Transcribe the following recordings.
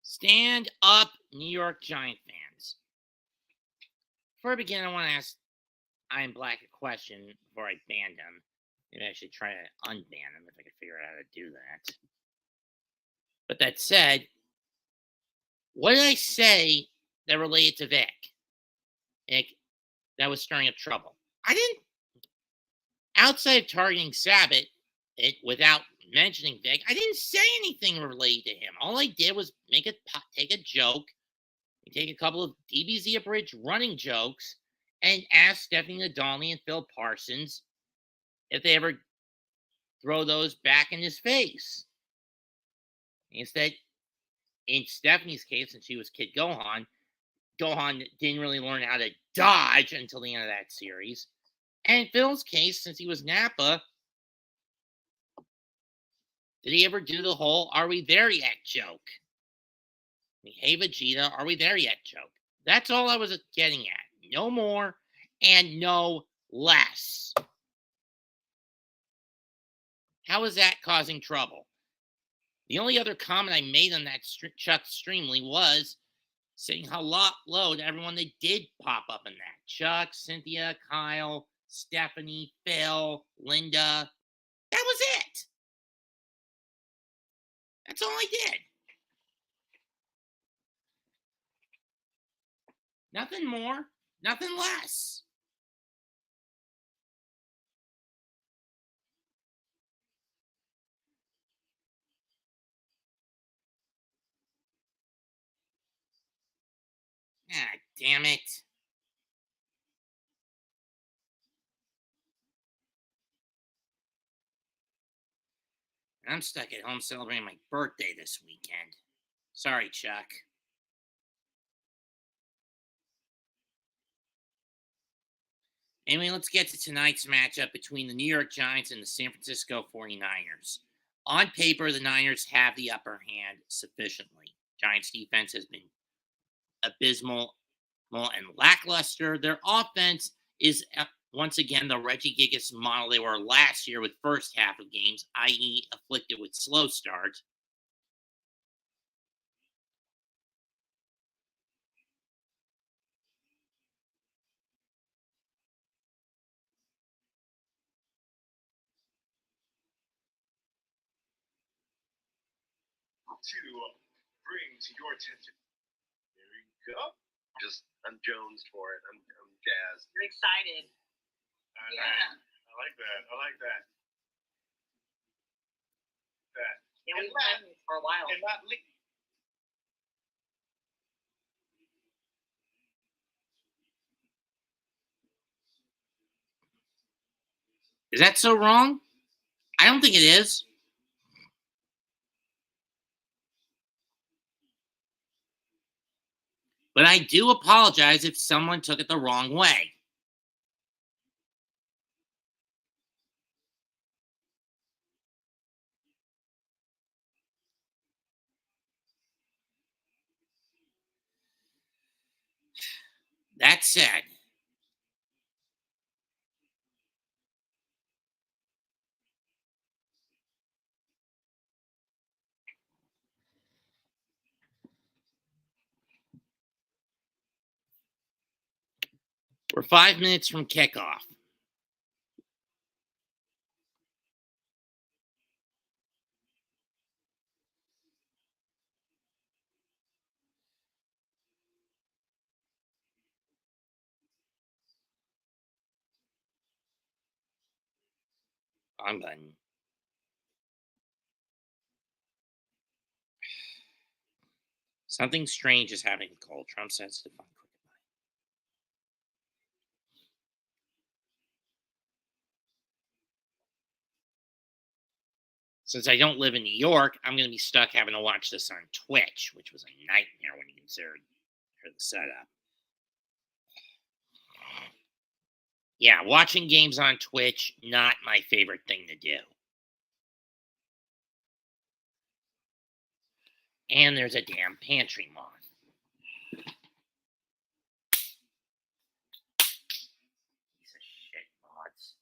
Stand up, New York Giant fans. Before I begin, I want to ask Iron Black a question before I ban him. Maybe I should try to unban him if I could figure out how to do that. But that said, what did I say that related to Vic? That was stirring up trouble. I didn't, outside of targeting Sabbath, without mentioning Vic, I didn't say anything related to him. All I did was take a joke, take a couple of DBZ abridged running jokes, and ask Stephanie Nadolny and Phil Parsons if they ever throw those back in his face. Instead, in Stephanie's case, since she was Kid Gohan didn't really learn how to dodge until the end of that series. And in Phil's case, since he was Nappa, did he ever do the whole "Are we there yet" joke? Hey Vegeta, are we there yet joke? That's all I was getting at. No more and no less. How is that causing trouble? The only other comment I made on that Chuck Streamly was saying how low to everyone that did pop up in that. Chuck, Cynthia, Kyle, Stephanie, Phil, Linda. That was it. That's all I did. Nothing more, nothing less. Ah, damn it. I'm stuck at home celebrating my birthday this weekend. Sorry, Chuck. Anyway, let's get to tonight's matchup between the New York Giants and the San Francisco 49ers. On paper, the Niners have the upper hand sufficiently. Giants' defense has been abysmal and lackluster. Their offense is once again the Reggie Gigas model they were last year with first half of games, i.e., afflicted with slow starts. To bring to your attention. There you go. I'm Jones for it. I'm jazzed. You're excited. I like that. I like that. Yeah, we've been for a while. And not leak. Is that so wrong? I don't think it is. But I do apologize if someone took it the wrong way. That said, we're 5 minutes from kickoff. On button. Something strange is happening with Cole. Trump says to find quick goodbye. Since I don't live in New York, I'm going to be stuck having to watch this on Twitch, which was a nightmare when you consider the setup. Yeah, watching games on Twitch, not my favorite thing to do. And there's a damn pantry moth. Piece of shit moths.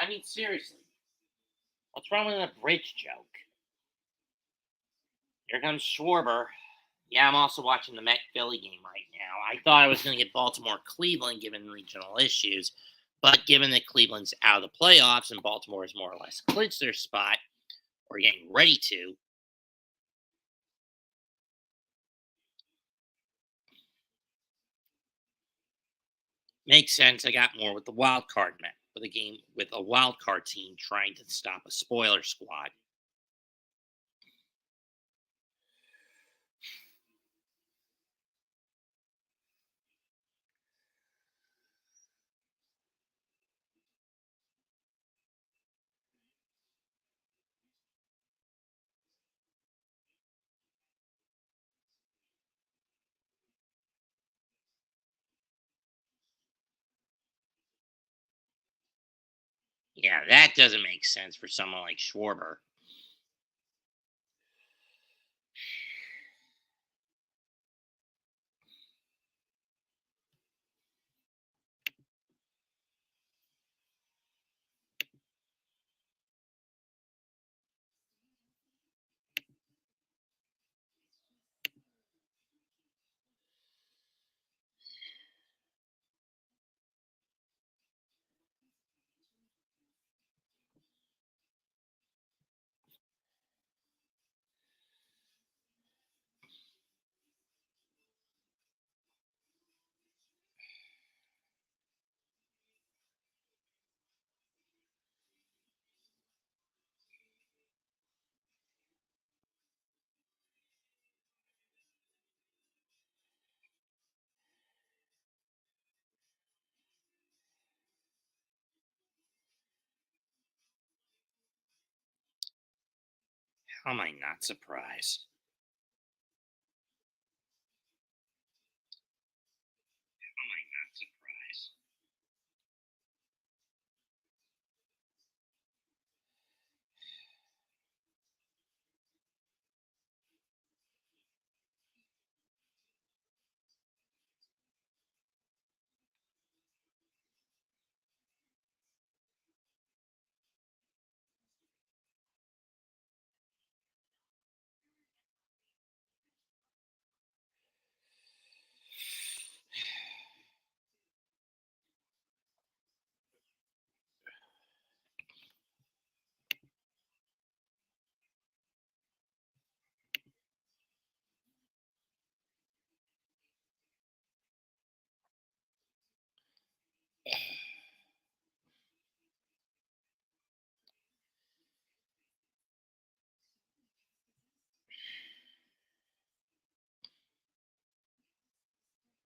I mean, seriously. What's wrong with a bridge joke? Here comes Schwarber. Yeah, I'm also watching the Met Philly game right now. I thought I was going to get Baltimore Cleveland given regional issues, but given that Cleveland's out of the playoffs and Baltimore has more or less clinched their spot, or getting ready to, makes sense. I got more with the wild card Met, with a game with a wild card team trying to stop a spoiler squad. Yeah, that doesn't make sense for someone like Schwarber. How am I not surprised? How am I not surprised?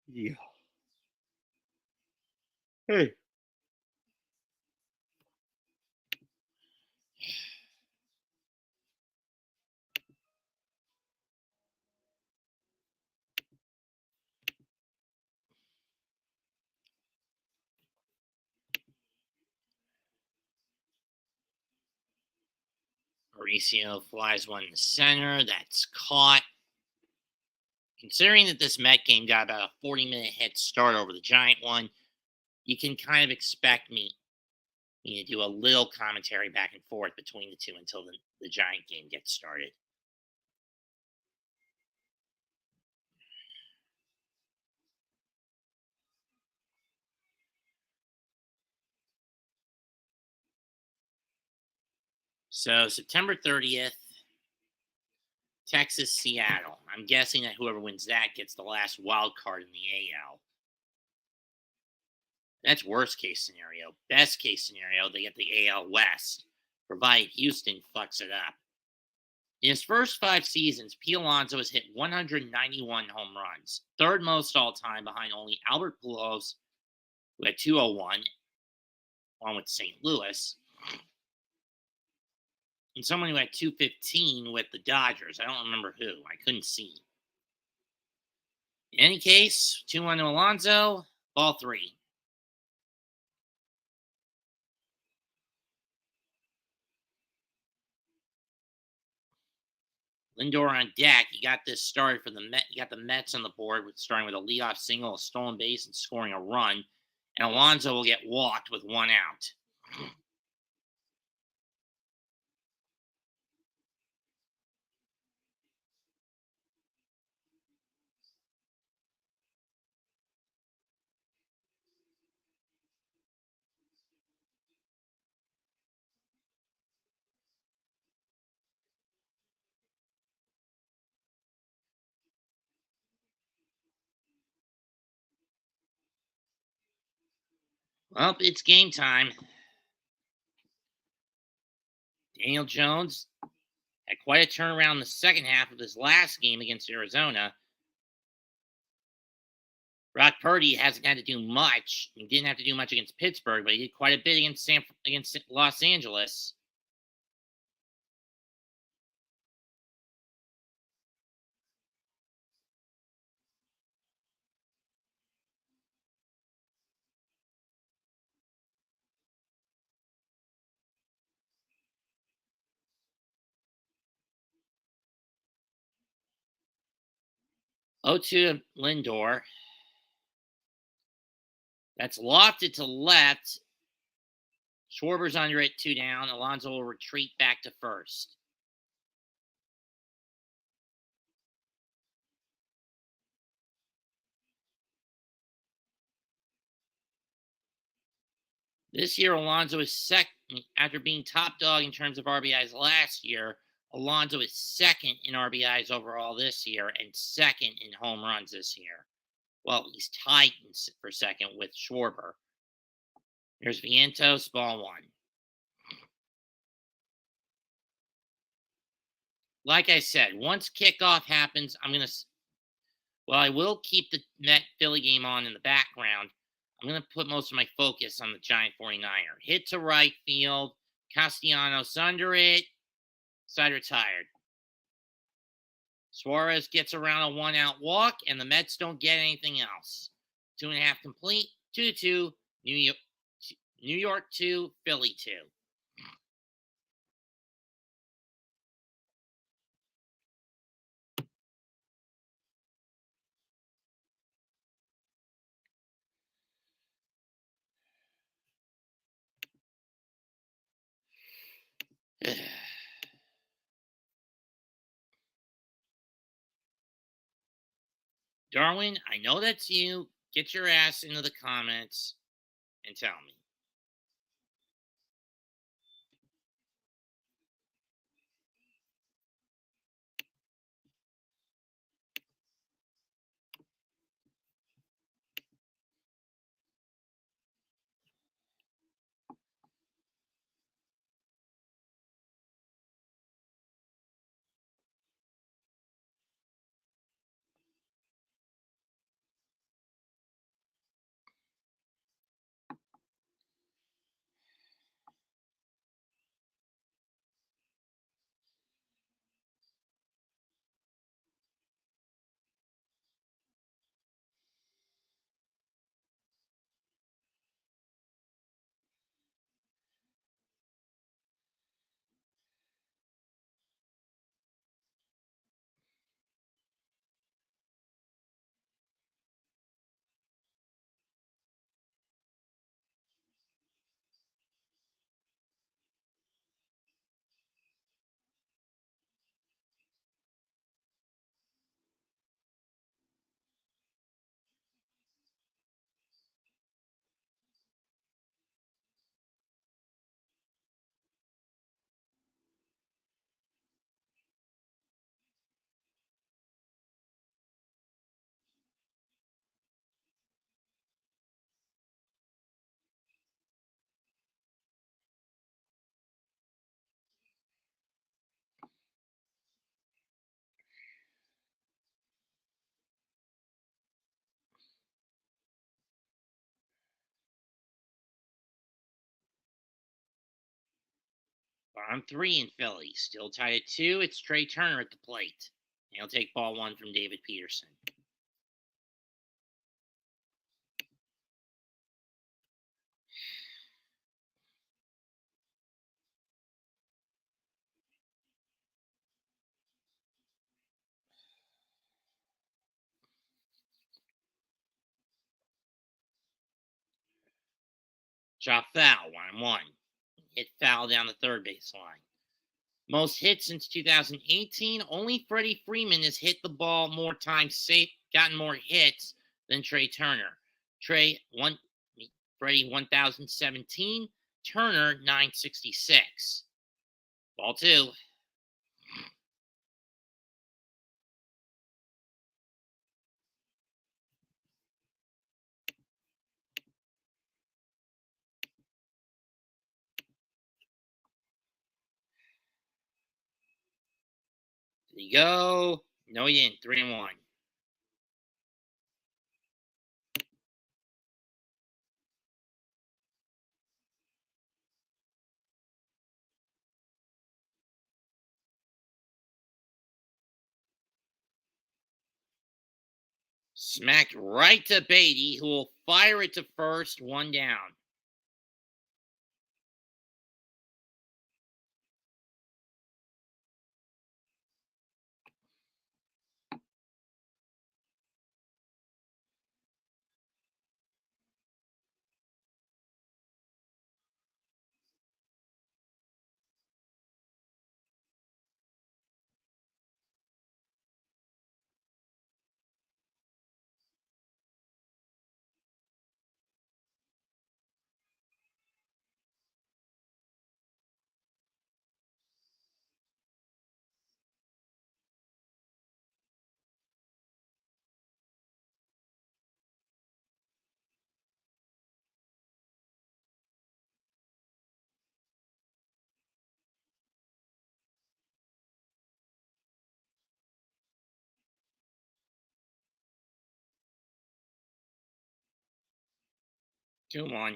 Yeah. Hey. Mauricio flies one in the center. That's caught. Considering that this Met game got about a 40-minute head start over the Giant one, you can kind of expect me to do a little commentary back and forth between the two until the Giant game gets started. So September 30th, Texas, Seattle. I'm guessing that whoever wins that gets the last wild card in the AL. That's worst case scenario. Best case scenario, they get the AL West, provided Houston fucks it up. In his first 5 seasons, Pete Alonso has hit 191 home runs, third most all time behind only Albert Pujols, who had 201, along with St. Louis, and someone who had 215 with the Dodgers. I don't remember who. I couldn't see. In any case, 2-1 to Alonso, ball 3. Lindor on deck. He got this started for the Met. You got the Mets on the board, starting with a leadoff single, a stolen base, and scoring a run. And Alonso will get walked with 1 out. Well, it's game time. Daniel Jones had quite a turnaround in the second half of his last game against Arizona. Brock Purdy hasn't had to do much. He didn't have to do much against Pittsburgh, but he did quite a bit against Los Angeles. O2 Lindor. That's lofted to left. Schwarber's under it, 2 down. Alonso will retreat back to first. This year, Alonso is second. After being top dog in terms of RBIs last year, Alonso is second in RBIs overall this year and second in home runs this year. Well, he's tied for second with Schwarber. Here's Vientos, ball 1. Like I said, once kickoff happens, I will keep the Met Philly game on in the background. I'm going to put most of my focus on the Giant 49er. Hit to right field. Castellanos under it. Side retired. Suarez gets around a 1-out walk, and the Mets don't get anything else. 2.5 complete. 2-2. New York 2, Philly 2. Darwin, I know that's you. Get your ass into the comments and tell me. Bottom 3 in Philly. Still tied at 2. It's Trey Turner at the plate. He'll take ball 1 from David Peterson. Chop foul, 1-1. Hit foul down the third base line. Most hits since 2018. Only Freddie Freeman has hit the ball more times, gotten more hits than Trey Turner. Freddie 1017. Turner 966. Ball 2. There you go. No, you didn't. 3-1. Smacked right to Beatty, who will fire it to first. 1 down. Come on.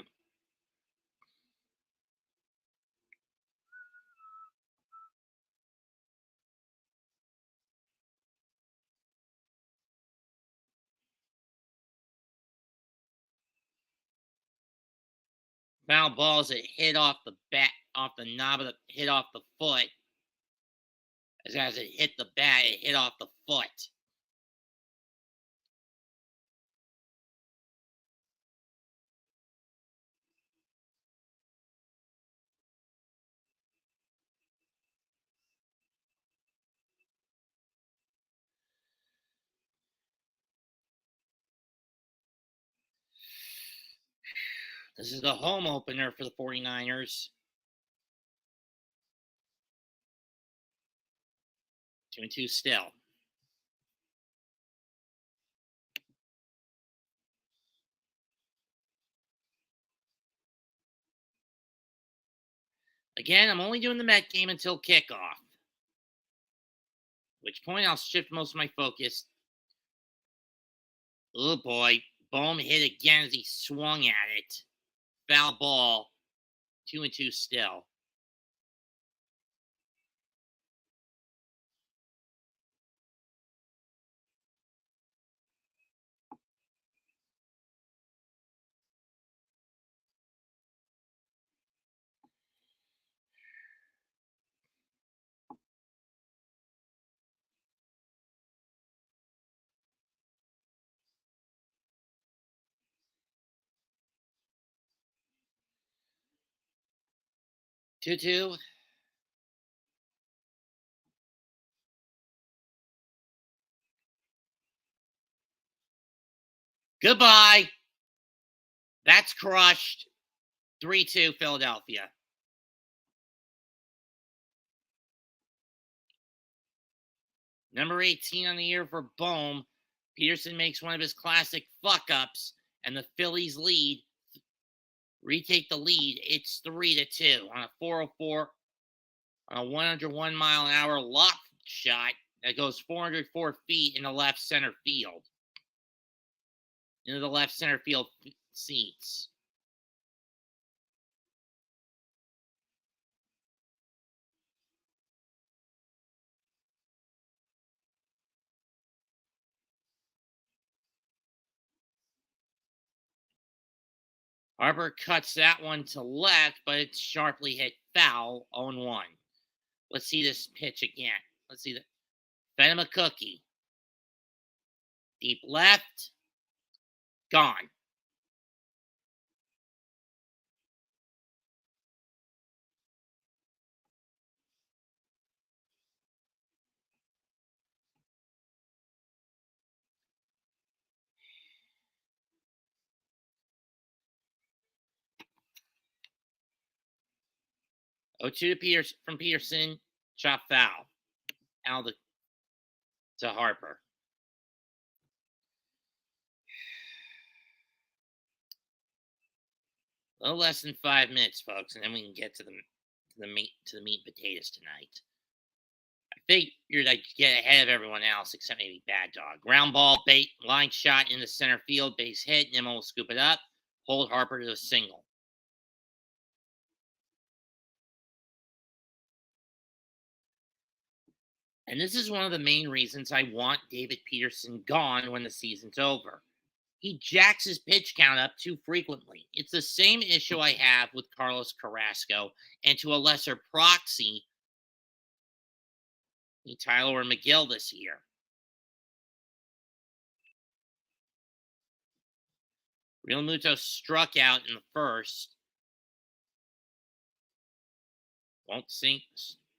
Foul balls that hit off the bat, off the knob of the, hit off the foot. As it hit the bat, it hit off the foot. This is the home opener for the 49ers. 2-2 still. Again, I'm only doing the Met game until kickoff. At which point I'll shift most of my focus. Oh boy. Bohm hit again as he swung at it. Foul ball. 2-2 still. Two. Goodbye. That's crushed. 3-2 Philadelphia. Number 18 on the year for Bohm. Peterson makes one of his classic fuck-ups, and the Phillies retake the lead. It's 3-2 on a 404, on a 101 mile an hour loft shot that goes 404 feet in the left center field. Into the left center field seats. Harper cuts that one to left, but it's sharply hit foul. 0-1. Let's see this pitch again. Let's see that. Fed him a cookie. Deep left. Gone. Oh, 2 from Peterson. Chop foul. Out to Harper. A little less than 5 minutes, folks, and then we can get to the meat and potatoes tonight. I Figured I'd get ahead of everyone else except maybe Bad Dog. Ground ball, bait, line shot in the center field, base hit. Nimmo will scoop it up, hold Harper to a single. And this is one of the main reasons I want David Peterson gone when the season's over. He jacks his pitch count up too frequently. It's the same issue I have with Carlos Carrasco, and to a lesser proxy, Tyler McGill this year. Real Muto struck out in the first. Won't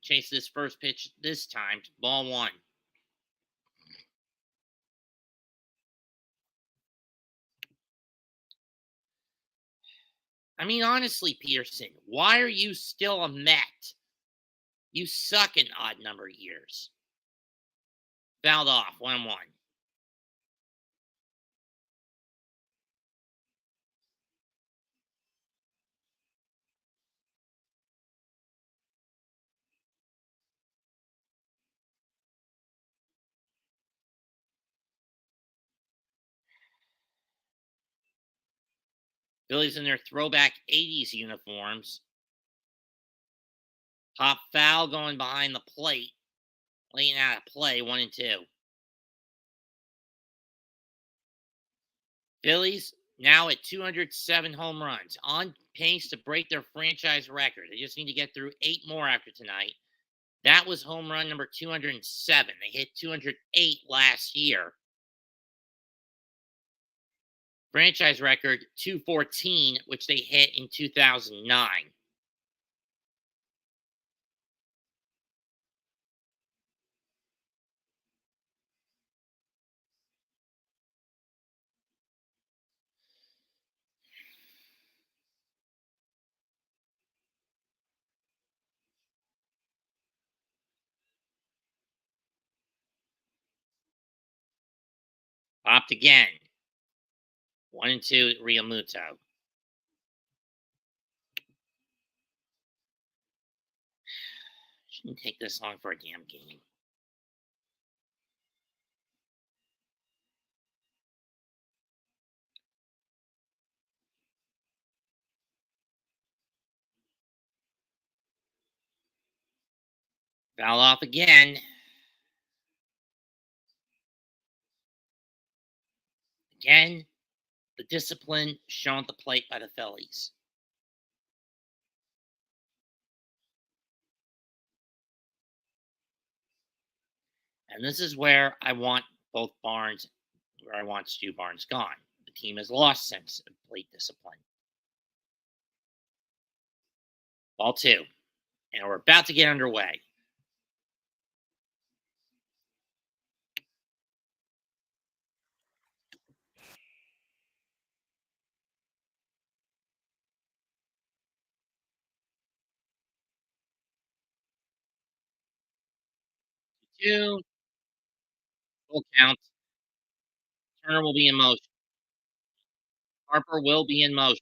chase this first pitch this time. Ball one. I mean, honestly, Peterson, why are you still a Met? You suck in odd number years. Fouled off, 1-1. Phillies in their throwback 80s uniforms. Pop foul going behind the plate. Laying out of play, 1-2. Phillies now at 207 home runs, on pace to break their franchise record. They just need to get through 8 more after tonight. That was home run number 207. They hit 208 last year. Franchise record 214, which they hit in 2009. Popped again. 1-2 Real Muto. Shouldn't take this long for a damn game. Foul off again. Again, the discipline shown at the plate by the Phillies. And this is where I want where I want Stu Barnes gone. The team has lost sense of plate discipline. Ball 2. And we're about to get underway. Two, full count. Turner will be in motion. Harper will be in motion.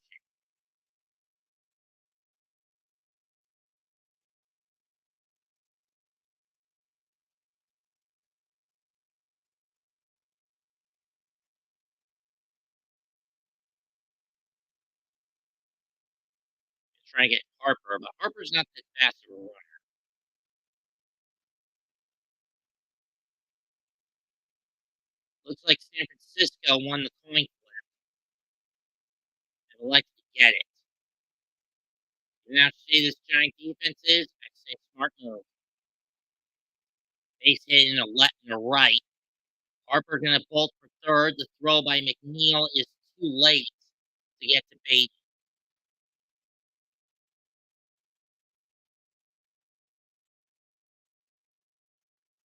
Trying to get Harper, but Harper's not that fast of a runner. Looks like San Francisco won the coin flip and elected to get it. You know how shitty this giant defense is? I'd say smart move. Base hit in the right. Harper gonna bolt for third. The throw by McNeil is too late to get to Beatty.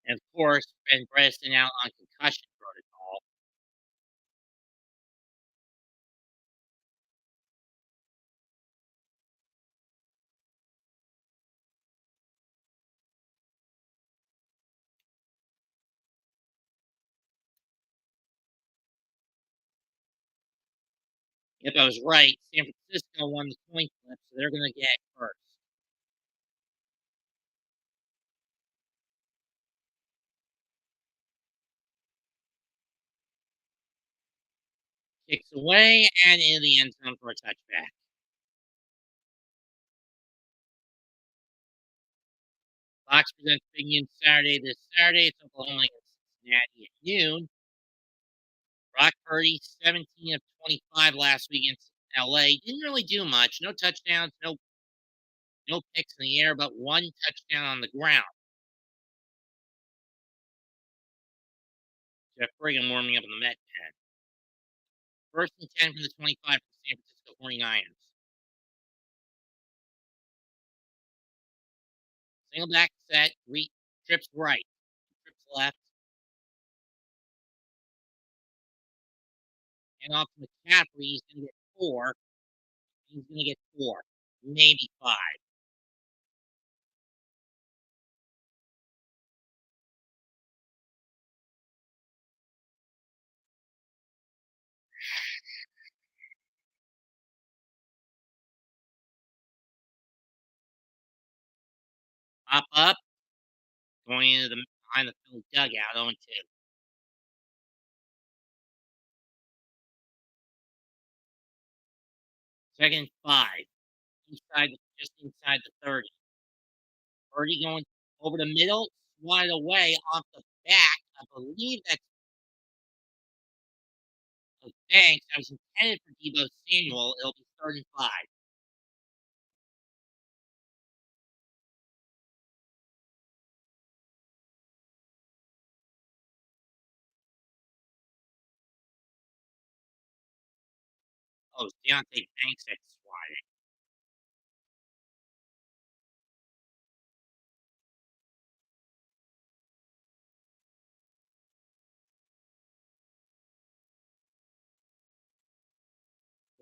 And of course, Ben Bredesen out on concussion protocol. If I was right, San Francisco won the coin flip, so they're gonna get first. Kicks away and in the end zone for a touchback. Fox presents Big Noon Saturday this Saturday. It's Oklahoma against Cincinnati at noon. Brock Purdy, 17 of 25 last week against LA. Didn't really do much. No touchdowns, no picks in the air, but one touchdown on the ground. Jeff Brigham warming up in the Met pen. First and 10 from the 25 for the San Francisco 49ers. Single back set, three trips right, trips left, and off to McCaffrey. He's going to get four. He's going to get four, maybe five. Pop up, going into the behind the Philly dugout, 0-2. Second and 5, just inside the 30. Purdy going over the middle, swatted away off the back. I believe that's thanks. That was intended for Debo Samuel. It'll be third and 5. Oh, it's Deontay Banks that swatted.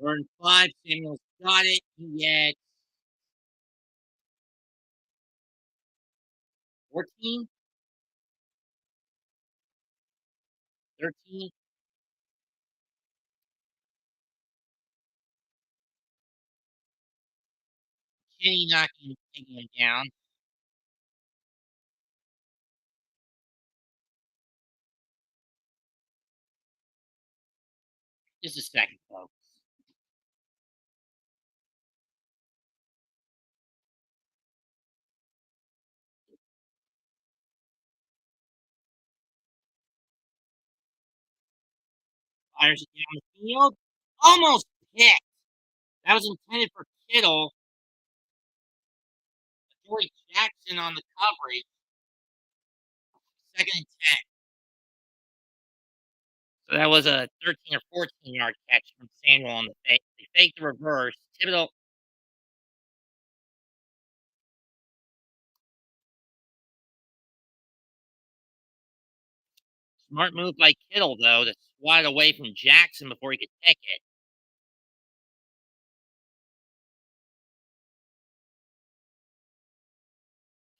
Third and 5. Samuel's got it. He gets 14, 13. Kenny taking him down. Just a second, folks. Fires it down the field. Almost hit. That was intended for Kittle. Joey Jackson on the coverage. Second and 10. So that was a 13 or 14-yard catch from Samuel on the fake. They faked the reverse. Thibodeau. Smart move by Kittle, though, to swat it away from Jackson before he could pick it.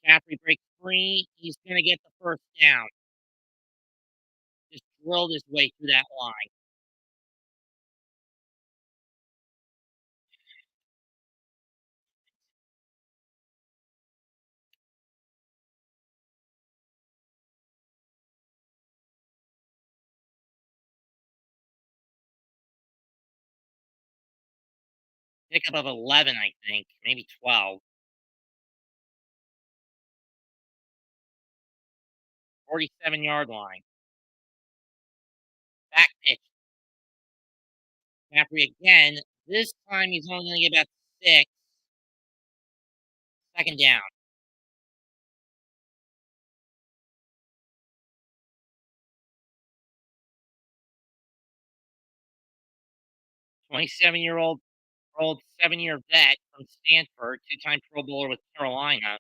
Caffrey breaks free. He's going to get the first down. Just drilled his way through that line. Pickup of 11, I think. Maybe 12. 47-yard line. Back pitch. Caffrey again. This time he's only going to get about 6. Second down. 27-year-old 7-year vet from Stanford, two-time Pro Bowler with Carolina.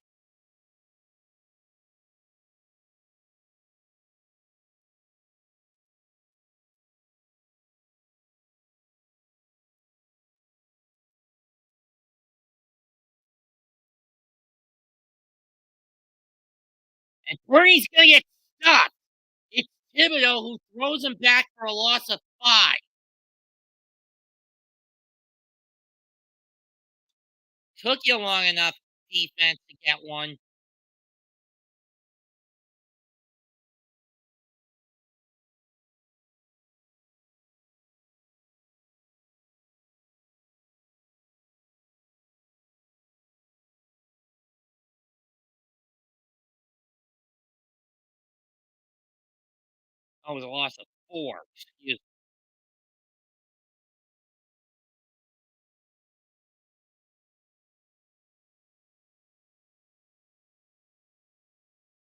And Purdy's going to get stuffed. It's Thibodeau who throws him back for a loss of 5. Took you long enough, defense, to get one. Oh, it was a loss of 4. Excuse me.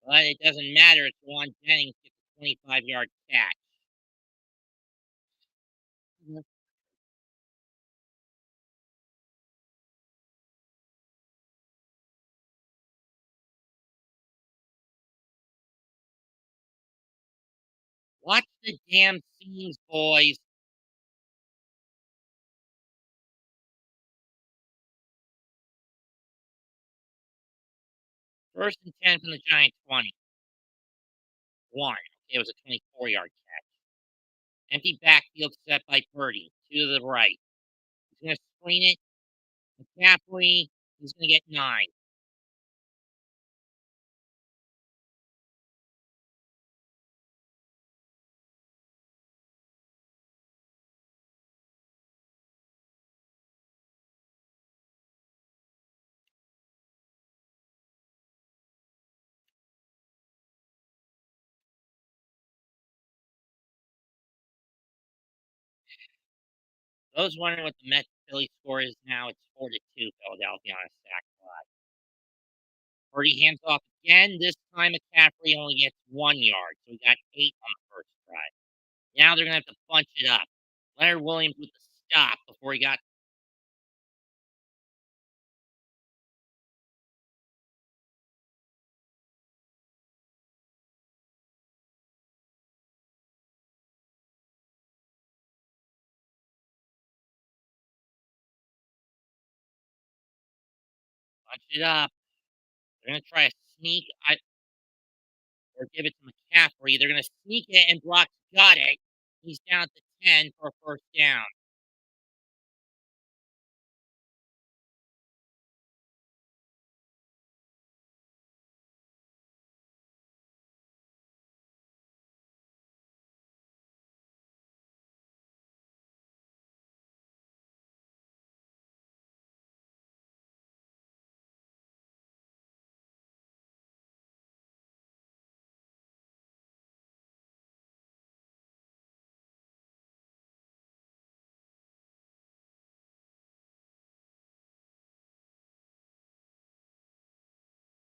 But it doesn't matter. It's Ron Jennings gets a 25-yard catch. Mhm. Watch the damn scenes, boys. First and 10 from the Giants 20. 1. Okay, it was a 24-yard catch. Empty backfield set by Purdy. 2 to the right. He's going to screen it. McCaffrey, he's going to get 9. Those wondering what the Mets Philly score is now, it's 4-2 Philadelphia on a sack fly. Purdy hands off again. This time McCaffrey only gets 1 yard, so we got 8 on the first drive. Now they're gonna have to bunch it up. Leonard Williams with the stop before he got bunch it up. They're gonna try a sneak or give it to McCaffrey. They're gonna sneak it and Brock's got it. He's down at the 10 for a first down.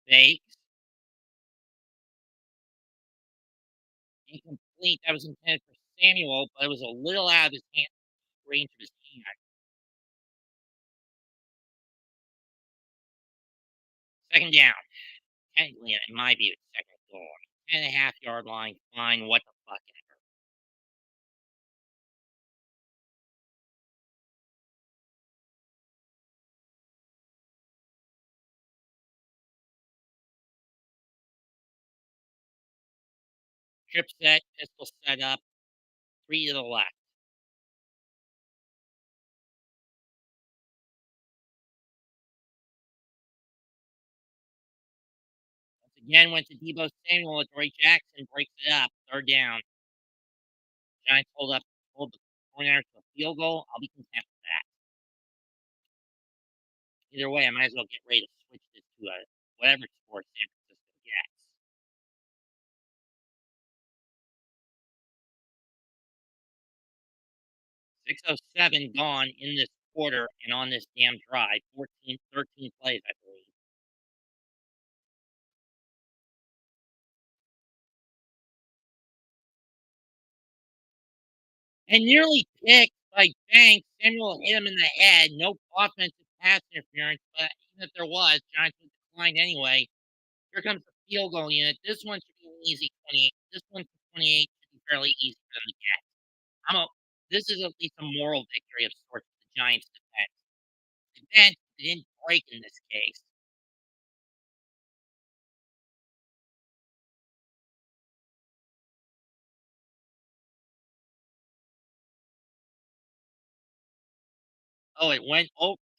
Fakes. Incomplete. That was intended for Samuel, but it was a little out of his hand range of his hand. Second down. Technically, in my view, it's second goal. 10.5 yard line, fine, what the fuck ever. Trip set, pistol set up, 3 to the left. Once again, went to Debo Samuel. Adoree Jackson breaks it up. Third down. Giants hold the corner to a field goal. I'll be content with that. Either way, I might as well get ready to switch this to a whatever sport San Francisco gets. 6:07 gone in this quarter and on this damn drive. 13 plays, I believe. And nearly picked by Banks. Samuel hit him in the head. No offensive pass interference, but even if there was, Giants would decline anyway. Here comes the field goal unit. This one should be an easy 28. This one for 28 should be fairly easy for them to get. I'm a, this is at least a moral victory of sorts for the Giants defense. The bench didn't break in this case. Oh, it went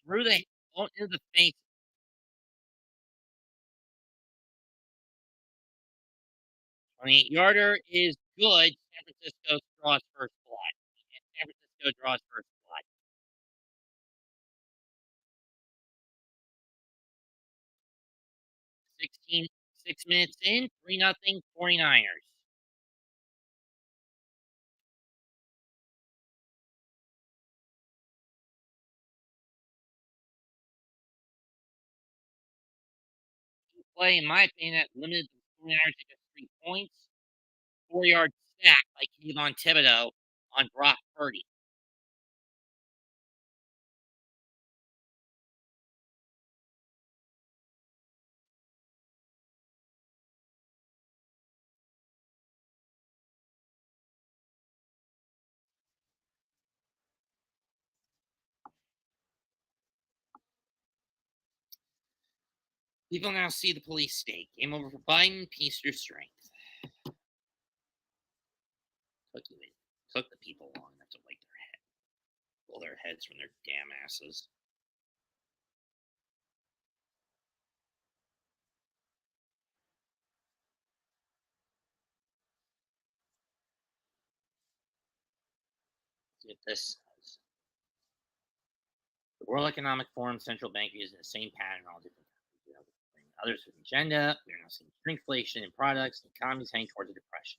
through the into the face. 28-yarder is good. San Francisco draws first blood. San Francisco draws first blood. 16, 6 minutes in, 3-0 49ers. play, in my opinion, that limited the 49ers to just 3 points. 4-yard sack by Kayvon Thibodeau on Brock Purdy. People now see the police state. Game over for Biden. Peace through strength. Took the people long enough to pull their heads from their damn asses. See what this says. The World Economic Forum central bank using the same pattern in all different countries. Others with agenda. We are now seeing shrinkflation in products. The economy is heading towards a depression.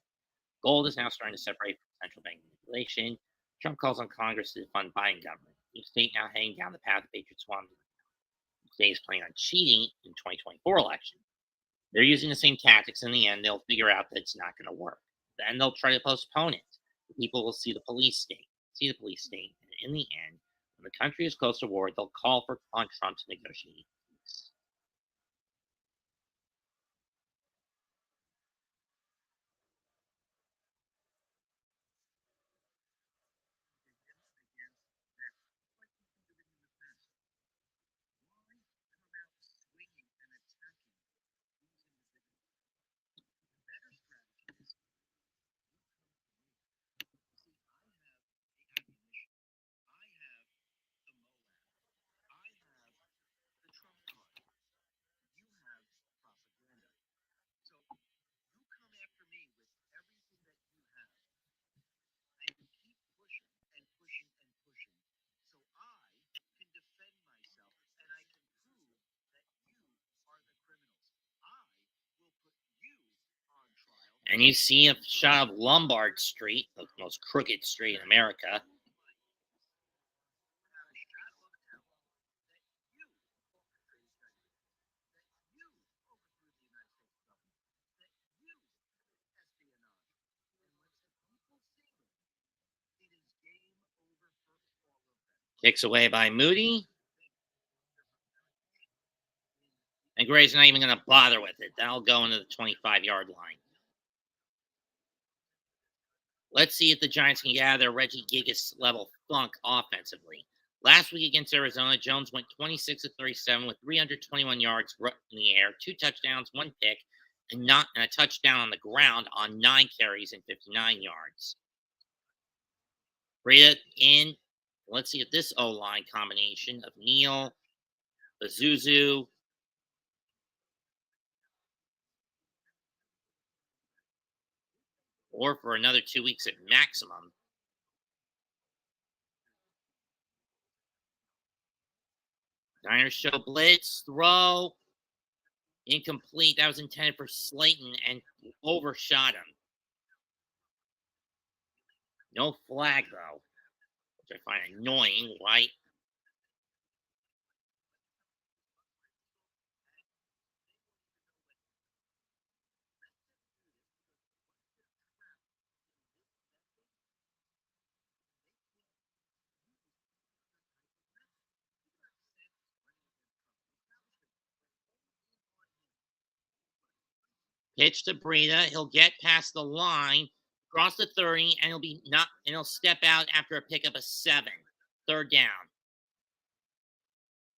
Gold is now starting to separate from central bank manipulation. Trump calls on Congress to fund Biden government. Each state now heading down the path of patriotism. Each state is planning on cheating in 2024 election. They're using the same tactics. In the end, they'll figure out that it's not going to work. Then they'll try to postpone it. The people will see the police state. And in the end, when the country is close to war, they'll call on Trump to negotiate peace. And you see a shot of Lombard Street, the most crooked street in America. Kicks away by Moody. And Gray's not even going to bother with it. That'll go into the 25-yard line. Let's see if the Giants can get out of their Reggie Gigas level funk offensively. Last week against Arizona, Jones went 26 of 37 with 321 yards in the air, 2 touchdowns, 1 pick, and a touchdown on the ground on 9 carries and 59 yards. Breida in. Let's see if this O-line combination of Neal, Bazuzu, or for another 2 weeks at maximum. Niners show blitz, throw, incomplete. That was intended for Slayton and overshot him. No flag, though, which I find annoying, right? Pitch to Breida. He'll get past the line, cross the 30, and he'll step out after a pickup of 7. 3rd down.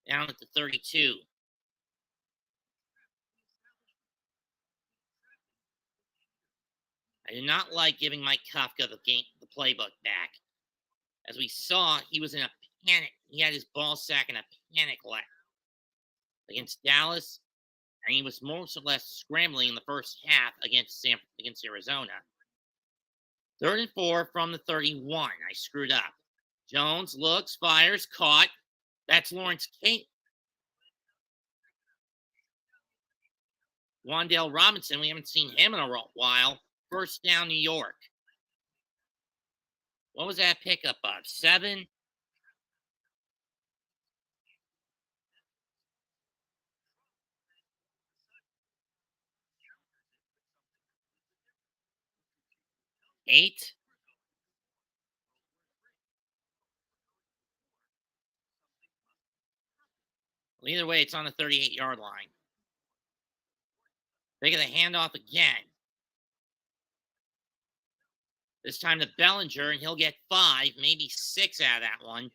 Down at the 32. I did not like giving Mike Kafka the playbook back. As we saw, he was in a panic. He had his ball sack in a panic against Dallas, and he was more or less scrambling in the first half against Arizona. 3rd and 4 from the 31. I screwed up. Jones looks, fires, caught. That's Lawrence Kate. Wan'Dale Robinson, we haven't seen him in a while. 1st down, New York. What was that pickup of? 7? 8. Well, either way, it's on the 38-yard line. They get a handoff again. This time to Bellinger, and he'll get 5, maybe 6 out of that one.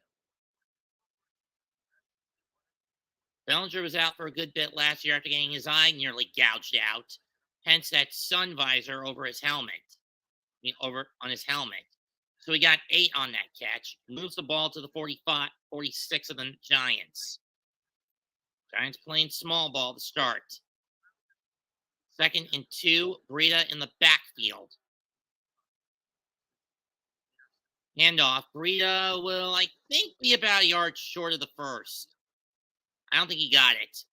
Bellinger was out for a good bit last year after getting his eye nearly gouged out. Hence that sun visor over his helmet. Over on his helmet. So he got 8 on that catch. Moves the ball to the 45, 46 of the Giants. Giants playing small ball to start. 2nd and 2. Breida in the backfield. Handoff. Breida will, I think, be about a yard short of the first. I don't think he got it.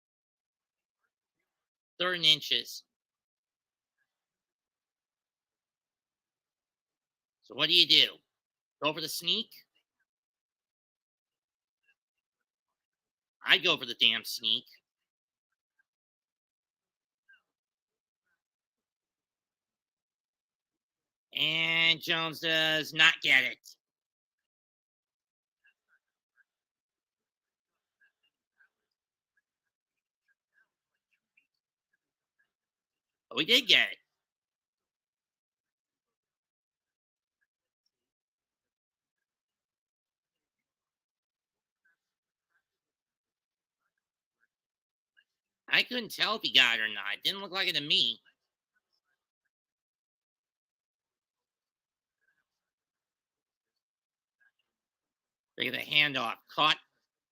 3rd and inches. So what do? Go for the sneak? I'd go for the damn sneak. And Jones does not get it. But we did get it. I couldn't tell if he got it or not. It didn't look like it to me. They get a handoff. Caught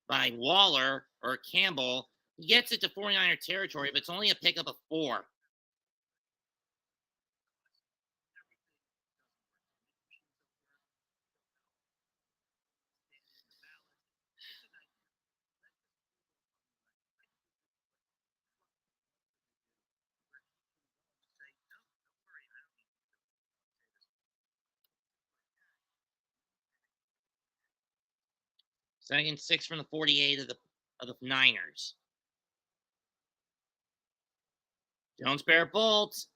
by Waller or Campbell. He gets it to 49er territory, but it's only a pickup of 4. Second and 6 from the 48 of the Niners. Jones pair bolts.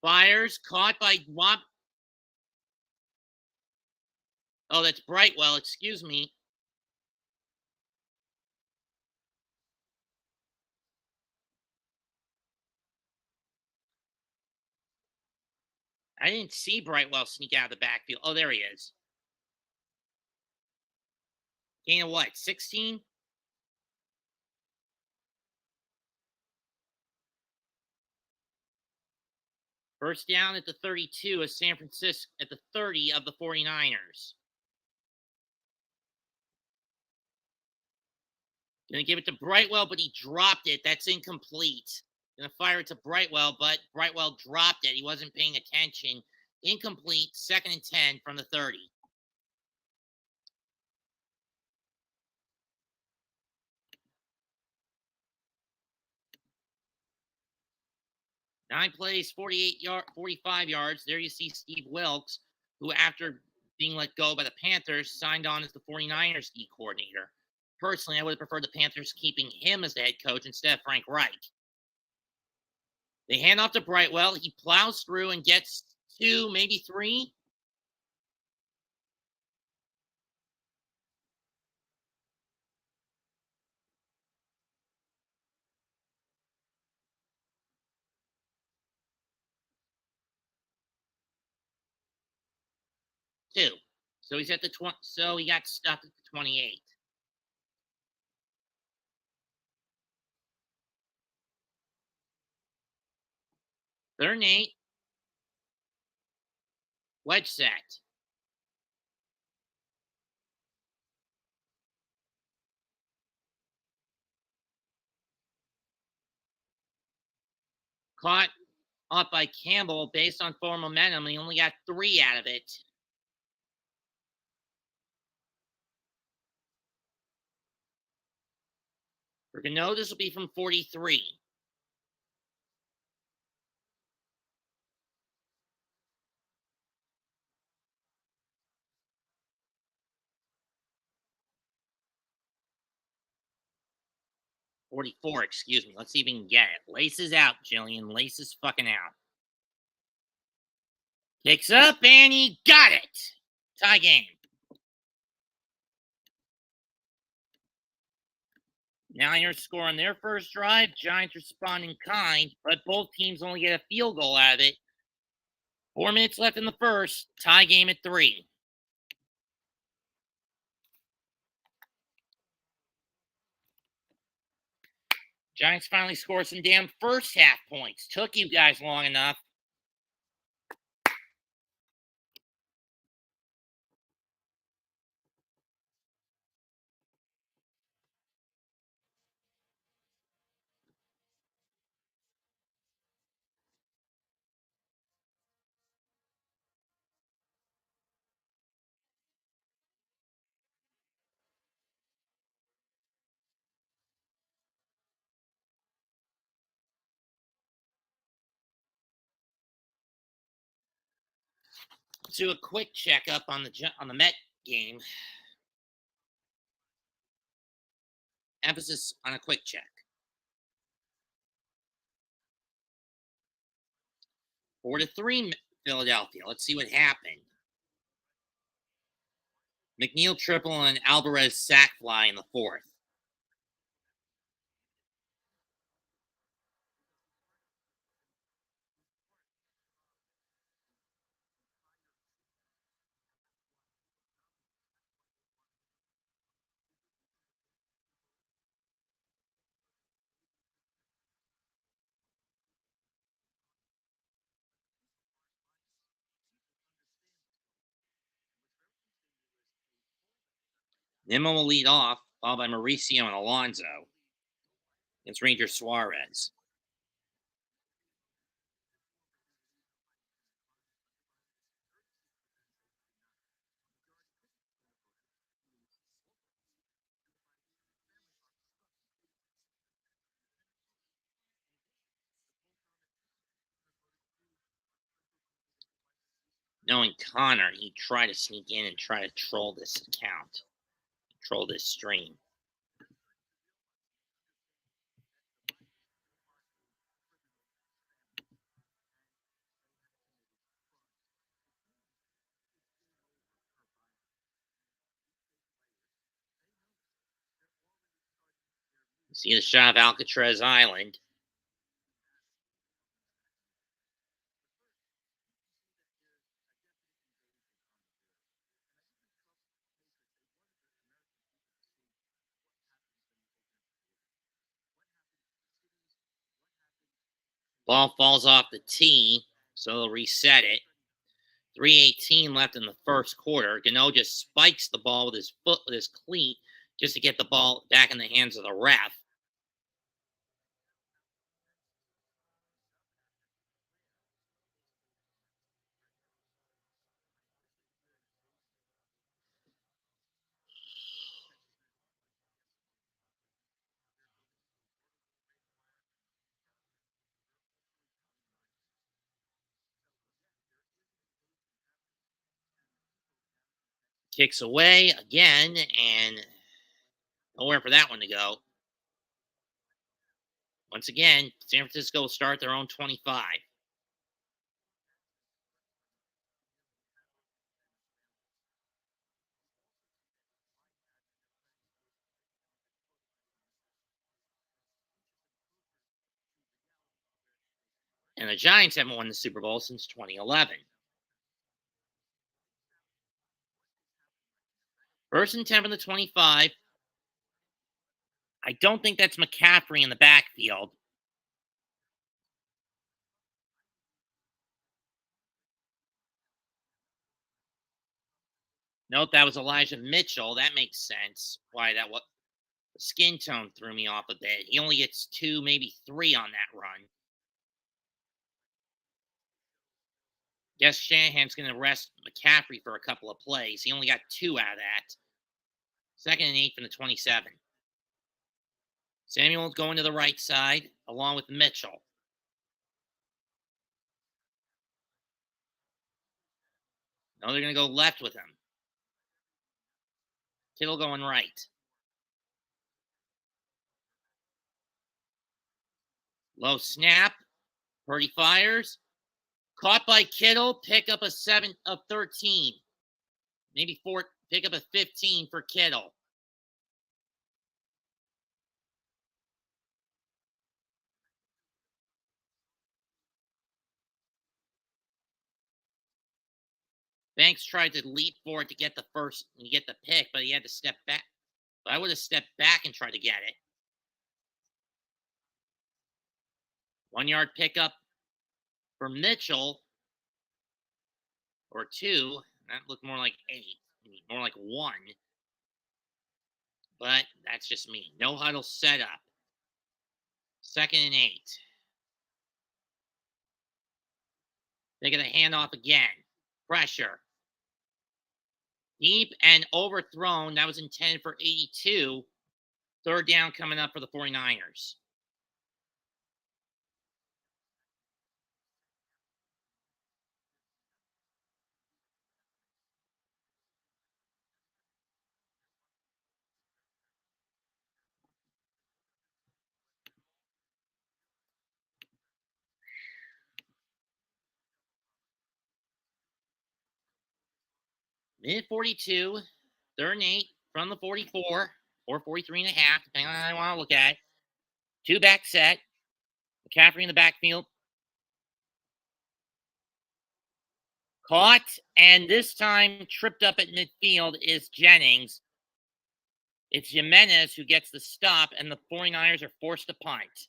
Fires. Caught by Wop. Oh, that's Brightwell. Excuse me. I didn't see Brightwell sneak out of the backfield. Oh, there he is. Gain of what? 16? First down at the 32 of San Francisco, at the 30 of the 49ers. Gonna give it to Brightwell, but he dropped it. That's incomplete. Gonna fire it to Brightwell, but Brightwell dropped it. He wasn't paying attention. Incomplete. 2nd and 10 from the 30. Nine plays, 45 yards. There you see Steve Wilkes, who after being let go by the Panthers, signed on as the 49ers D coordinator. Personally, I would have preferred the Panthers keeping him as the head coach instead of Frank Reich. They hand off to Brightwell. He plows through and gets 2, maybe 3. Two. So he's at the 20. So he got stuck at the 28. Third and 8. Wedge set. Caught up by Campbell based on forward momentum, and he only got 3 out of it. We're going to know this will be from 43. $44, excuse me. Let's see if we can get it. Laces out, Jillian. Laces fucking out. Kicks up, and he got it. Tie game. Niners score on their first drive. Giants respond in kind, but both teams only get a field goal out of it. 4 minutes left in the first. Tie game at 3. Giants finally score some damn first half points. Took you guys long enough. Let's do a quick checkup on the Met game. Emphasis on a quick check. 4-3 Philadelphia. Let's see what happened. McNeil triple and Alvarez sack fly in the fourth. Nimmo will lead off, followed by Mauricio and Alonso against Ranger Suarez. Knowing Connor, he'd try to sneak in and try to troll this account, troll this stream. See the shot of Alcatraz Island. Ball falls off the tee, so they'll reset it. 3:18 left in the first quarter. Gano just spikes the ball with his foot, with his cleat, just to get the ball back in the hands of the ref. Kicks away again, and nowhere for that one to go. Once again, San Francisco will start their own 25. And the Giants haven't won the Super Bowl since 2011. First and 10 from the 25. I don't think that's McCaffrey in the backfield. Note that was Elijah Mitchell. That makes sense. Why that what the skin tone threw me off a bit. He only gets 2, maybe 3 on that run. Guess Shanahan's going to rest McCaffrey for a couple of plays. He only got 2 out of that. 2nd and 8 from the 27. Samuel's going to the right side along with Mitchell. No, they're going to go left with him. Kittle going right. Low snap. Purdy fires. Caught by Kittle, pick up a 7 of 13. Maybe 4, pick up a 15 for Kittle. Banks tried to leap for it to get the first and get the pick, but he had to step back. But I would have stepped back and tried to get it. 1 yard pickup for Mitchell, or 2. That looked more like 8, more like 1. But that's just me. No huddle setup. 2nd and 8. They get a handoff again. Pressure. Deep and overthrown. That was intended for 82. 3rd down coming up for the 49ers. Mid 42, 3rd and 8 from the 44 or 43 and a half, depending on how you want to look at it. 2 back set. McCaffrey in the backfield. Caught, and this time tripped up at midfield is Jennings. It's Jimenez who gets the stop, and the 49ers are forced to punt.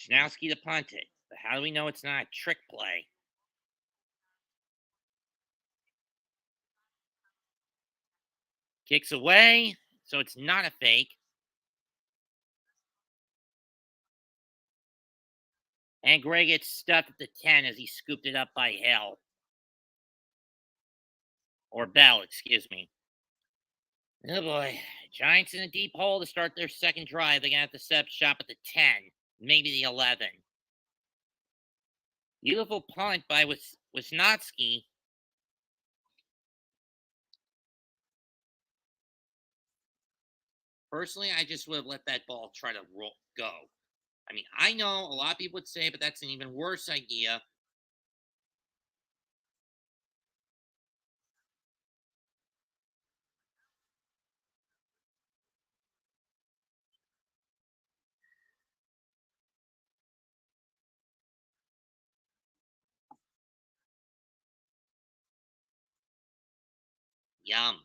Wisnowski to punt it. But how do we know it's not a trick play? Kicks away, so it's not a fake. And Gray gets stuffed at the 10 as he scooped it up by Hill. Or Bell, excuse me. Oh boy. Giants in a deep hole to start their second drive. They're going to have to set up shop at the 10, maybe the 11. Beautiful punt by Wisnowski. Personally, I just would have let that ball try to go. I mean, I know a lot of people would say, but that's an even worse idea. Yum.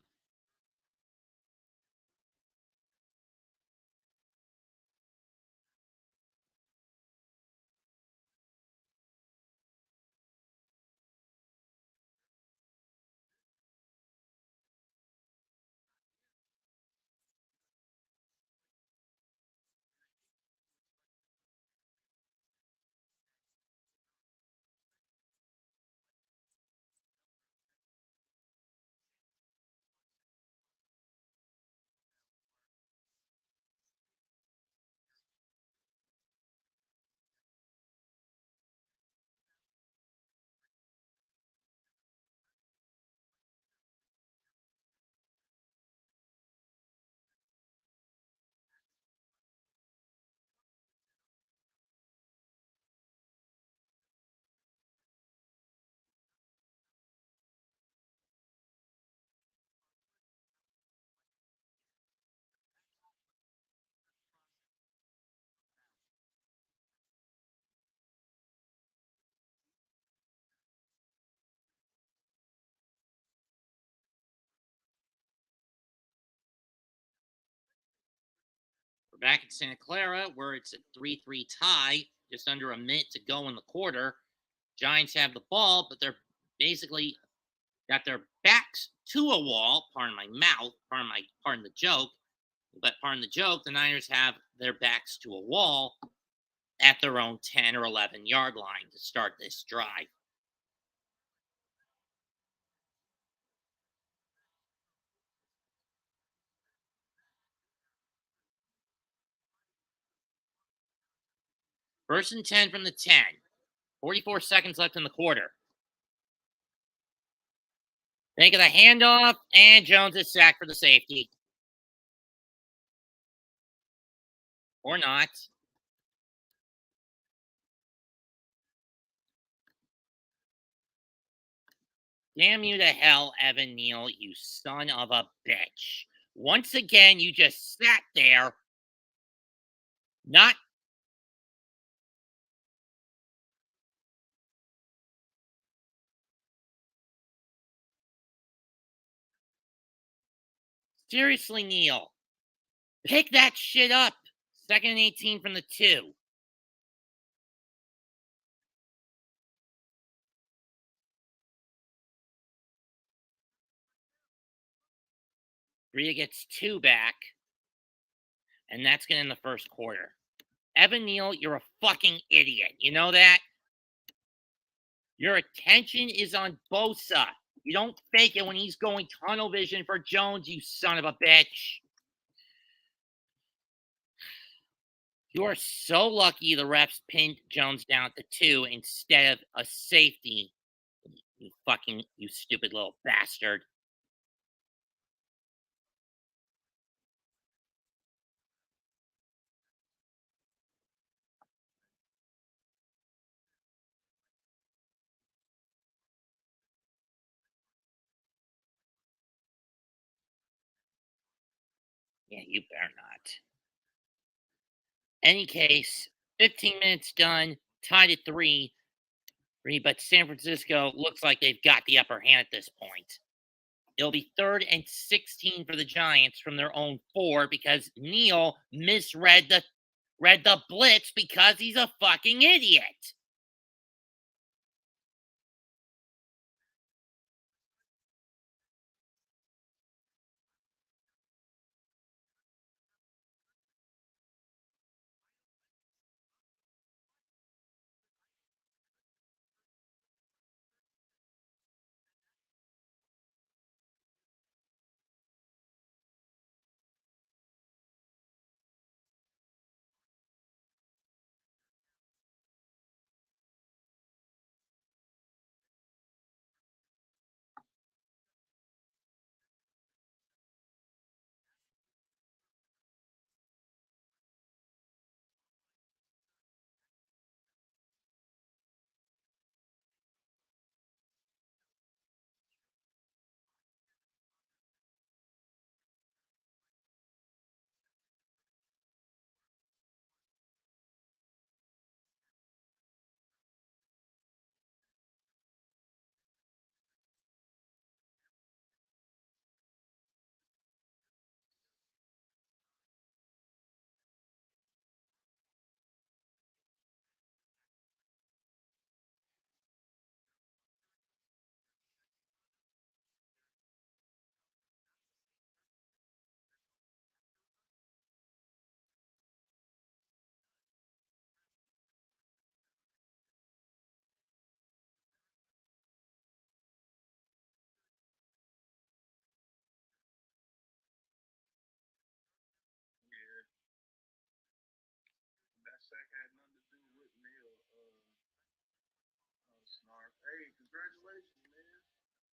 We're back at Santa Clara, where it's a 3-3 tie, just under a minute to go in the quarter. Giants have the ball, but they're basically got their backs to a wall. Pardon my mouth. Pardon the joke. But pardon the joke, the Niners have their backs to a wall at their own 10 or 11 yard line to start this drive. First and 10 from the 10. 44 seconds left in the quarter. Making the handoff, and Jones is sacked for the safety. Or not. Damn you to hell, Evan Neal, you son of a bitch. Once again, you just sat there. Not. Seriously, Neal. Pick that shit up. 2nd and 18 from the 2. Rhea gets 2 back. And that's going to end the first quarter. Evan Neal, you're a fucking idiot. You know that? Your attention is on Bosa. You don't fake it when he's going tunnel vision for Jones, you son of a bitch. You are so lucky the refs pinned Jones down to 2 instead of a safety. You stupid little bastard. Yeah, you better not. Any case, 15 minutes done, tied at 3. But San Francisco looks like they've got the upper hand at this point. It'll be 3rd and 16 for the Giants from their own 4 because Neal misread the blitz because he's a fucking idiot. That sack had nothing to do with Neil. Snarf. Hey, congratulations, man.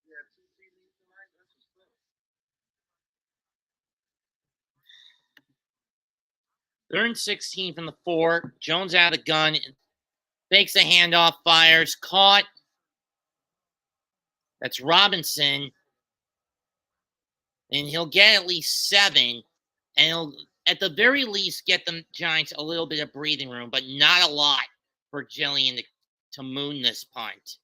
You had 2 TDs tonight. That's what's up. 3rd and 16 from the 4. Jones out of the gun. Fakes a handoff, fires. Caught. That's Robinson. And he'll get at least 7. And he'll, at the very least, get the Giants a little bit of breathing room, but not a lot for Jillian to moon this punt.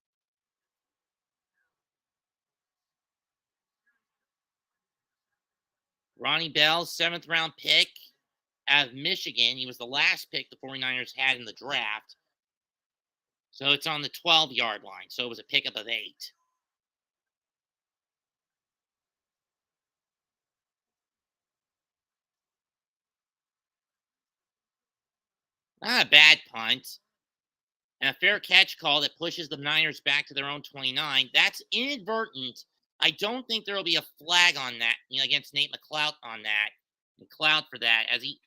Ronnie Bell, 7th round pick out of Michigan. He was the last pick the 49ers had in the draft. So it's on the 12-yard line. So it was a pickup of 8. Not a bad punt. And a fair catch call that pushes the Niners back to their own 29. That's inadvertent. I don't think there will be a flag on that, against Nate McLeod on that. McLeod for that, as he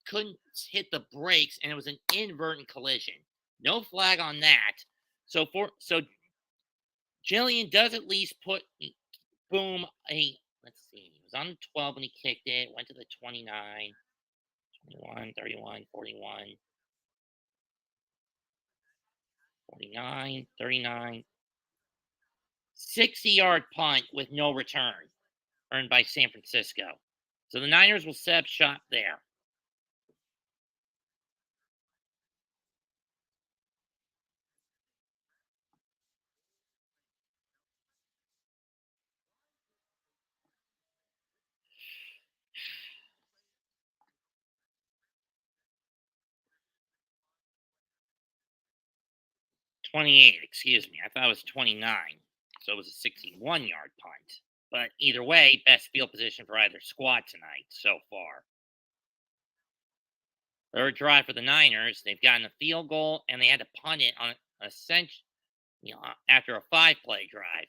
couldn't hit the brakes, and it was an inadvertent collision. No flag on that. So Jillian does at least put boom a let's see. He was on the 12 when he kicked it, went to the 29, 21, 31, 41, 49, 39. 60-yard punt with no return earned by San Francisco. So the Niners will set up shop there. '28, excuse me. I thought it was 29. So it was a 61-yard punt. But either way, best field position for either squad tonight so far. Third drive for the Niners. They've gotten a field goal, and they had to punt it on after a 5-play drive.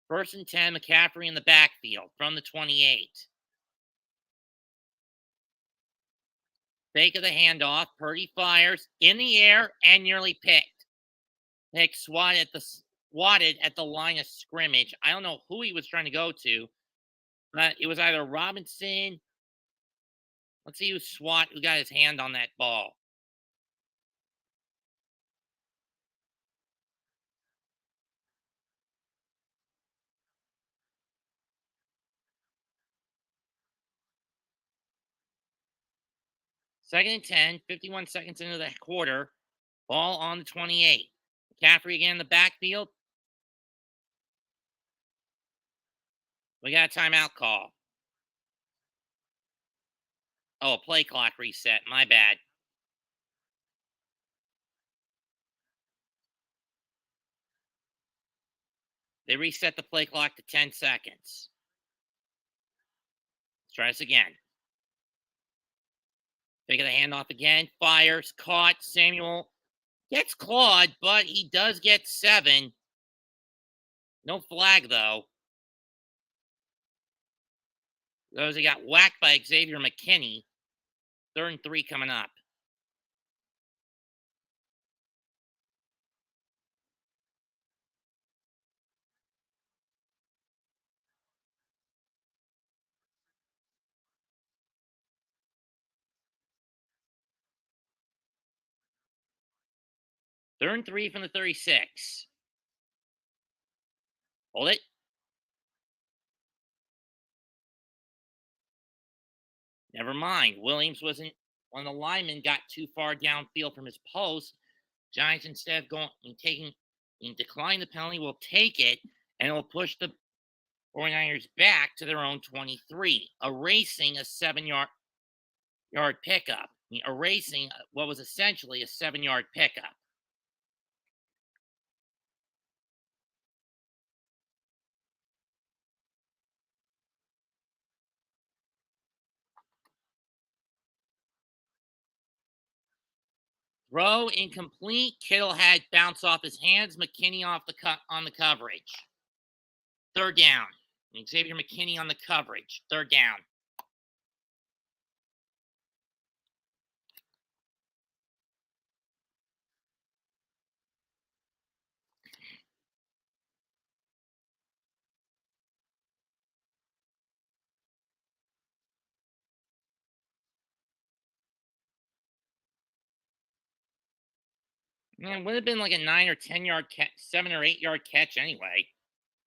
First and 10, McCaffrey in the backfield from the 28. Fake of the handoff. Purdy fires in the air and nearly picked. Pick swatted at the line of scrimmage. I don't know who he was trying to go to, but it was either Robinson. Let's see who got his hand on that ball. Second and 10, 51 seconds into the quarter. Ball on the 28. McCaffrey again in the backfield. We got a timeout call. Oh, a play clock reset. My bad. They reset the play clock to 10 seconds. Let's try this again. Taking the handoff again. Fires. Caught. Samuel gets clawed, but he does get 7. No flag, though. Those he got whacked by Xavier McKinney. 3rd and 3 coming up. Third and 3 from the 36. Hold it. Never mind. Williams wasn't when the lineman got too far downfield from his post. Giants, instead of going and taking and decline the penalty, will take it and it will push the 49ers back to their own 23, erasing a 7-yard pickup. Erasing what was essentially a 7-yard pickup. Throw incomplete. Kittle had bounce off his hands. McKinney on the coverage. 3rd down. Xavier McKinney on the coverage. 3rd down. Man, would have been like a 9 or 10-yard catch, 7 or 8-yard catch anyway.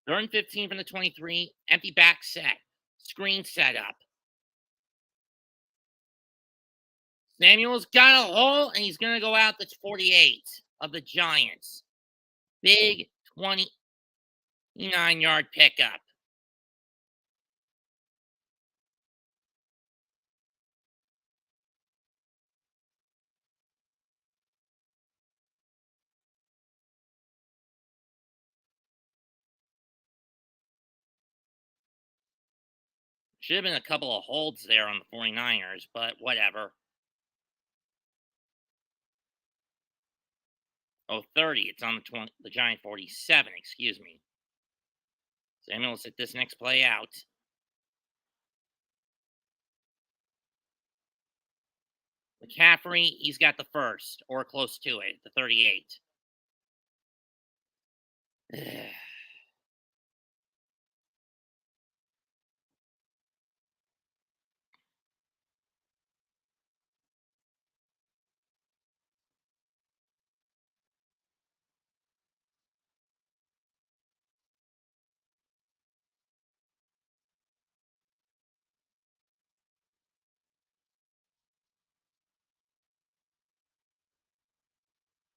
3rd and 15 from the 23. Empty back set. Screen set up. Samuel's got a hole, and he's going to go out the 48 of the Giants. Big 29-yard pickup. Should have been a couple of holds there on the 49ers, but whatever. Oh, 30. It's on the Giant 47, excuse me. Samuel will sit this next play out. McCaffrey, he's got the first, or close to it, the 38.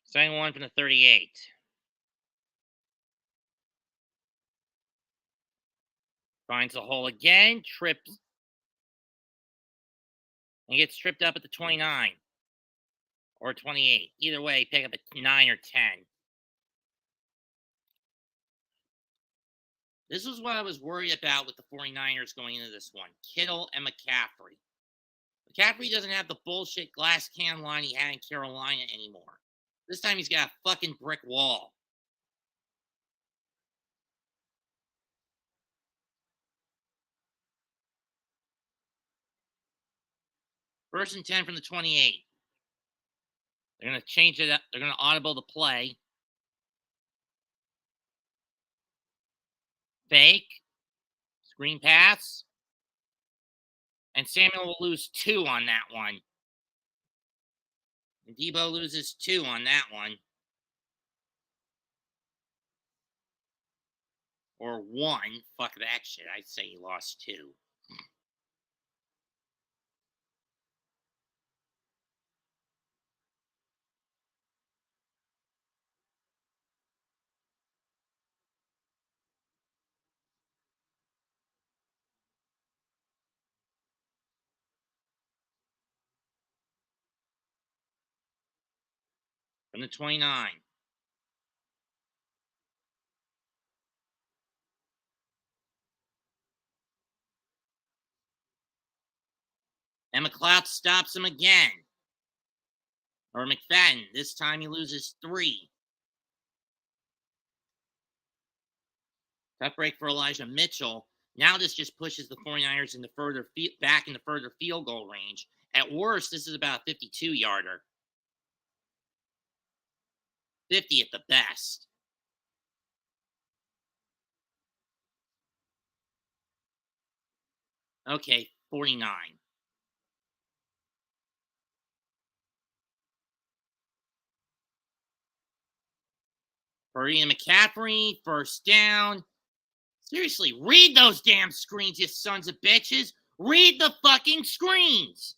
Second one from the 38. Finds the hole again, trips, and gets tripped up at the 29 or 28. Either way, pick up a 9 or 10. This was what I was worried about with the 49ers going into this one. Kittle and McCaffrey. McCaffrey doesn't have the bullshit glass can line he had in Carolina anymore. This time he's got a fucking brick wall. First and 10 from the 28. They're going to change it up. They're going to audible the play. Fake. Screen pass. And Samuel will lose 2 on that one. And Debo loses 2 on that one. Or 1. Fuck that shit. I'd say he lost 2. From the 29. And McLeod stops him again. Or McFadden. This time he loses 3. Tough break for Elijah Mitchell. Now this just pushes the 49ers into back into further field goal range. At worst, this is about a 52-yarder. 50 at the best. Okay, 49. Purdy and McCaffrey, first down. Seriously, read those damn screens, you sons of bitches. Read the fucking screens.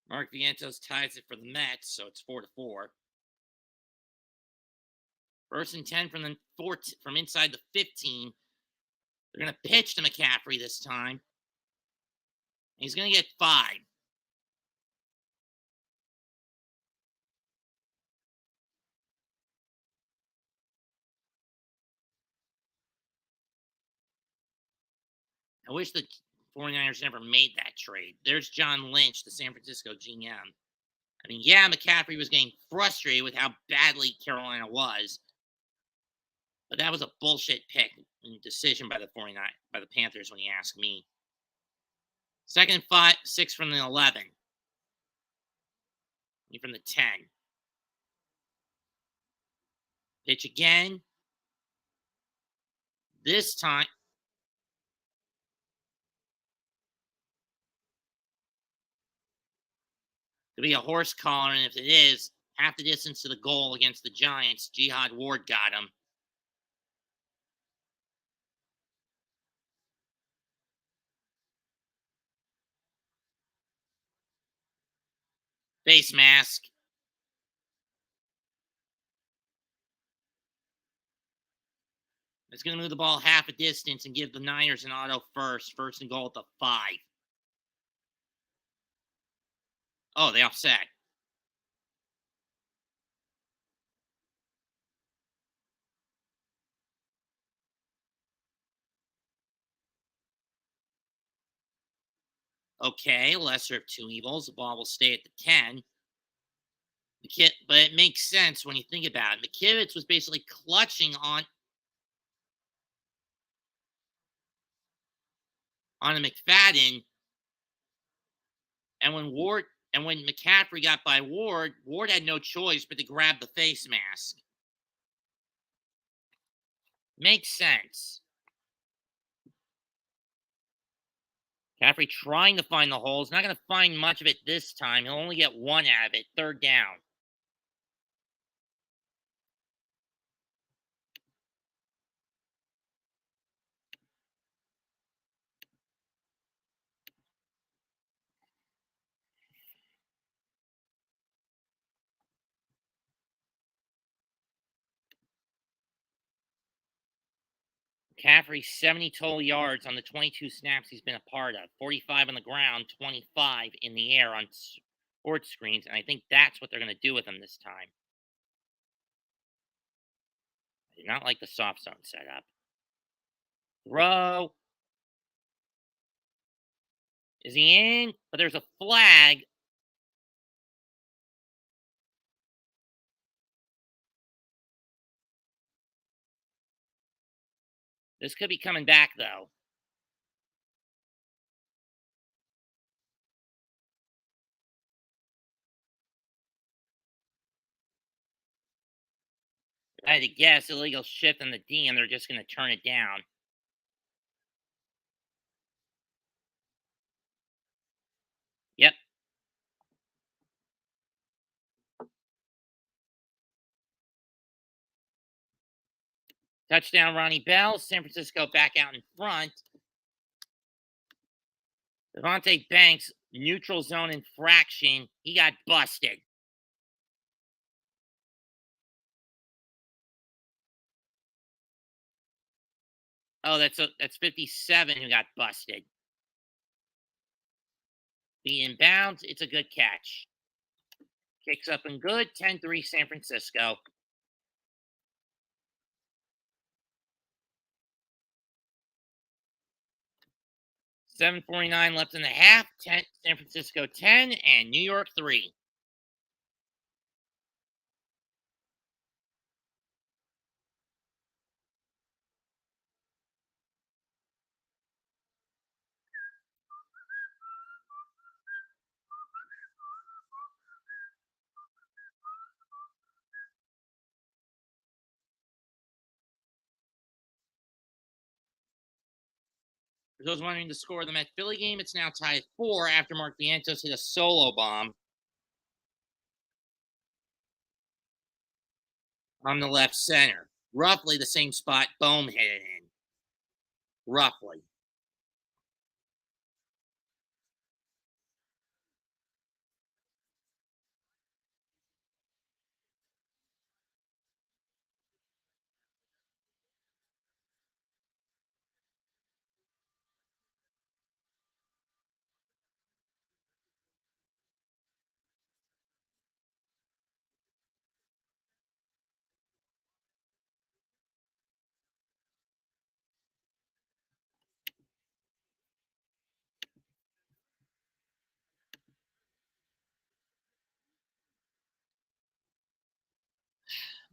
Mark Vientos ties it for the Mets, so it's 4-4. First and 10 from inside the 15. They're going to pitch to McCaffrey this time. He's going to get 5. I wish the 49ers never made that trade. There's John Lynch, the San Francisco GM. I mean, yeah, McCaffrey was getting frustrated with how badly Carolina was, but that was a bullshit pick and decision by the Panthers when you ask me. Second 6 from the 11. From the 10. Pitch again. This time. To be a horse collar, and if it is, half the distance to the goal against the Giants, Jihad Ward got him. Face mask. It's going to move the ball half a distance and give the Niners an auto first and goal at the 5. Oh, they offset. Okay, lesser of two evils. The ball will stay at the 10. But it makes sense when you think about it. McKivitz was basically clutching on a McFadden, and when McCaffrey got by Ward, Ward had no choice but to grab the face mask. Makes sense. McCaffrey trying to find the holes. Not going to find much of it this time. He'll only get one out of it. Third down. McCaffrey, 70 total yards on the 22 snaps he's been a part of. 45 on the ground, 25 in the air on sports screens, and I think that's what they're going to do with him this time. I do not like the soft zone setup. Throw. Is he in? But there's a flag. This could be coming back, though. If I had to guess, illegal shift on the D, and they're just going to turn it down. Yep. Touchdown, Ronnie Bell. San Francisco back out in front. Devontae Banks, neutral zone infraction. He got busted. Oh, that's 57 who got busted. Be inbounds. It's a good catch. Kicks up and good. 10-3 San Francisco. $7:49 left in the half. 10, San Francisco 10 and New York 3. For those wondering the score of the Met Philly game, it's now tied 4 after Mark Vientos hit a solo bomb on the left center. Roughly the same spot Bohm hit it in. Roughly.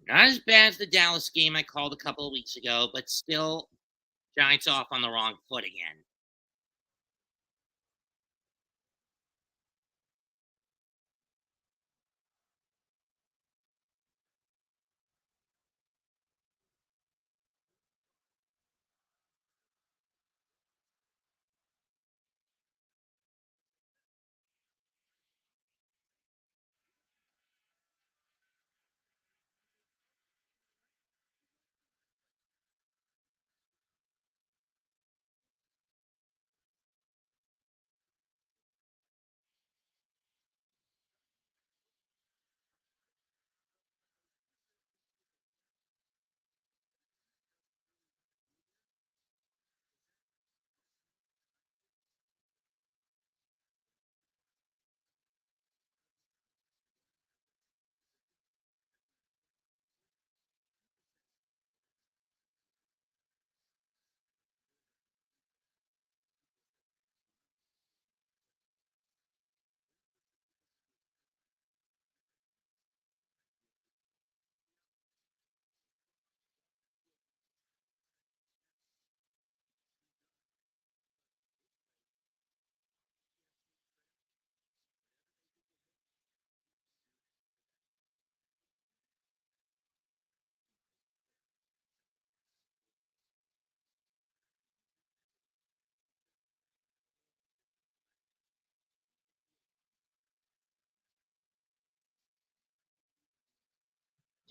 Not as bad as the Dallas game I called a couple of weeks ago, but still Giants off on the wrong foot again.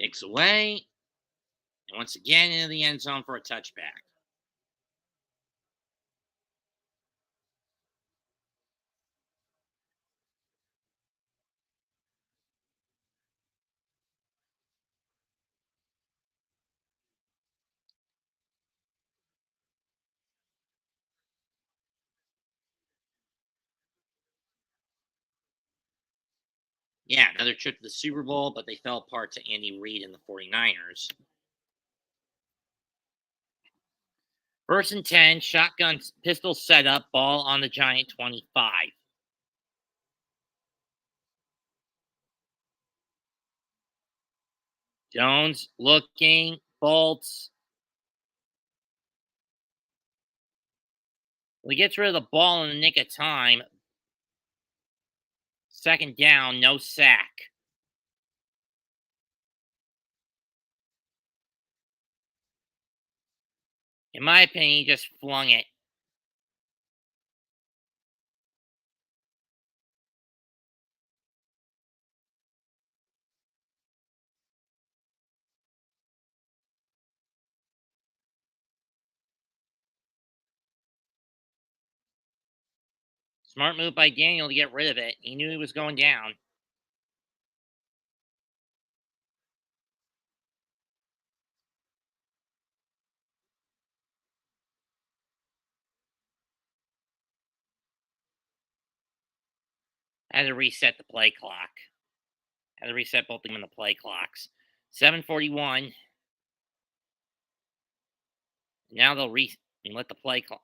Kicks away. And once again into the end zone for a touchback. Yeah, another trip to the Super Bowl, but they fell apart to Andy Reid and the 49ers. First and 10, shotgun pistol setup, ball on the Giant 25. Jones looking, bolts. Well, he gets rid of the ball in the nick of time. Second down, no sack. In my opinion, he just flung it. Smart move by Daniel to get rid of it. He knew he was going down. Had to reset the play clock. Had to reset both of them in the play clocks. 7:41. Now they'll let the play clock.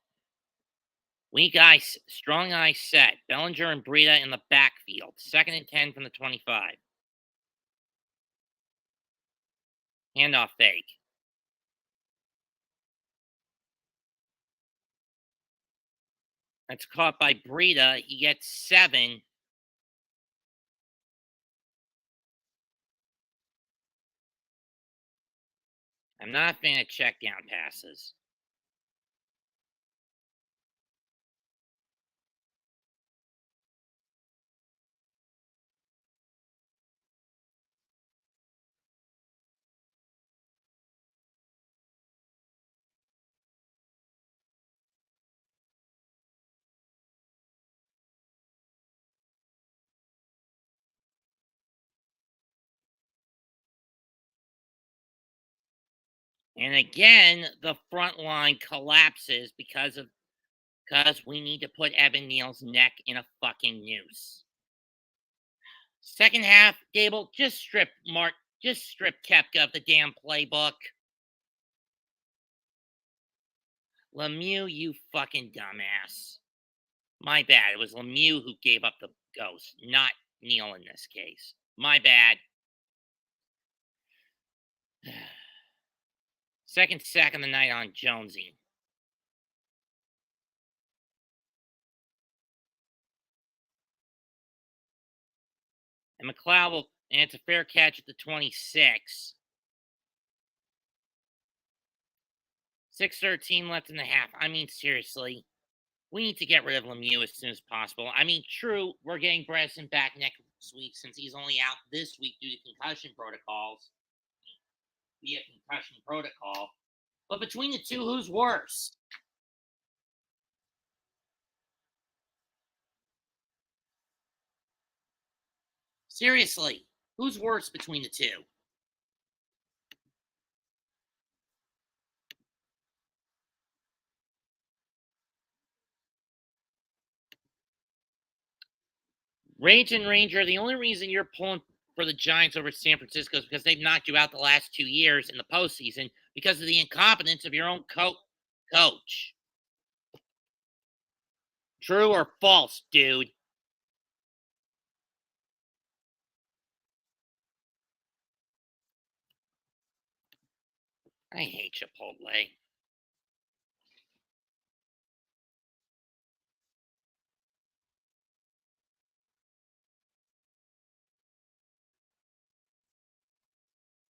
Weak eye, strong eye set. Bellinger and Breida in the backfield. 2nd and 10 from the 25. Handoff fake. That's caught by Breida. He gets 7. I'm not a fan of check down passes. And again, the front line collapses because we need to put Evan Neal's neck in a fucking noose. Second half, Gable, just strip Koepka of the damn playbook. Lemieux, you fucking dumbass. My bad. It was Lemieux who gave up the ghost, not Neal in this case. My bad. Second sack of the night on Jonesy. And McLeod will, and it's a fair catch at the 26. 6:13 left in the half. I mean, seriously, we need to get rid of Lemieux as soon as possible. I mean, true, we're getting Bredesen back next week since he's only out this week due to concussion protocols. Via concussion protocol. But between the two, who's worse? Seriously, who's worse between the two? Rage and Ranger, the only reason you're pulling for the Giants over San Francisco is because they've knocked you out the last 2 years in the postseason because of the incompetence of your own coach. True or false, dude? I hate Chipotle.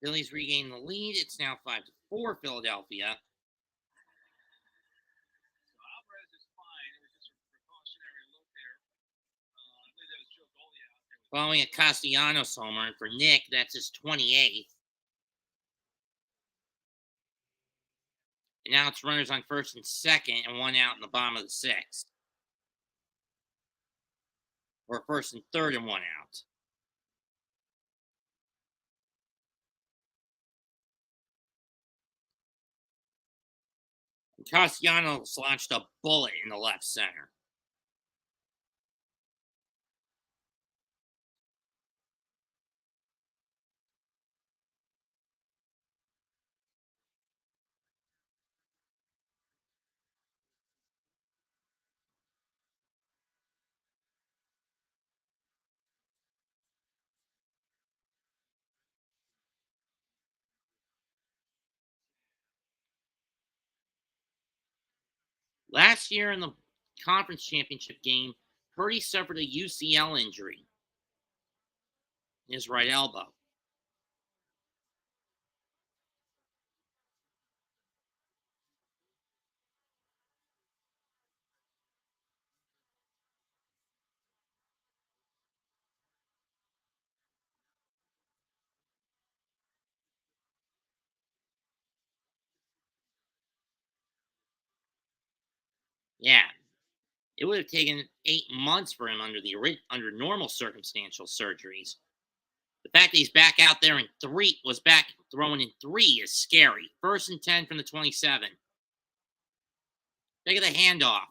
Phillies regain the lead. It's now 5-4 Philadelphia. Following a Castellanos homer, and for Nick, that's his 28th. and now it's runners on first and second, and one out in the bottom of the sixth. Or first and third and one out. And Castellanos launched a bullet in the left center. Last year in the conference championship game, Purdy suffered a UCL injury in his right elbow. Yeah, it would have taken 8 months for him under normal circumstantial surgeries. The fact that he's back out there in three was back throwing in three is scary. First and 10 from the 27. Think of the handoff.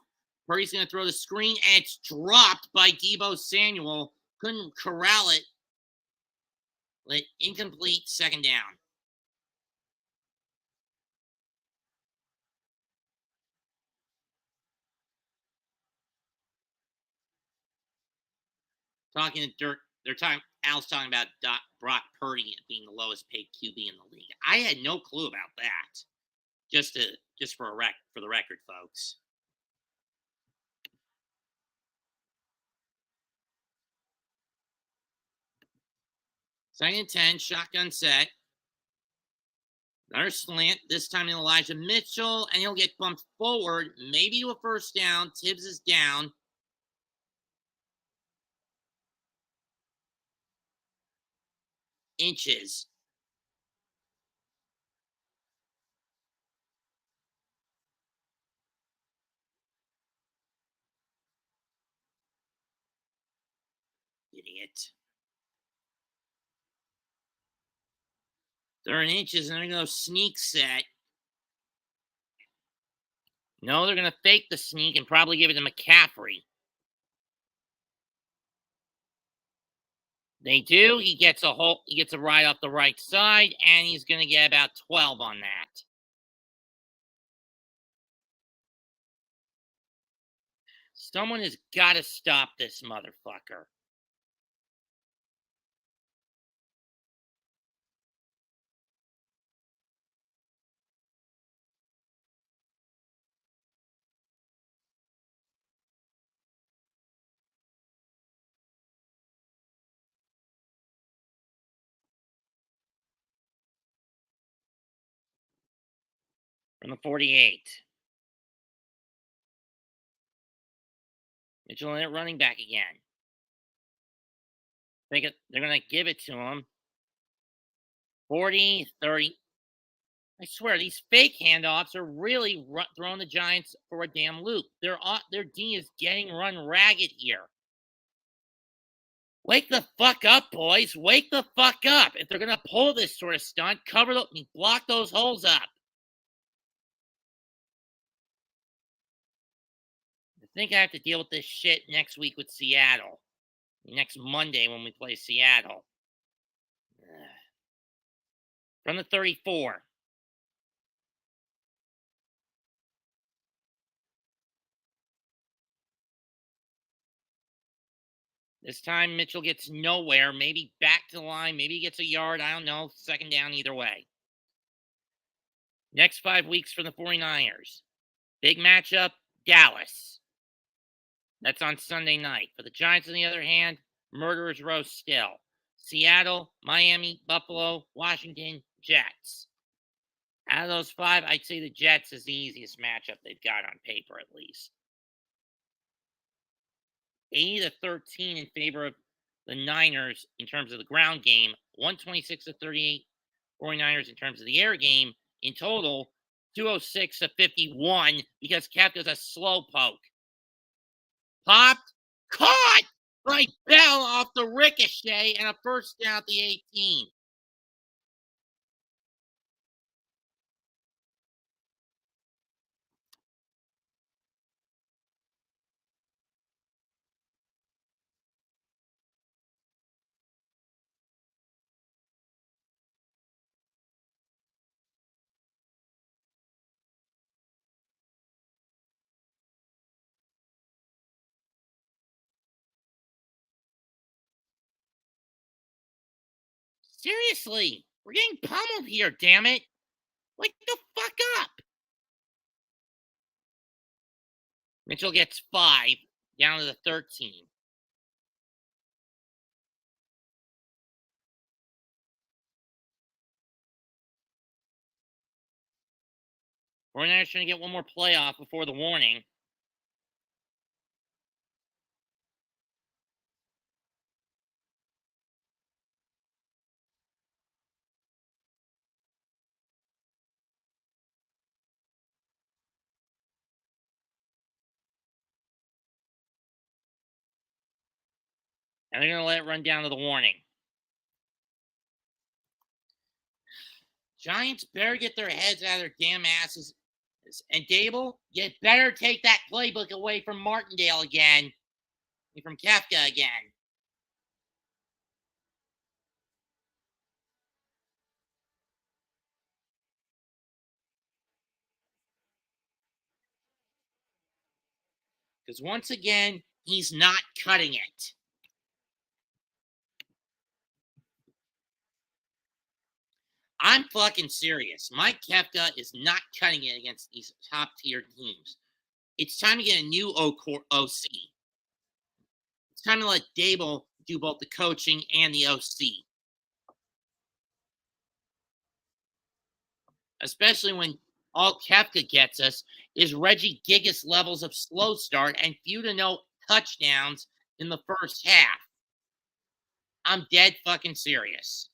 Purdy's going to throw the screen, and it's dropped by Deebo Samuel. Couldn't corral it. Incomplete, second down. Talking to Dirk, Al's talking about Brock Purdy being the lowest paid QB in the league. I had no clue about that. Just for the record, folks. Second and 10, shotgun set. Another slant, this time in Elijah Mitchell, and he'll get bumped forward, maybe to a first down. Tibbs is down. Inches. Idiot. They're in inches, and they're going to sneak set. No, they're going to fake the sneak and probably give it to McCaffrey. They do. He gets a ride off the right side, and he's going to get about 12 on that. Someone has got to stop this motherfucker. From the 48. Mitchell in it, running back again. They're going to give it to him. 40, 30. I swear, these fake handoffs are really throwing the Giants for a damn loop. Their D is getting run ragged here. Wake the fuck up, boys. Wake the fuck up. If they're going to pull this sort of stunt, block those holes up. I think I have to deal with this shit next week with Seattle. Next Monday when we play Seattle. From the 34. This time Mitchell gets nowhere. Maybe back to the line. Maybe he gets a yard. I don't know. Second down either way. Next 5 weeks for the 49ers. Big matchup, Dallas. That's on Sunday night. For the Giants, on the other hand, murderer's row still. Seattle, Miami, Buffalo, Washington, Jets. Out of those 5, I'd say the Jets is the easiest matchup they've got on paper, at least. 80-13 in favor of the Niners in terms of the ground game. 126-38 49ers in terms of the air game. In total, 206 to 51 because Kepka's a slow poke. Popped, caught by Bell off the ricochet, and a first down at the 18. Seriously, we're getting pummeled here, damn it. Wake the fuck up. Mitchell gets 5, down to the 13. We're now trying to get one more playoff before the warning. And they're going to let it run down to the warning. Giants better get their heads out of their damn asses. And Dable, you better take that playbook away from Martindale again. From Kafka again. Because once again, he's not cutting it. I'm fucking serious. Mike Kefka is not cutting it against these top tier teams. It's time to get a new OC. It's time to let Dable do both the coaching and the OC. Especially when all Kefka gets us is Reggie Gigas levels of slow start and few to no touchdowns in the first half. I'm dead fucking serious.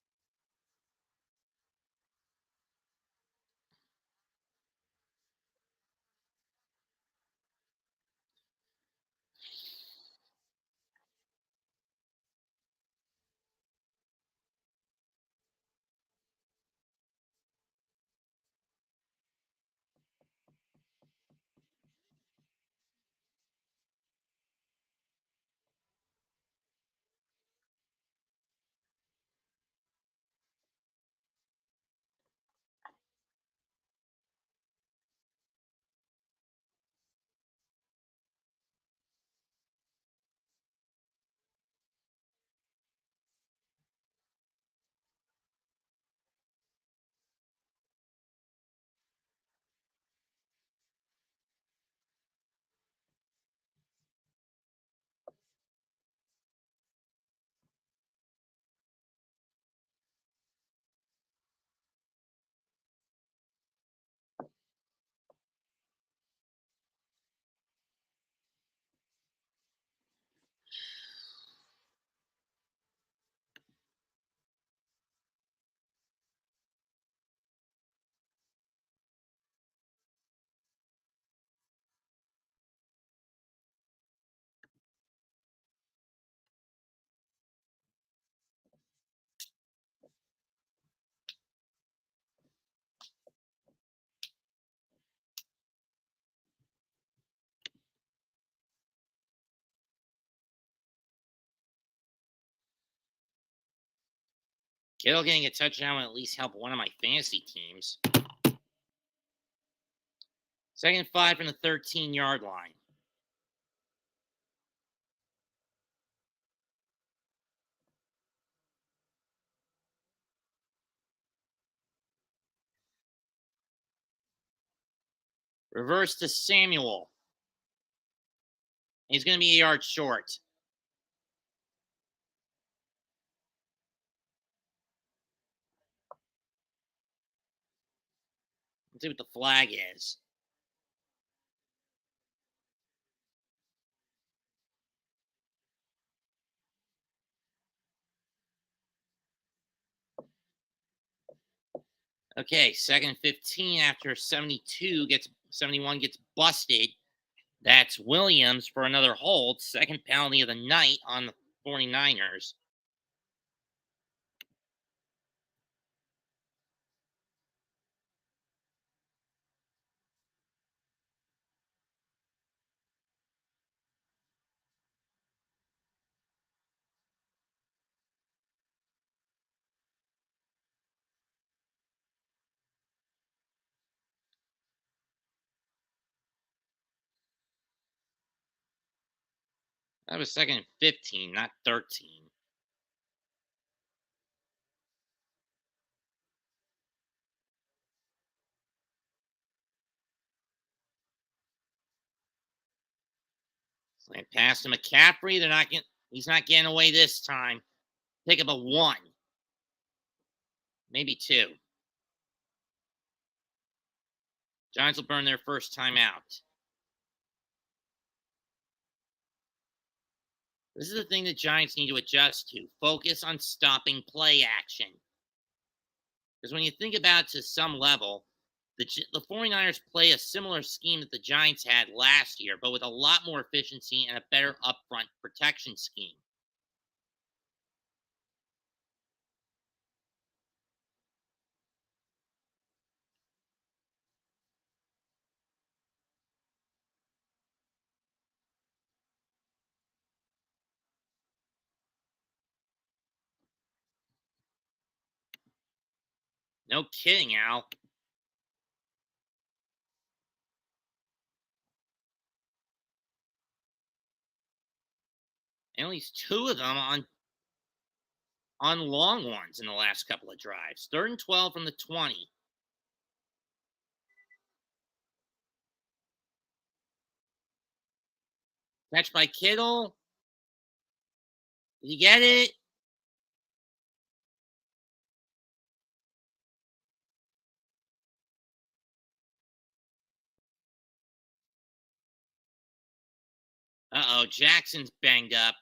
Kittle getting a touchdown would at least help one of my fantasy teams. 2nd and 5 from the 13-yard line. Reverse to Samuel. He's going to be a yard short. Let's see what the flag is. Okay, second and 15 after 71 gets busted. That's Williams for another hold. Second penalty of the night on the 49ers. That was second and 15, not 13. Slant pass to McCaffrey. He's not getting away this time. Pick up a 1. Maybe 2. Giants will burn their first time out. This is the thing the Giants need to adjust to. Focus on stopping play action. Because when you think about it to some level, the 49ers play a similar scheme that the Giants had last year, but with a lot more efficiency and a better upfront protection scheme. No kidding, Al. And at least 2 of them on long ones in the last couple of drives. 3rd and 12 from the 20. Catch by Kittle. Did you get it? Uh-oh, Jackson's banged up.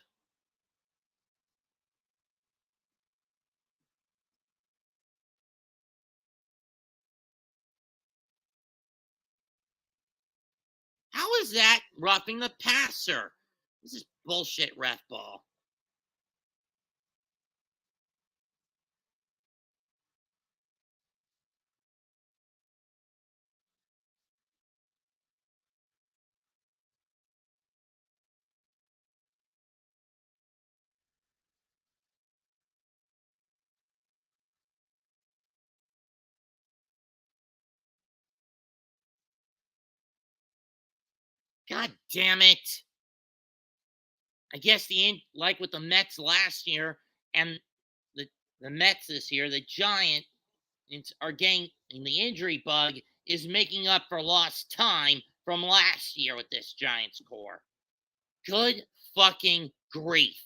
How is that roughing the passer? This is bullshit ref ball. God damn it. I guess like with the Mets last year and the Mets this year, the Giants are getting the injury bug is making up for lost time from last year with this Giants core. Good fucking grief.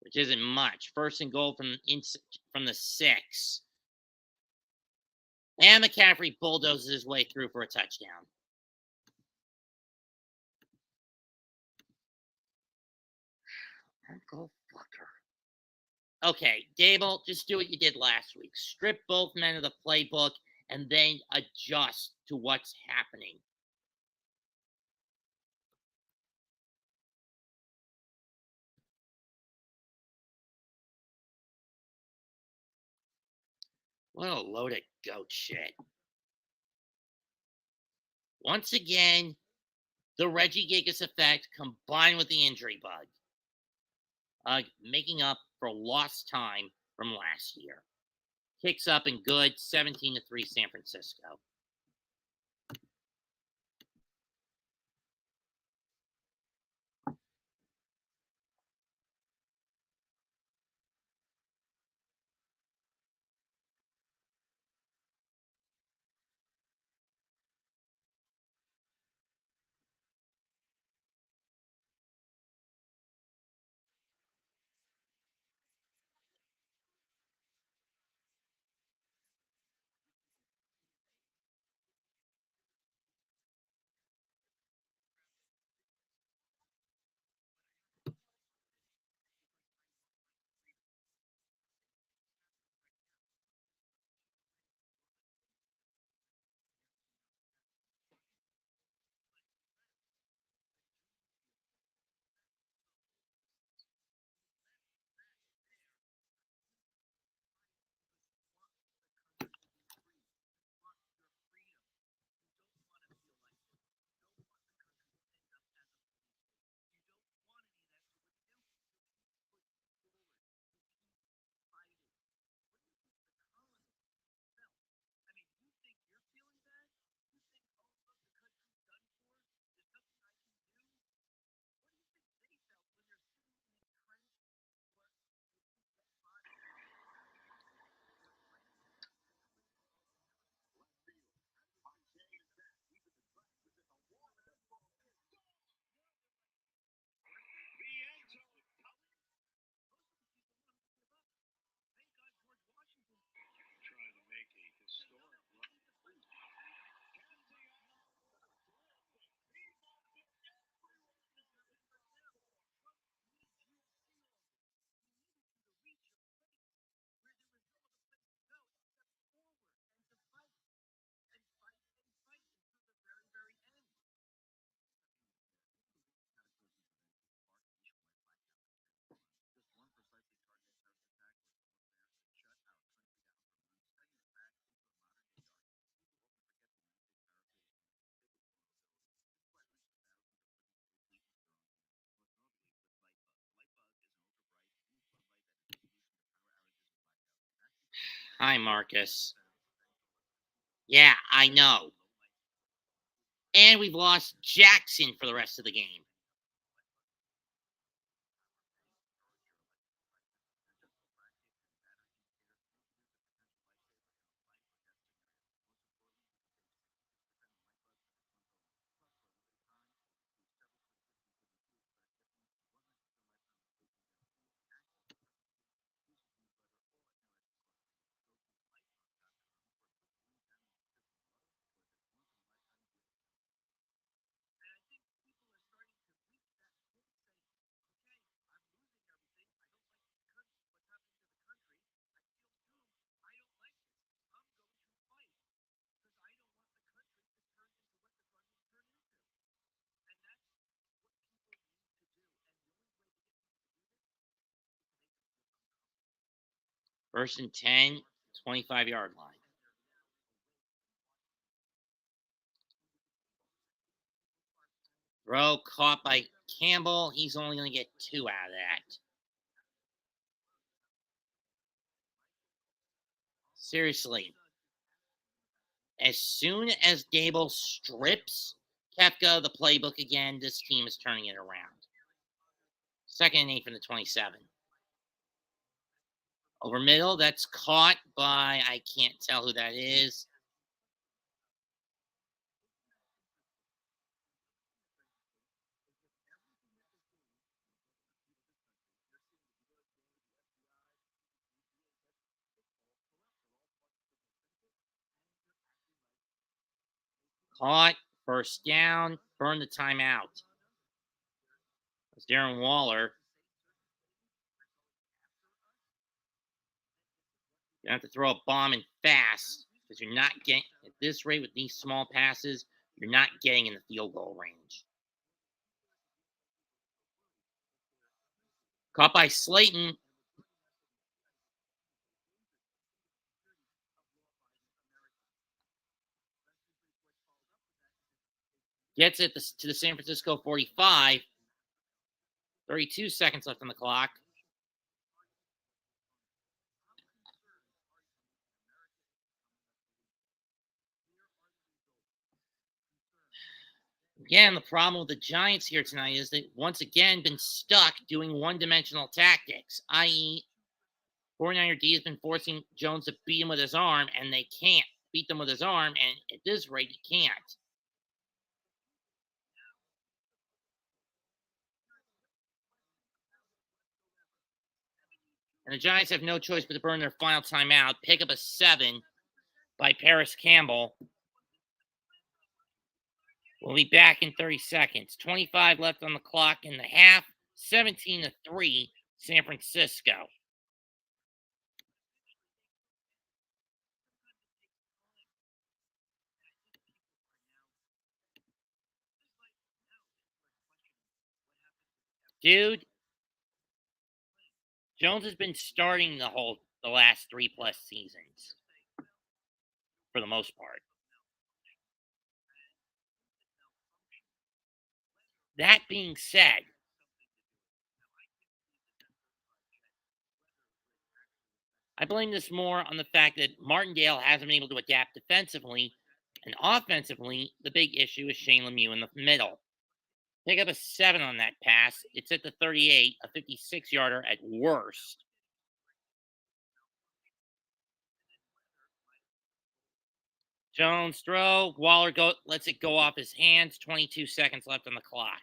Which isn't much. 1st and goal from the 6. And McCaffrey bulldozes his way through for a touchdown. Go fucker. Okay, Dable, just do what you did last week. Strip both men of the playbook and then adjust to what's happening. What a load of goat shit. Once again, the Reggie Gigas effect combined with the injury bug, making up for lost time from last year. Kicks up and good, 17-3 San Francisco. Hi, Marcus. Yeah, I know. And we've lost Jackson for the rest of the game. First and 10, 25-yard line. Throw caught by Campbell. He's only going to get 2 out of that. Seriously. As soon as Gable strips Kefka of the playbook again, this team is turning it around. Second and 8 from the 27. Over middle, that's caught by, I can't tell who that is. Caught, first down, burn the timeout. It's Darren Waller. You have to throw a bomb in fast because you're not getting, at this rate with these small passes, you're not getting in the field goal range. Caught by Slayton. Gets it to the San Francisco 45. 32 seconds left on the clock. Again, the problem with the Giants here tonight is they've once again been stuck doing one-dimensional tactics, i.e., 49er D has been forcing Jones to beat him with his arm, and they can't beat them with his arm, and at this rate, he can't. And the Giants have no choice but to burn their final timeout, pick up a 7 by Paris Campbell. We'll be back in 30 seconds. 25 left on the clock in the half. 17-3, San Francisco. Dude, Jones has been starting the last 3+ seasons for the most part. That being said, I blame this more on the fact that Martindale hasn't been able to adapt defensively, and offensively, the big issue is Shane Lemieux in the middle. Pick up a 7 on that pass. It's at the 38, a 56-yarder at worst. Jones throw. Waller lets it go off his hands. 22 seconds left on the clock.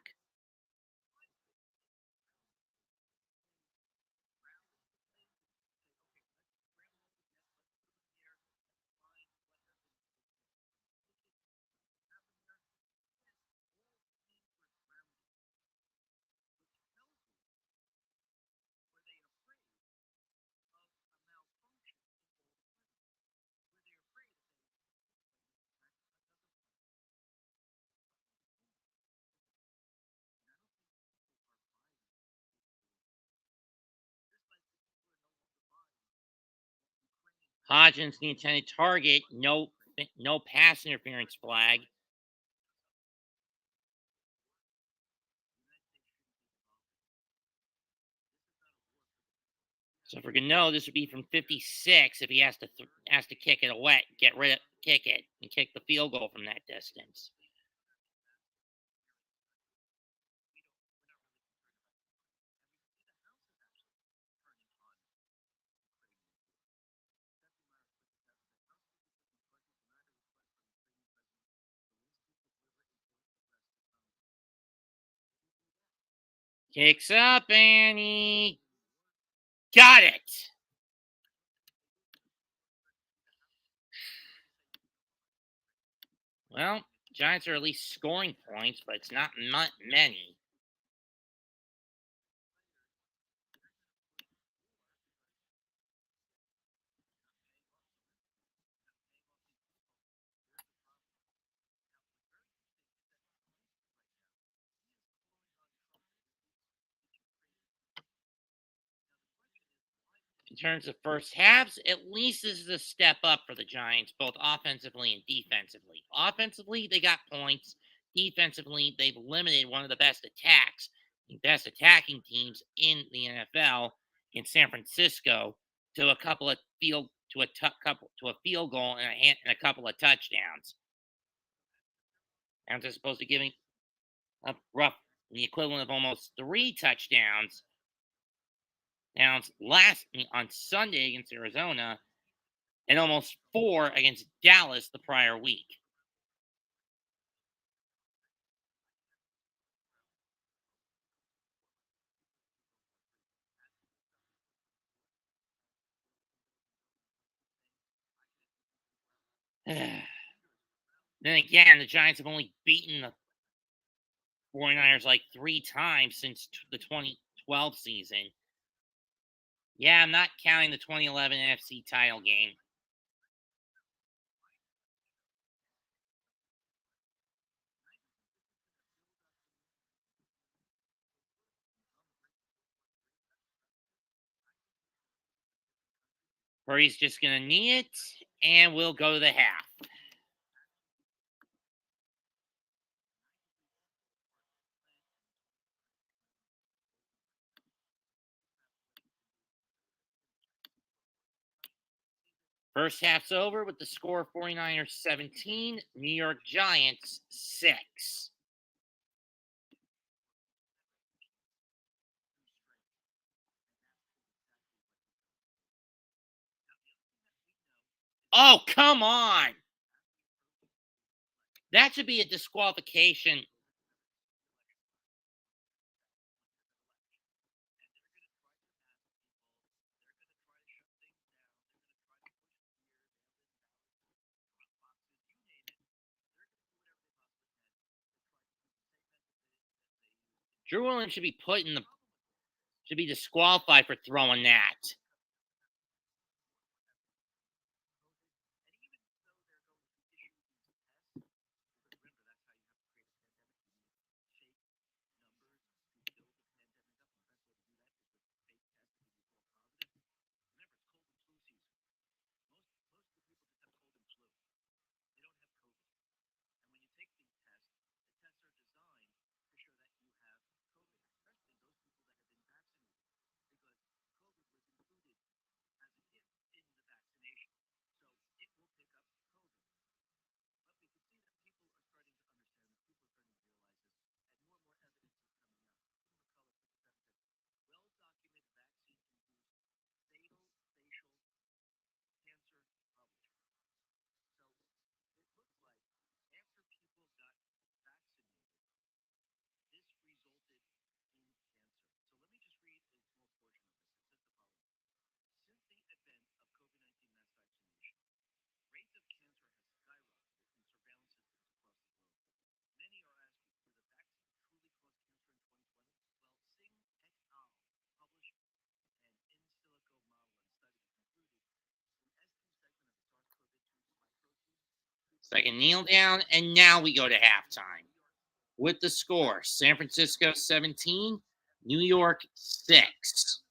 Hodgins, the intended target. No pass interference flag. So for Gano, this would be from 56 if he has to kick it away, kick it, and kick the field goal from that distance. Kicks up, and he got it. Well, Giants are at least scoring points, but it's not many. In terms of first halves, at least this is a step up for the Giants, both offensively and defensively. Offensively, they got points. Defensively, they've limited one of the best attacking teams in the NFL in San Francisco to a couple of field to a field goal and a couple of touchdowns. As opposed to giving up the equivalent of almost 3 touchdowns on Sunday against Arizona and almost 4 against Dallas the prior week. Then again, the Giants have only beaten the 49ers like 3 times since the 2012 season. Yeah, I'm not counting the 2011 NFC title game. Purdy's just going to knee it, and we'll go to the half. First half's over with the score 49ers 17, New York Giants 6. Oh, come on. That should be a disqualification. Drew Williams should be disqualified for throwing that. Second kneel down, and now we go to halftime. With the score, San Francisco 17, New York 6.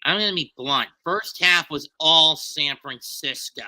I'm going to be blunt. First half was all San Francisco.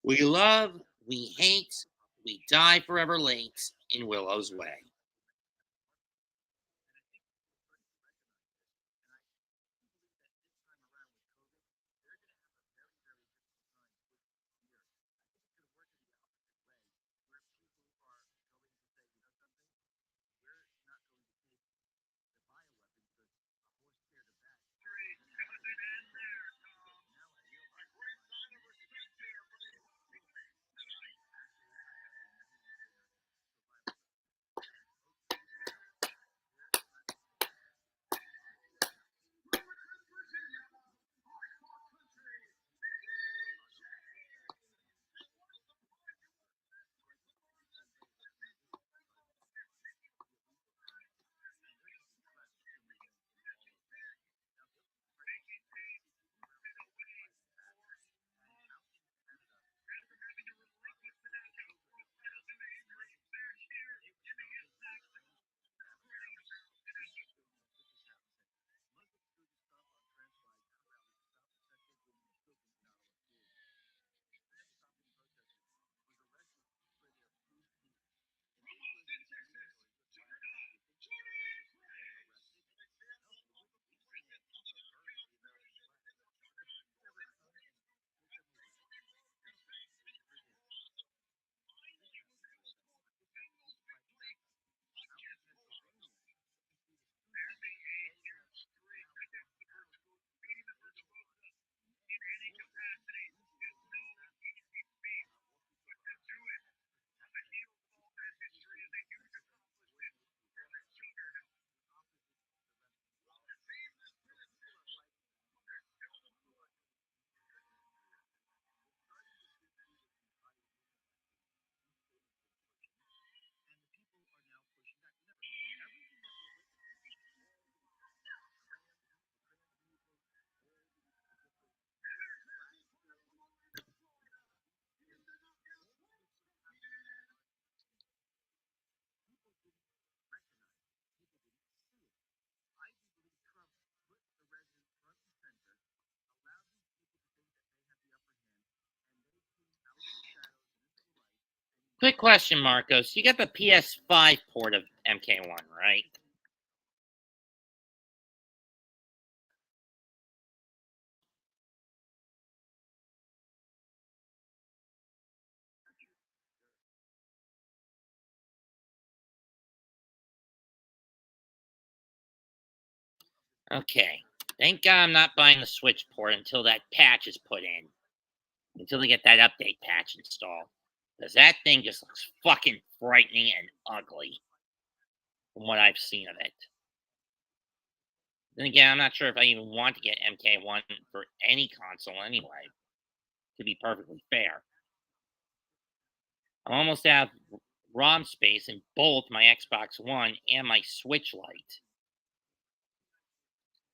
We love, we hate, we die forever late in Willow's Way. Quick question, Marcos. You got the PS5 port of MK1, right? Okay. Thank God I'm not buying the Switch port until that patch is put in. Until they get that update patch installed. Because that thing just looks fucking frightening and ugly. From what I've seen of it. Then again, I'm not sure if I even want to get MK1 for any console anyway. To be perfectly fair. I'm almost out of ROM space in both my Xbox One and my Switch Lite.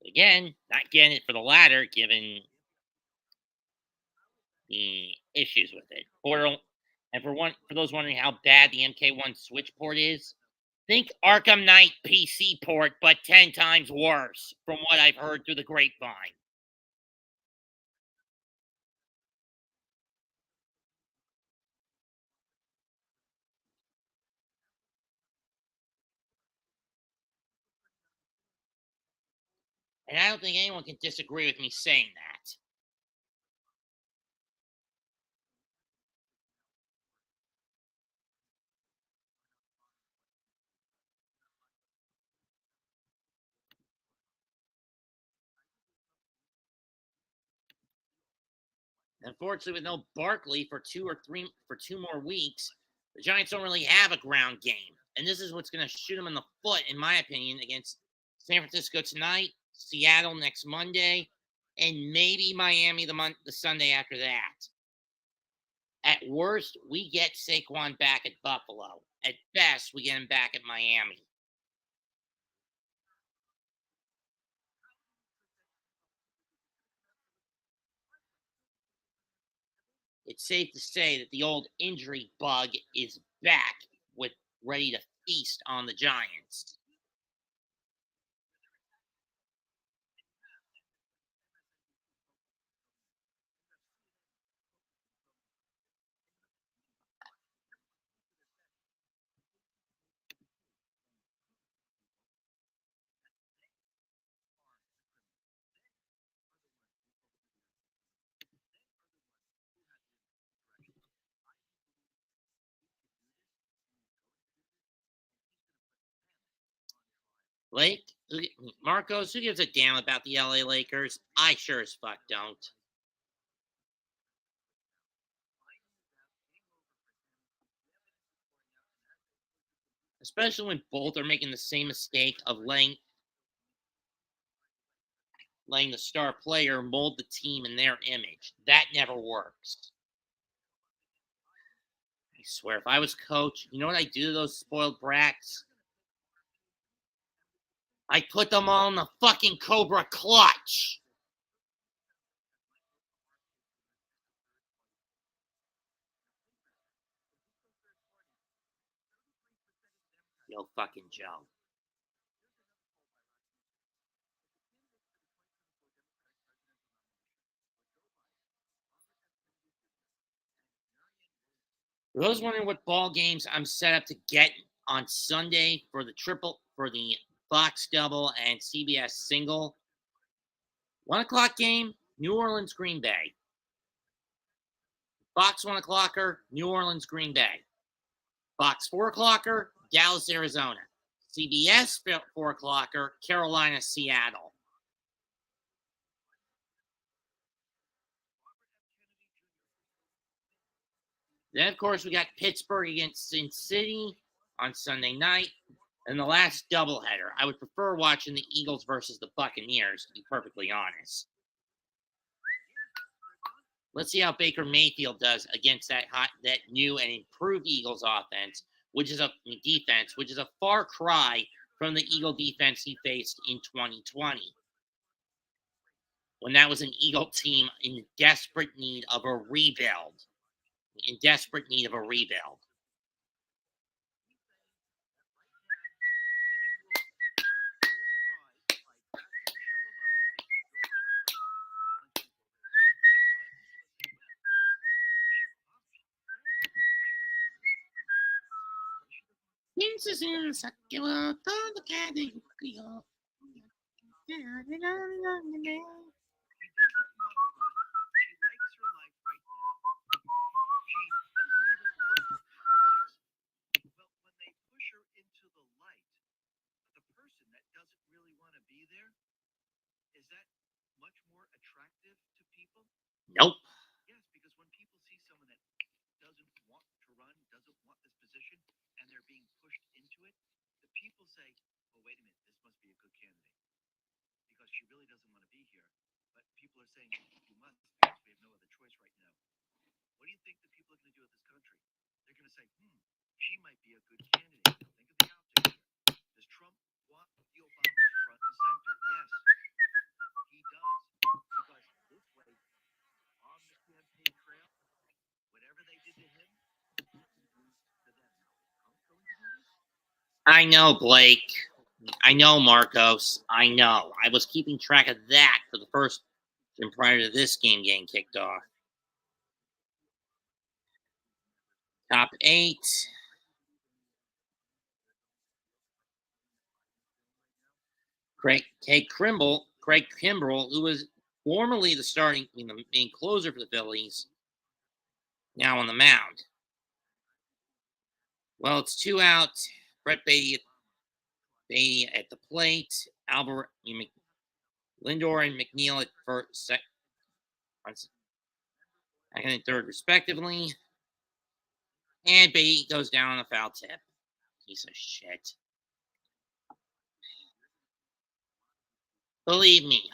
Again, not getting it for the latter given the issues with it. And for those wondering how bad the MK1 Switch port is, think Arkham Knight PC port, but 10 times worse, from what I've heard through the grapevine. And I don't think anyone can disagree with me saying that. Unfortunately, with no Barkley for 2 more weeks, the Giants don't really have a ground game. And this is what's going to shoot them in the foot, in my opinion, against San Francisco tonight, Seattle next Monday, and maybe Miami the Sunday after that. At worst, we get Saquon back at Buffalo. At best, we get him back at Miami. It's safe to say that the old injury bug is back with ready to feast on the Giants. Blake, Marcos, who gives a damn about the LA Lakers? I sure as fuck don't. Especially when both are making the same mistake of letting the star player mold the team in their image. That never works. I swear, if I was coach, you know what I do to those spoiled brats? I put them all in the fucking Cobra clutch. Yo, fucking Joe. For those wondering what ball games I'm set up to get on Sunday for the Fox double and CBS single, 1 o'clock game, New Orleans Green Bay. Fox 1 o'clocker, New Orleans Green Bay. Fox 4 o'clocker, Dallas Arizona. CBS 4 o'clocker, Carolina Seattle. Then, of course, we got Pittsburgh against Sin City on Sunday night. And the last doubleheader. I would prefer watching the Eagles versus the Buccaneers, to be perfectly honest. Let's see how Baker Mayfield does against that new and improved Eagles offense, which is a far cry from the Eagle defense he faced in 2020, when that was an Eagle team in desperate need of a rebuild. Nope. Yes, because when people see someone that doesn't want to run, doesn't want this position, and they're being pushed into it, the people say, "Oh, wait a minute, this must be a good candidate because she really doesn't want to be here." But people are saying, "You must because we have no other choice right now." What do you think the people are going to do with this country? They're going to say, she might be a good candidate. Now, think of the optics here. Does Trump want the Obamas front and center? Yes, he does. Because this way, on the campaign trail, whatever they did to him, to them. Trump's going to do this? I know, Blake. I know, Marcos. I know. I was keeping track of that for the first and prior to this game getting kicked off. Top 8. Craig Kimbrell, who was formerly the main closer for the Phillies, now on the mound. Well, it's 2 out. Brett Beatty at the plate. Lindor and McNeil at second and third, respectively. And Beatty goes down on a foul tip. Piece of shit. Believe me,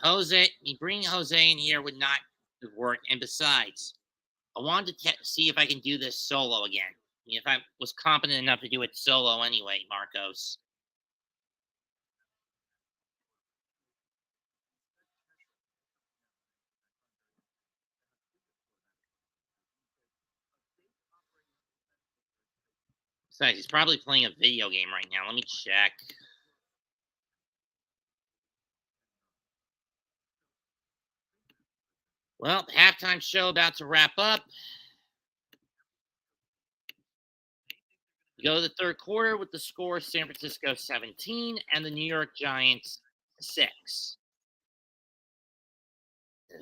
bringing Jose in here would not work. And besides, I wanted to see if I can do this solo again. If I was competent enough to do it solo anyway, Marcos. Besides, he's probably playing a video game right now. Let me check. Well, halftime show about to wrap up. We go to the third quarter with the score San Francisco 17 and the New York Giants 6. Ugh.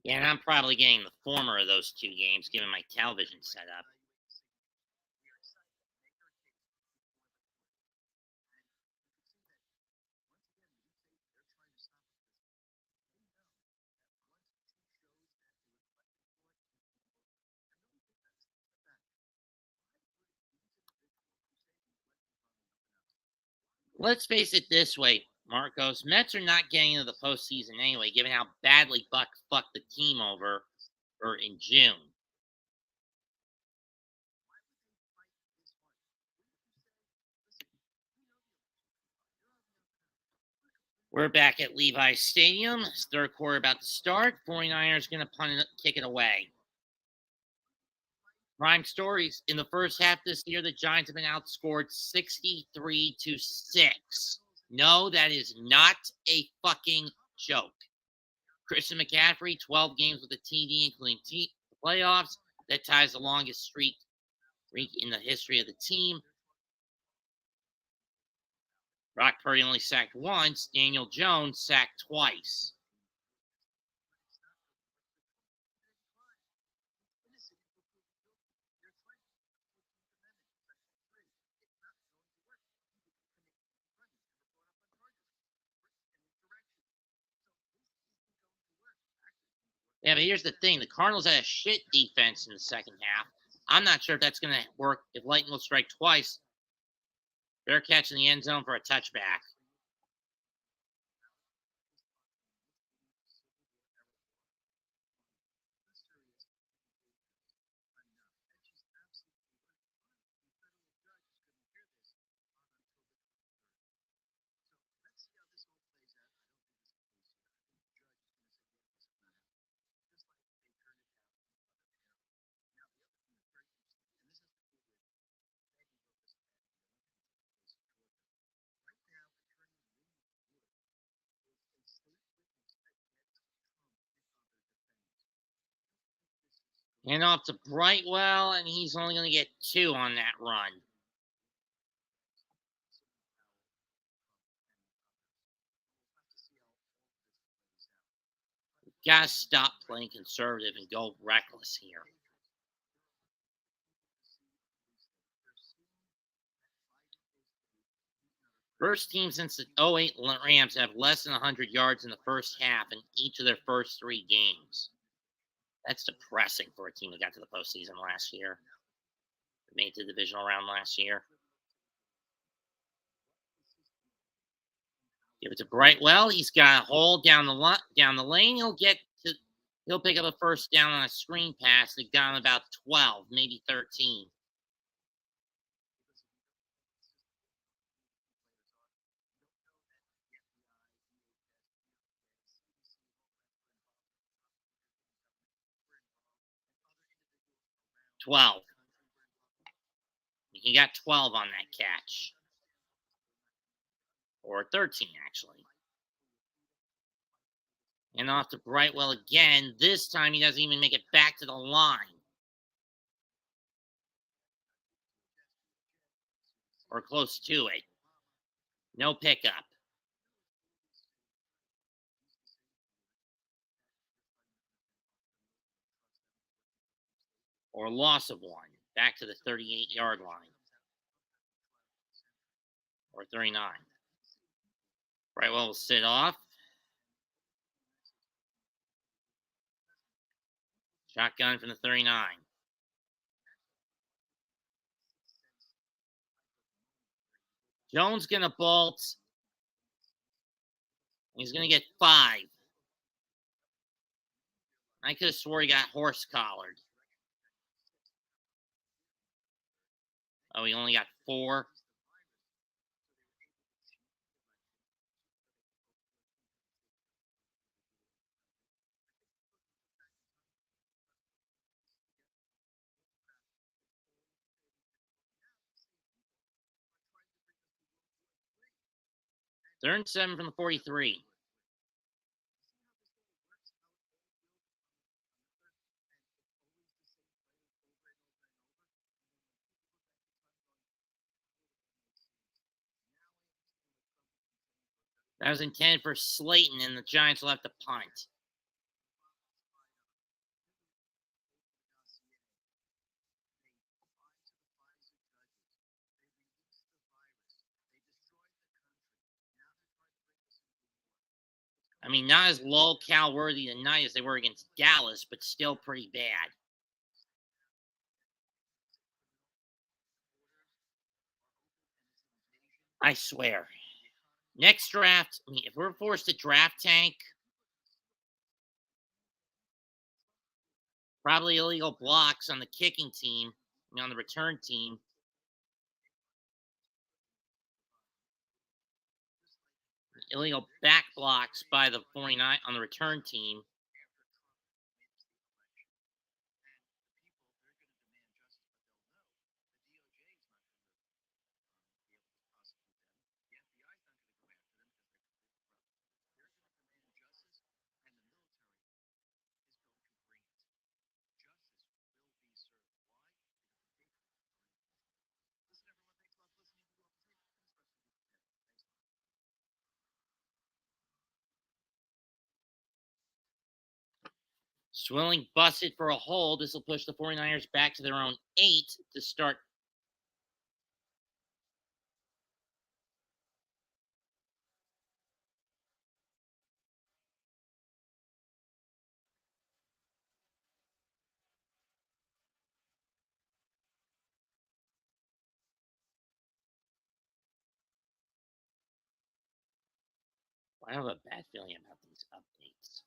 Yeah, and I'm probably getting the former of those two games given my television setup. Let's face it this way, Marcos. Mets are not getting into the postseason anyway, given how badly Buck fucked the team over or in June. We're back at Levi's Stadium. Third quarter about to start. 49ers going to punt it, kick it away. Prime stories. In the first half this year, the Giants have been outscored 63-6. No, that is not a fucking joke. Christian McCaffrey, 12 games with a TD, including the playoffs. That ties the longest streak in the history of the team. Brock Purdy only sacked once. Daniel Jones sacked twice. Yeah, but here's the thing. The Cardinals had a shit defense in the second half. I'm not sure if that's going to work if lightning will strike twice. Bear catch in the end zone for a touchback. Hand off to Brightwell, and he's only going to get 2 on that run. Gotta stop playing conservative and go reckless here. First team since the 08 Rams have less than 100 yards in the first half in each of their first 3 games. That's depressing for a team that got to the postseason last year. Made it to the divisional round last year. Give it to Brightwell. He's got a hole down the lane. He'll pick up a first down on a screen pass that got him about 12, maybe 13. $12. He got 12 on that catch. Or 13, actually. And off to Brightwell again. This time he doesn't even make it back to the line. Or close to it. No pickup. Or loss of 1. Back to the 38-yard line. Or 39. Brightwell will sit off. Shotgun from the 39. Jones going to bolt. He's going to get 5. I could have swore he got horse collared. Oh, he only got 4. Third and 7 from the 43. That was intended for Slayton, and the Giants will have to punt. I mean, not as low-cal worthy tonight as they were against Dallas, but still pretty bad. I swear. Next draft, I mean, if we're forced to draft tank, probably illegal blocks on the kicking team, on the return team. Illegal back blocks by the 49 on the return team. Swilling busted for a hold. This will push the 49ers back to their own 8 to start. I have a bad feeling about these updates.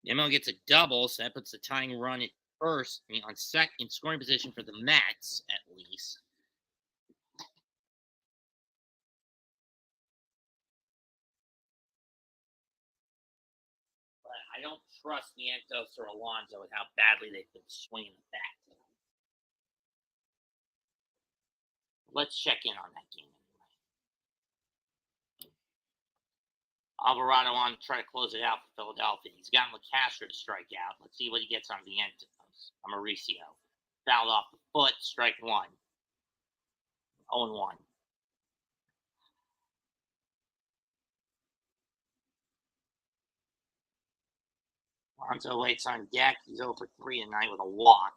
Nimmo gets a double, so that puts the tying run at first, on second in scoring position for the Mets, at least. But I don't trust Niantos or Alonso with how badly they've been swinging the bat. Let's check in on that game anyway. Alvarado on to try to close it out for Philadelphia. He's got LeCastro to strike out. Let's see what he gets on Vientos. Mauricio. Fouled off the foot, strike one. 0-1. Alonso waits on deck. He's 0 for 3 tonight with a walk.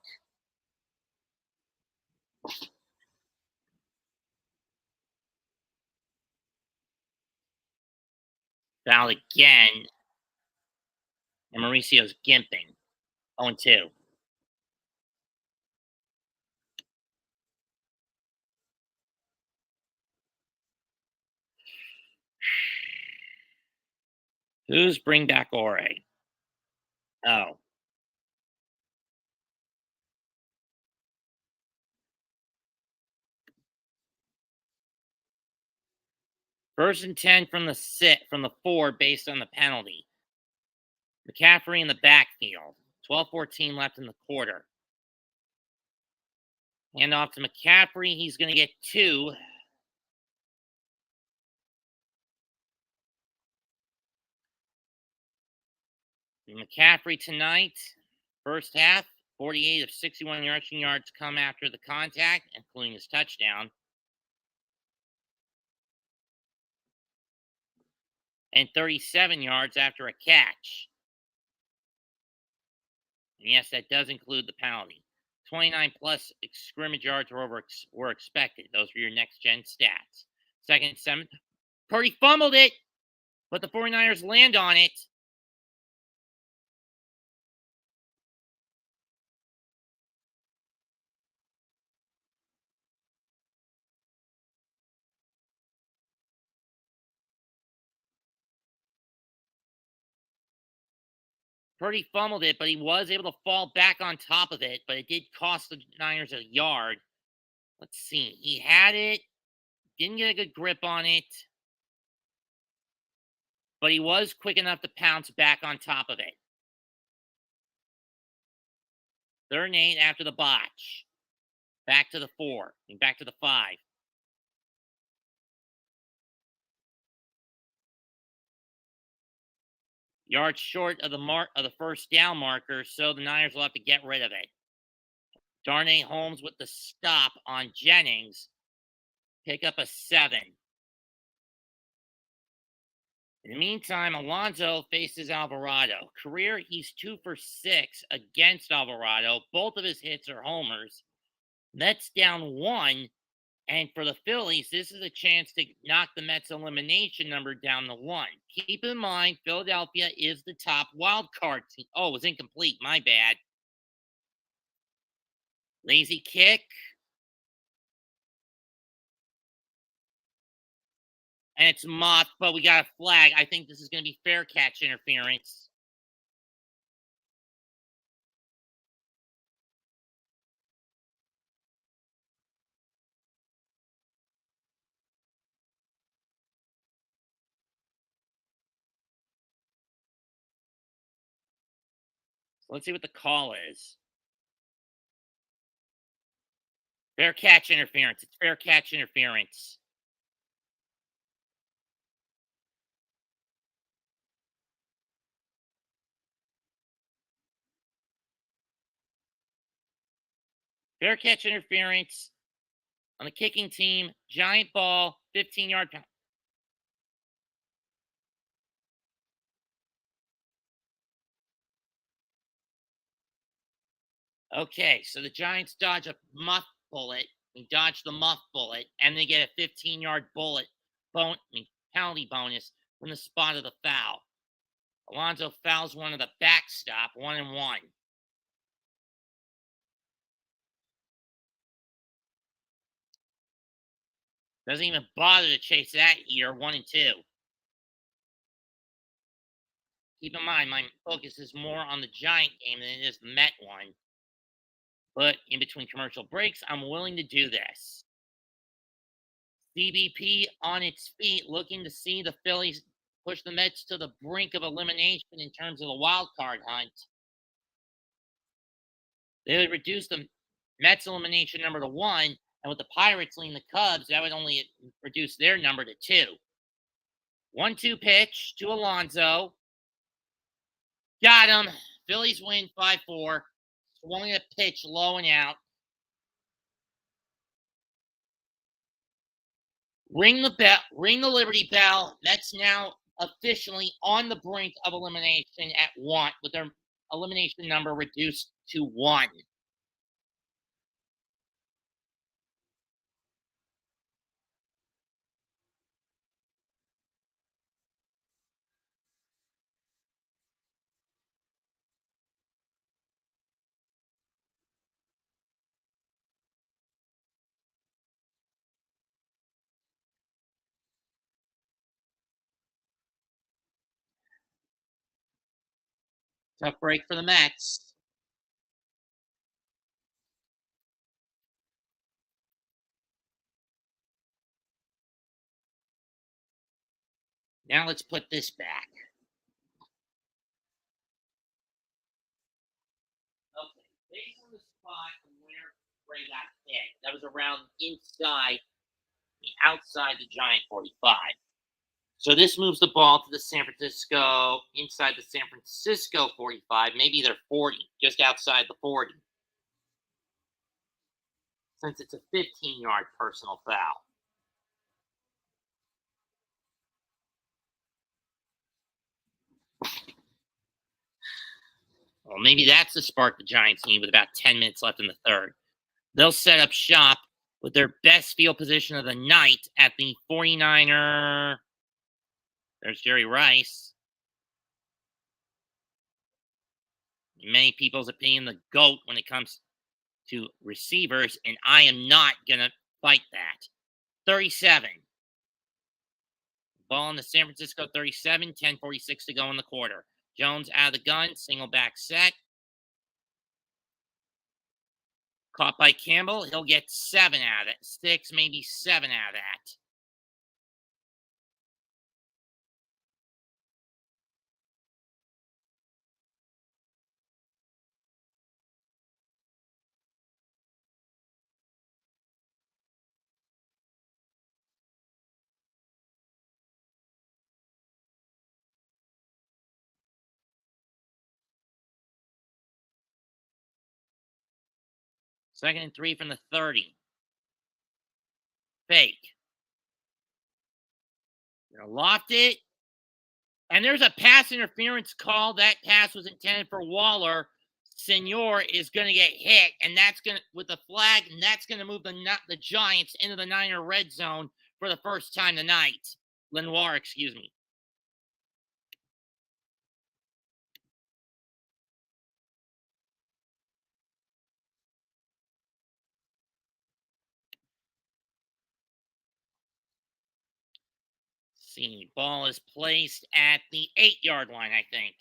Foul again. And Mauricio's gimping. 0-2. Who's bring back Ore? Oh. First and 10 from the 4 based on the penalty. McCaffrey in the backfield. 12-14 left in the quarter. Hand off to McCaffrey. He's going to get 2. McCaffrey tonight, first half, 48 of 61 rushing yards come after the contact, including his touchdown. And 37 yards after a catch. And yes, that does include the penalty. 29 plus scrimmage yards were expected. Those were your next-gen stats. Second, 7. Purdy fumbled it, but the 49ers land on it. Purdy fumbled it, but he was able to fall back on top of it, but it did cost the Niners a yard. Let's see. He had it, didn't get a good grip on it, but he was quick enough to pounce back on top of it. 3rd and 8 after the botch. Back to the 4, and back to the 5. Yards short of the first down marker, so the Niners will have to get rid of it. Darnay Holmes with the stop on Jennings. Pick up a 7. In the meantime, Alonso faces Alvarado. Career, he's 2 for 6 against Alvarado. Both of his hits are homers. Mets down 1. And for the Phillies, this is a chance to knock the Mets' elimination number down to 1. Keep in mind, Philadelphia is the top wild card team. Oh, it was incomplete. My bad. Lazy kick. And it's muffed, but we got a flag. I think this is going to be fair catch interference. Let's see what the call is. Fair catch interference. It's fair catch interference. Fair catch interference on the kicking team. Giant ball, 15-yard penalty. Okay, so the Giants dodge a muff bullet. They dodge the muff bullet, and they get a 15-yard penalty bonus from the spot of the foul. Alonso fouls one of the backstop, 1-1. Doesn't even bother to chase that here, 1-2. keep in mind my focus is more on the Giant game than it is the Met one. But in between commercial breaks, I'm willing to do this. CBP on its feet, looking to see the Phillies push the Mets to the brink of elimination in terms of the wild card hunt. They would reduce the Mets' elimination number to one, and with the Pirates leading the Cubs, that would only reduce their number to two. 1-2 pitch to Alonso. Got him. Phillies win 5-4. Swung a pitch low and out. Ring the bell. Ring the Liberty Bell. Mets now officially on the brink of elimination at one, with their elimination number reduced to one. Tough break for the Mets. Now let's put this back. Okay, based on the spot from where Ray got hit, that was around outside the Giant 45. So this moves the ball to the inside the San Francisco 45, maybe they're 40, just outside the 40. Since it's a 15-yard personal foul. Well, maybe that's the spark the Giants need with about 10 minutes left in the third. They'll set up shop with their best field position of the night at the 49er. There's Jerry Rice. In many people's opinion, the GOAT when it comes to receivers, and I am not going to fight that. 37. Ball in the San Francisco 37, 10:46 to go in the quarter. Jones out of the gun, single back set. Caught by Campbell. He'll get 7 out of it. 6, maybe 7 out of that. Second and 3 from the 30. Fake. Gonna loft it. And there's a pass interference call. That pass was intended for Waller. Senor is going to get hit, and that's going to, with the flag, and that's going to move the Giants into the Niner red zone for the first time tonight. Lenoir, excuse me. See, ball is placed at the 8-yard line, I think.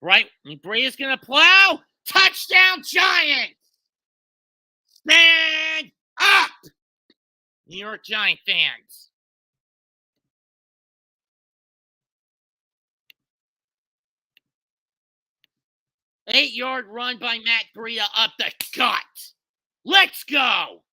Right, Brea's gonna plow. Touchdown, Giants! Stand up, New York Giant fans. Eight-yard run by Matt Breida up the gut. Let's go.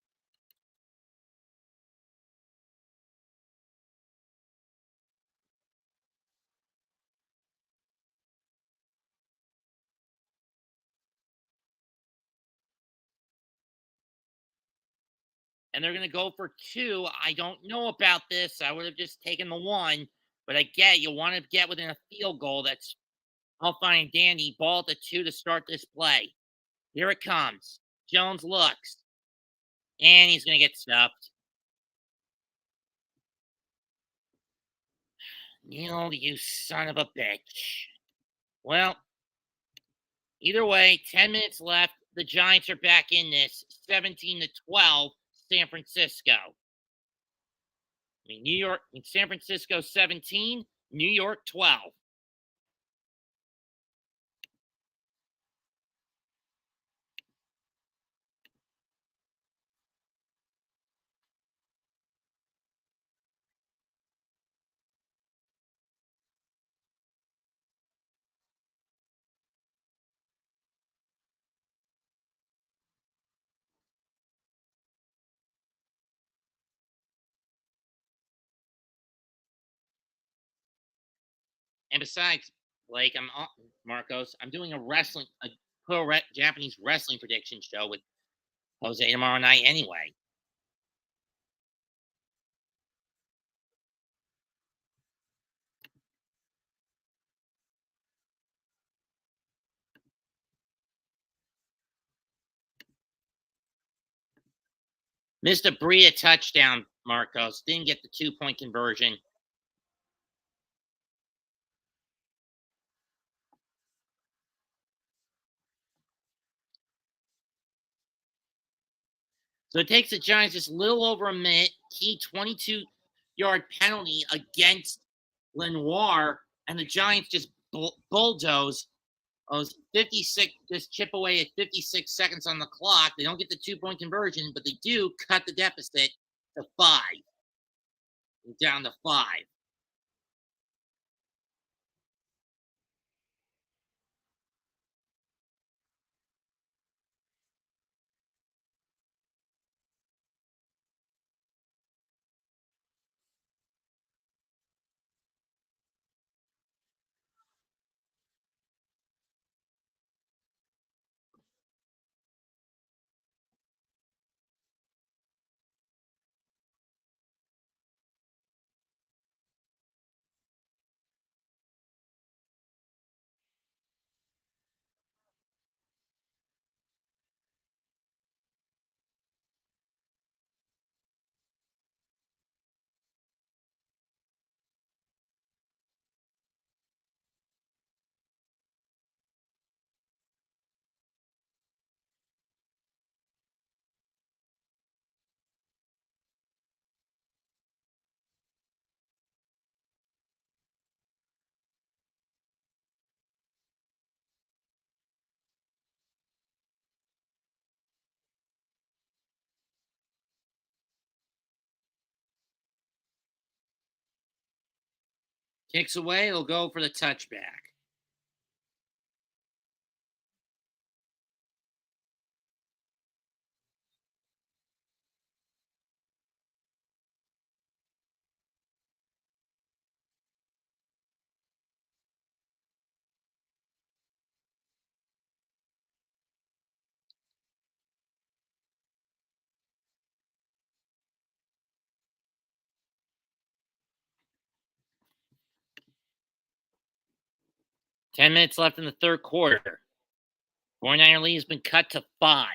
And they're going to go for 2. I don't know about this. I would have just taken the 1. But I get you want to get within a field goal. That's all fine and dandy. Ball at the 2 to start this play. Here it comes. Jones looks. And he's going to get stuffed. Neil, you son of a bitch. Well, Either way, 10 minutes left. The Giants are back in this 17-12 San Francisco. New York, San Francisco 17, New York 12. And besides, Blake, Marcos. I'm doing a Japanese wrestling prediction show with Jose tomorrow night anyway. Missed a Bria touchdown, Marcos. Didn't get the 2-point conversion. So it takes the Giants just a little over a minute. Key 22-yard penalty against Lenoir, and the Giants just bulldoze. 56, just chip away at 56 seconds on the clock. They don't get the 2-point conversion, but they do cut the deficit to 5. Down to 5. Kicks away, he'll go for the touchback. Ten minutes left in the third quarter. 49er lead has been cut to 5.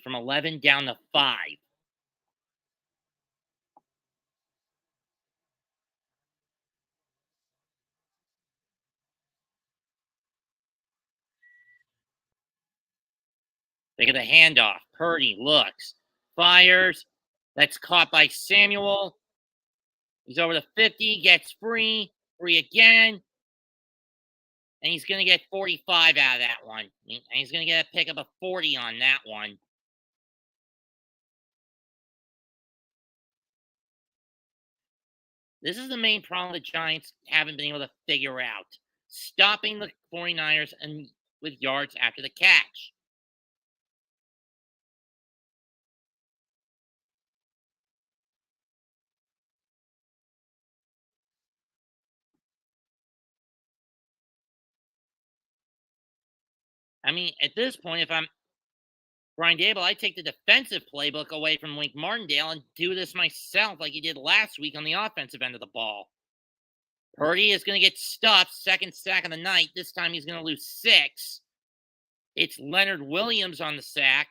From 11 down to 5. They get the handoff. Purdy looks, fires. That's caught by Samuel. He's over the 50, gets free again. And he's going to get 45 out of that one. And he's going to get a pickup of 40 on that one. This is the main problem the Giants haven't been able to figure out. Stopping the 49ers and with yards after the catch. At this point, if I'm Brian Dable, I take the defensive playbook away from Wink Martindale and do this myself like he did last week on the offensive end of the ball. Purdy is going to get stuffed. Second sack of the night. This time he's going to lose 6. It's Leonard Williams on the sack.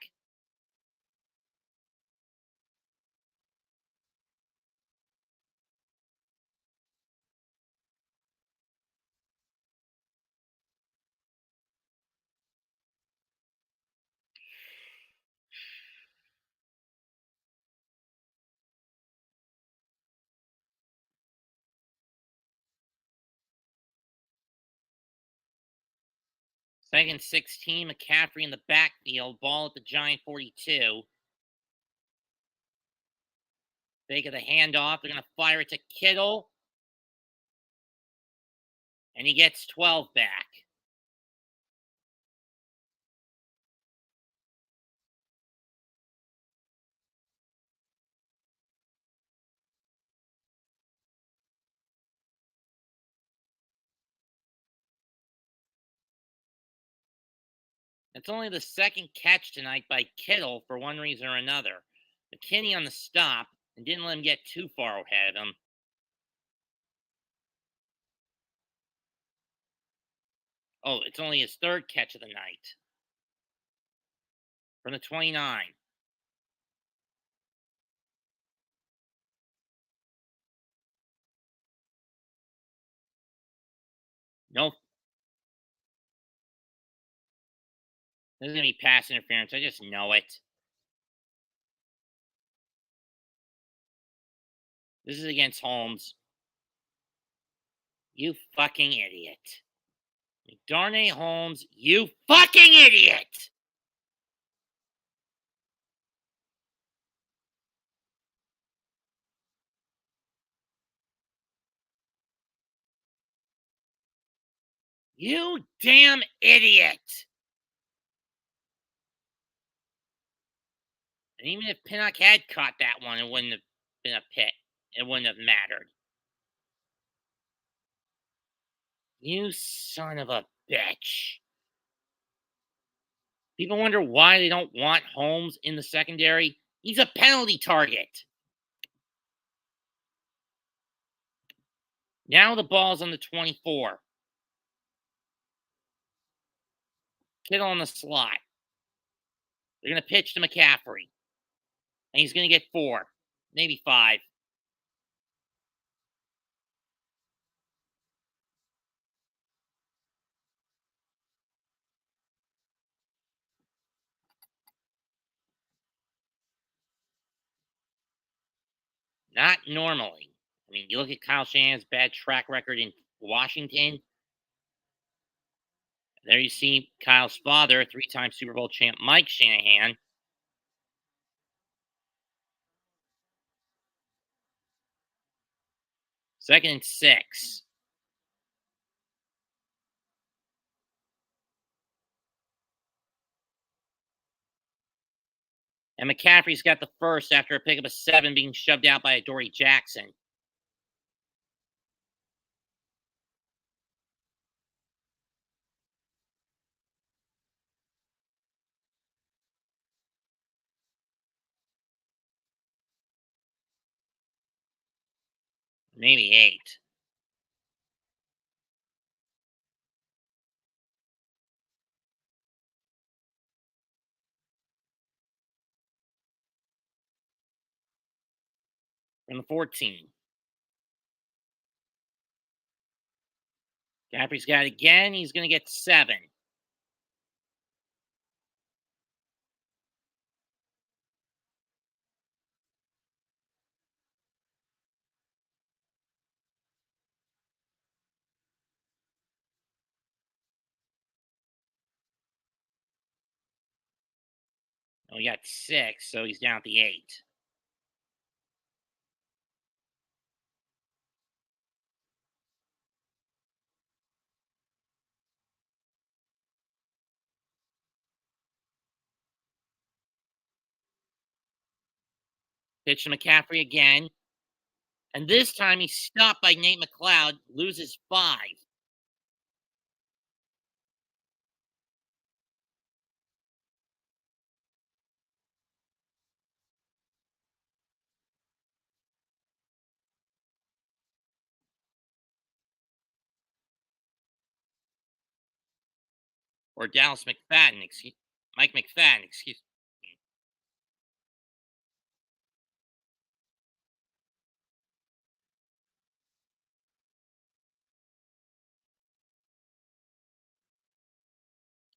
Second and 16, McCaffrey in the backfield, ball at the Giant 42. Fake of the handoff. They're going to fire it to Kittle. And he gets 12 back. It's only the second catch tonight by Kittle for one reason or another. McKinney on the stop and didn't let him get too far ahead of him. Oh, it's only his third catch of the night. From the 29. No. This is going to be pass interference. I just know it. This is against Holmes. You fucking idiot. Darnay Holmes, you fucking idiot! You damn idiot! And even if Pinnock had caught that one, it wouldn't have been a pick. It wouldn't have mattered. You son of a bitch. People wonder why they don't want Holmes in the secondary. He's a penalty target. Now the ball's on the 24. Kittle on the slot. They're going to pitch to McCaffrey. And he's going to get 4, maybe 5. Not normally. I mean, you look at Kyle Shanahan's bad track record in Washington. There you see Kyle's father, 3-time Super Bowl champ Mike Shanahan. Second and 6. And McCaffrey's got the first after a pickup of 7 being shoved out by Adoree Jackson. Maybe 8. From the 14. McCaffrey's got it again. He's going to get 7. Oh, he got 6, so he's down at the 8. Pitch to McCaffrey again. And this time he's stopped by Nate McLeod, loses 5. Or Dallas McFadden, Mike McFadden, excuse me.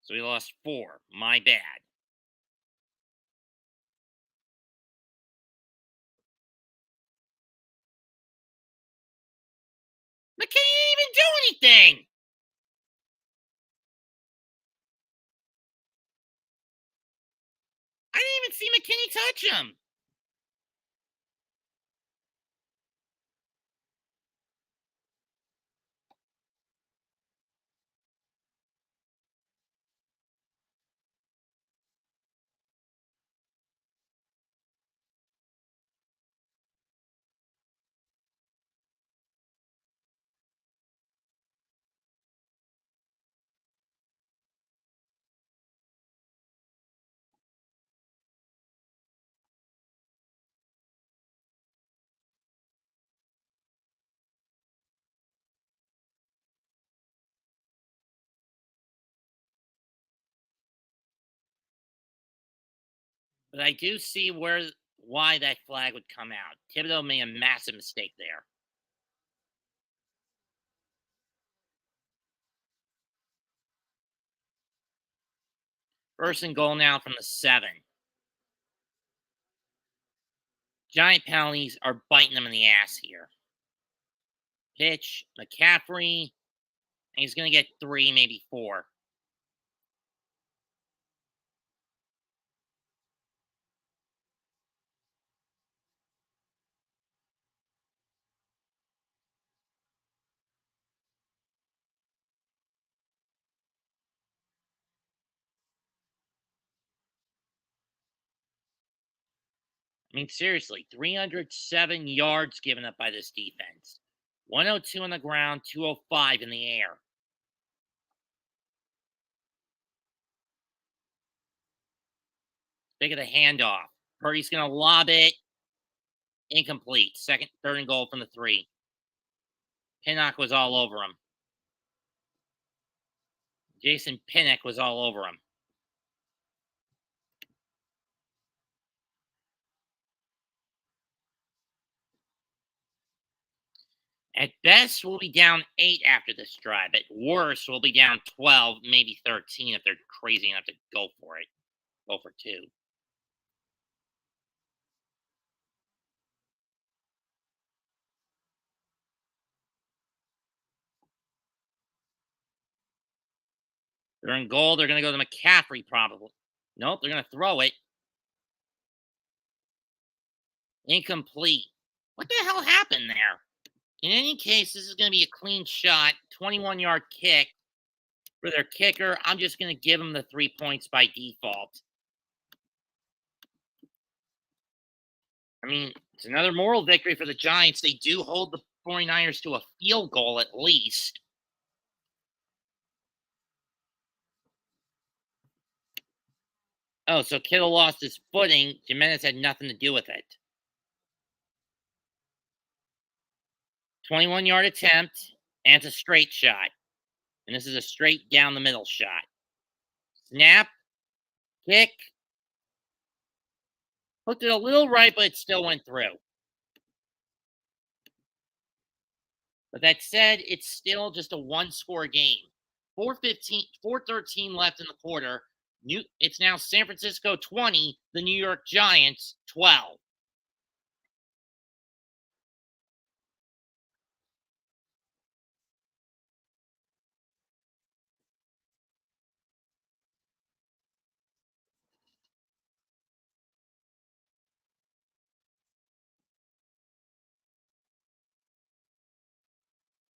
So he lost 4. My bad. But can't even do anything. see McKinney touch him. But I do see why that flag would come out. Thibodeau made a massive mistake there. First and goal now from the 7. Giant penalties are biting them in the ass here. Pitch, McCaffrey, and he's going to get 3, maybe 4. I mean, seriously, 307 yards given up by this defense. 102 on the ground, 205 in the air. Think of the handoff. Purdy's going to lob it. Incomplete. Third and goal from the 3. Pinnock was all over him. Jason Pinnock was all over him. At best, we'll be down 8 after this drive. At worst, we'll be down 12, maybe 13 if they're crazy enough to go for it. Go for 2. They're in goal. They're going to go to McCaffrey, probably. Nope, they're going to throw it. Incomplete. What the hell happened there? In any case, this is going to be a clean shot. 21-yard kick for their kicker. I'm just going to give them the 3 points by default. I mean, it's another moral victory for the Giants. They do hold the 49ers to a field goal at least. Oh, so Kittle lost his footing. Jimenez had nothing to do with it. 21-yard attempt, and it's a straight shot. And this is a straight down the middle shot. Snap, kick. Hooked it a little right, but it still went through. But that said, it's still just a one-score game. 4:13 left in the quarter. It's now San Francisco 20, the New York Giants 12.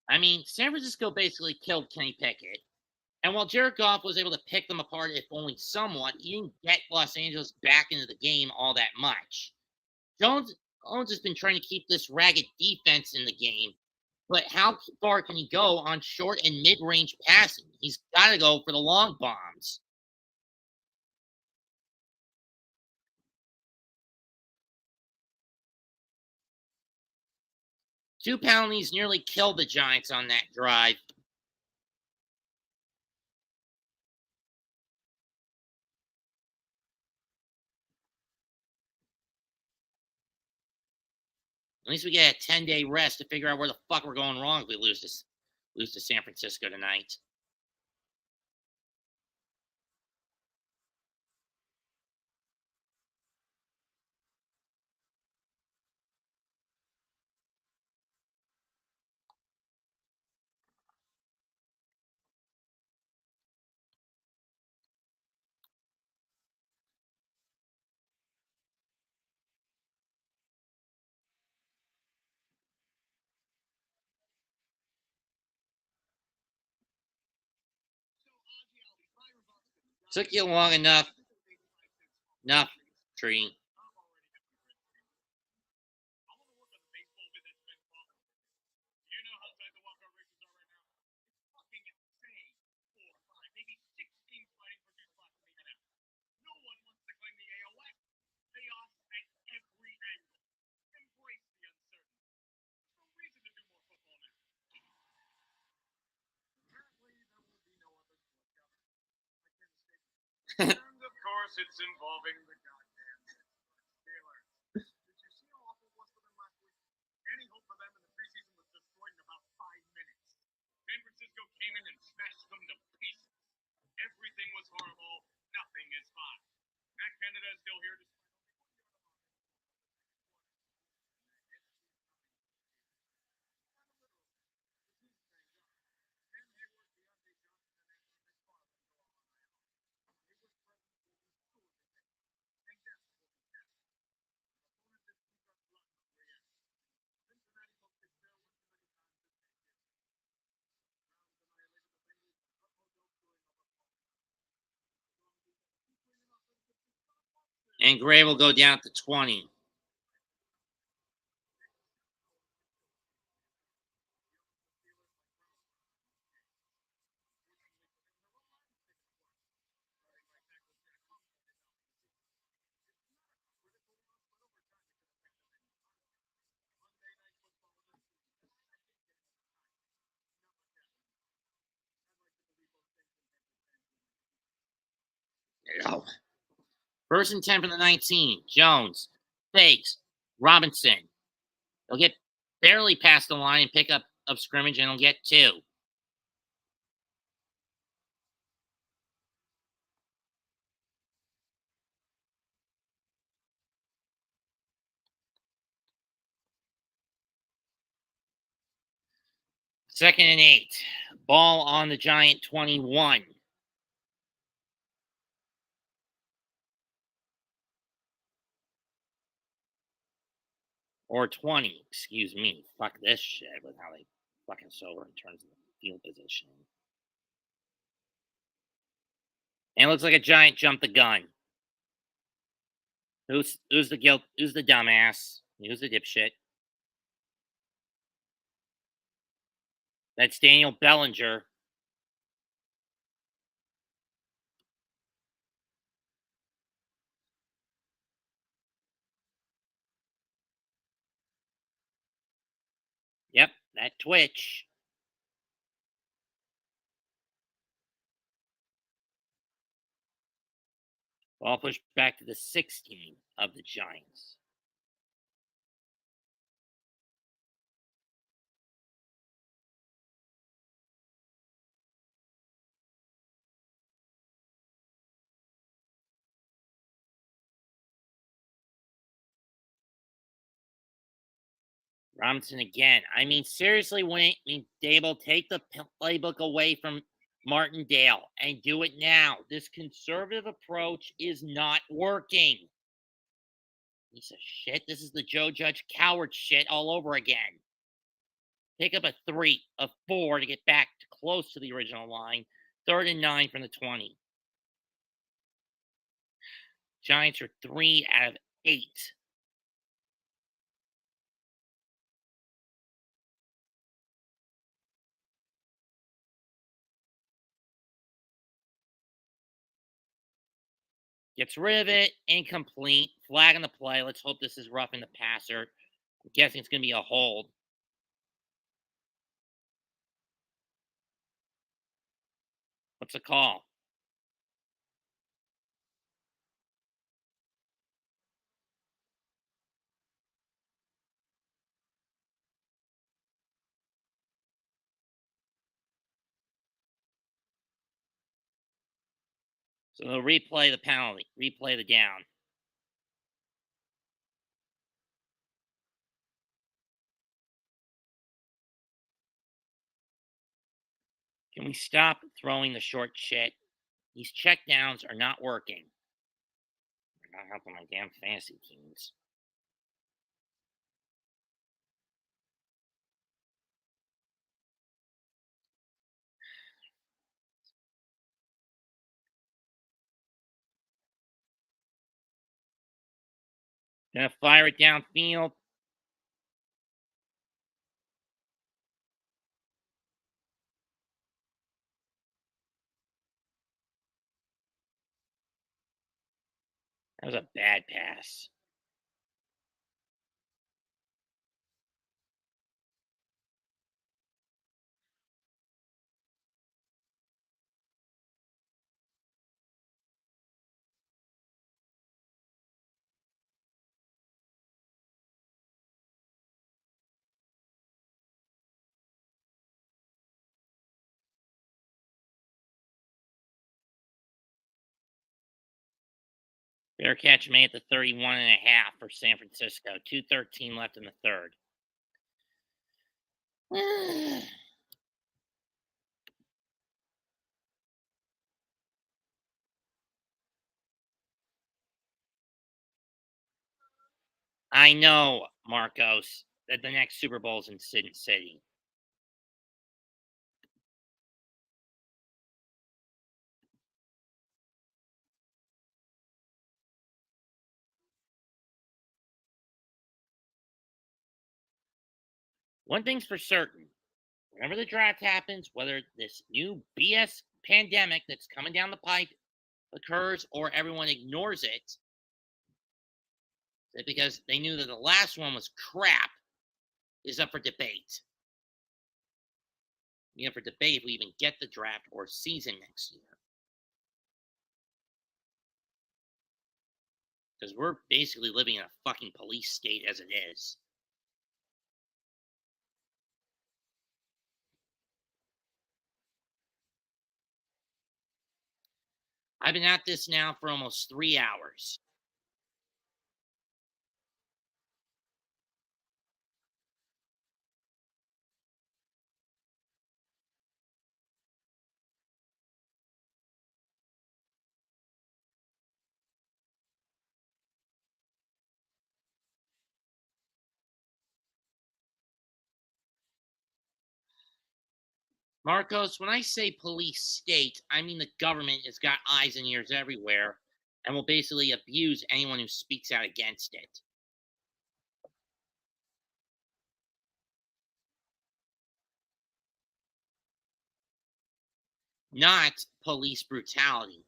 I mean, San Francisco basically killed Kenny Pickett. And while Jared Goff was able to pick them apart, if only somewhat, he didn't get Los Angeles back into the game all that much. Jones has been trying to keep this ragged defense in the game, but how far can he go on short and mid-range passing? He's got to go for the long bombs. Two penalties nearly killed the Giants on that drive. At least we get a 10-day rest to figure out where the fuck we're going wrong if we lose to San Francisco tonight. Took you long enough. Enough, Tree. And of course, it's involving the goddamn Steelers. Did you see how awful it was for them last week? Any hope for them in the preseason was destroyed in about 5 minutes. San Francisco came in and smashed them to pieces. Everything was horrible. Nothing is fine. Matt Canada is still here. And Gray will go down to 20. No. First and 10 from the 19. Jones, fakes, Robinson. They'll get barely past the line and pick up of scrimmage, and they'll get 2. Second and 8. Ball on the Giant 21. Or 20, excuse me. Fuck this shit with how they fucking sober in terms of the field positioning. And it looks like a Giant jumped the gun. Who's the guilt? Who's the dumbass? Who's the dipshit? That's Daniel Bellinger. Yep, that twitch. Ball pushed back to the 16 of the Giants. Robinson again. I mean, seriously, wouldn't Dable take the playbook away from Martindale and do it now? This conservative approach is not working. Piece of shit. This is the Joe Judge coward shit all over again. Pick up a 3, a 4 to get back to close to the original line. 3rd and 9 from the 20. Giants are 3 out of 8. Gets rid of it. Incomplete. Flag on the play. Let's hope this is roughing the passer. I'm guessing it's going to be a hold. What's the call? So they'll replay the penalty. Replay the down. Can we stop throwing the short shit? These check downs are not working. They're not helping my damn fantasy teams. Gonna fire it downfield. That was a bad pass. Fair catch made at the 31.5 for San Francisco. 2:13 left in the third. I know, Marcos, that the next Super Bowl's in Sin City. One thing's for certain. Whenever the draft happens, whether this new BS pandemic that's coming down the pipe occurs or everyone ignores it, because they knew that the last one was crap, is up for debate. Up for debate if we even get the draft or season next year. Because we're basically living in a fucking police state as it is. I've been at this now for almost 3 hours. Marcos, when I say police state, I mean the government has got eyes and ears everywhere and will basically abuse anyone who speaks out against it. Not police brutality.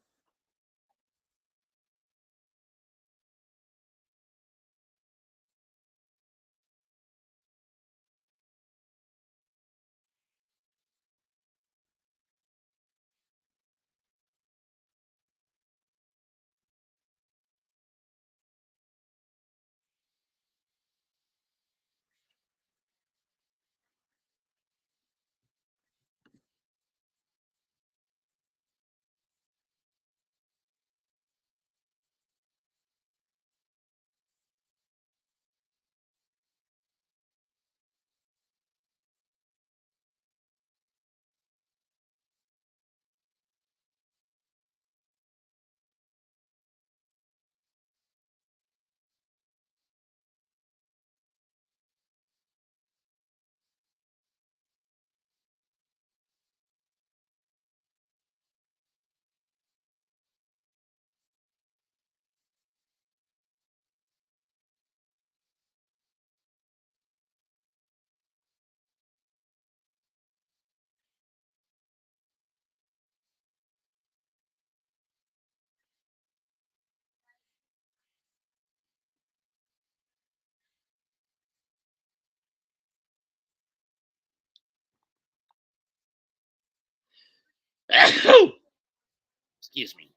Excuse me.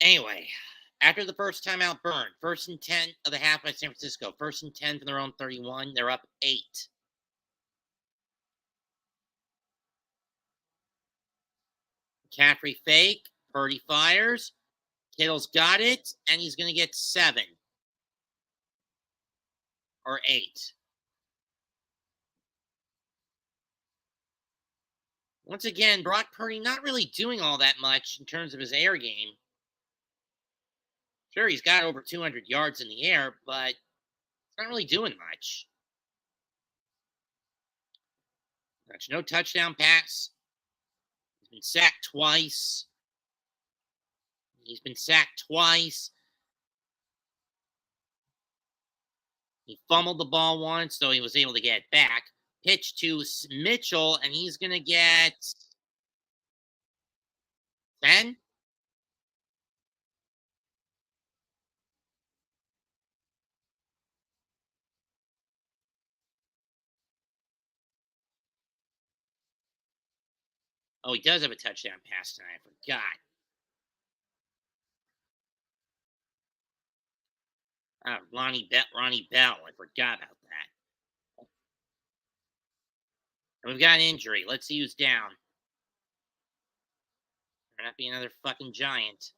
Anyway, after the first timeout burn, 1st and 10 of the half by San Francisco. 1st and 10 from their own 31. They're up 8. McCaffrey fake. Purdy fires. Kittle's got it, and he's going to get 7 or 8. Once again, Brock Purdy not really doing all that much in terms of his air game. Sure, he's got over 200 yards in the air, but it's Not really doing much. There's no touchdown pass. He's been sacked twice. He's been sacked twice. He fumbled the ball once, so he was able to get it back. Pitch to Mitchell, and he's going to get 10. Oh, he does have a touchdown pass tonight. I forgot. Ronnie Bell. I forgot about that. And we've got an injury. Let's see who's down. There not be another fucking Giant.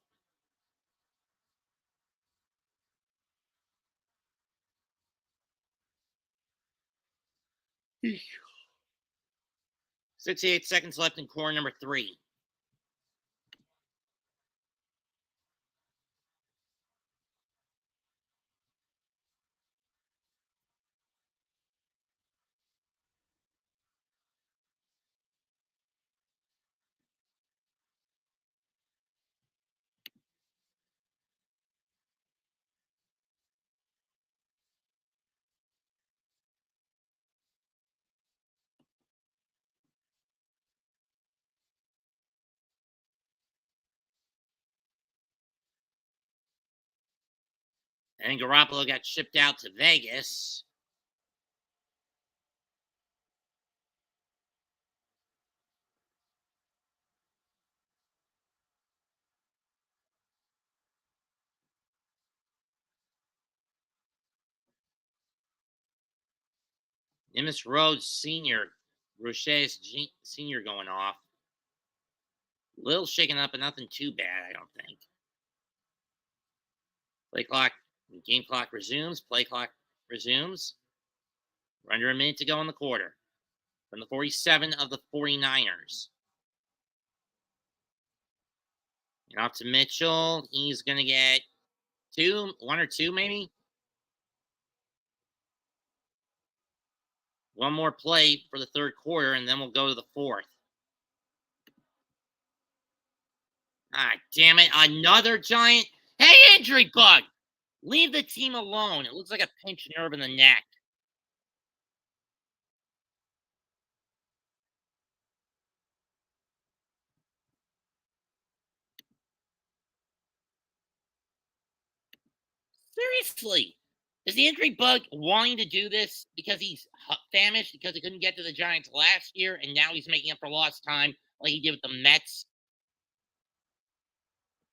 Hmm. 68 seconds left in quarter number 3. And Garoppolo got shipped out to Vegas. Nimitz Rhodes Sr., Roche's Sr. going off. Little shaken up, but nothing too bad, I don't think. Game clock resumes. Play clock resumes. We're under a minute to go in the quarter. From the 47 of the 49ers. And off to Mitchell. He's going to get 1 or 2 maybe. One more play for the third quarter, and then we'll go to the fourth. Ah, damn it. Another Giant. Hey, injury bug. Leave the team alone. It looks like a pinched nerve in the neck. Seriously. Is the injury bug wanting to do this because he's famished because he couldn't get to the Giants last year, and now he's making up for lost time like he did with the Mets?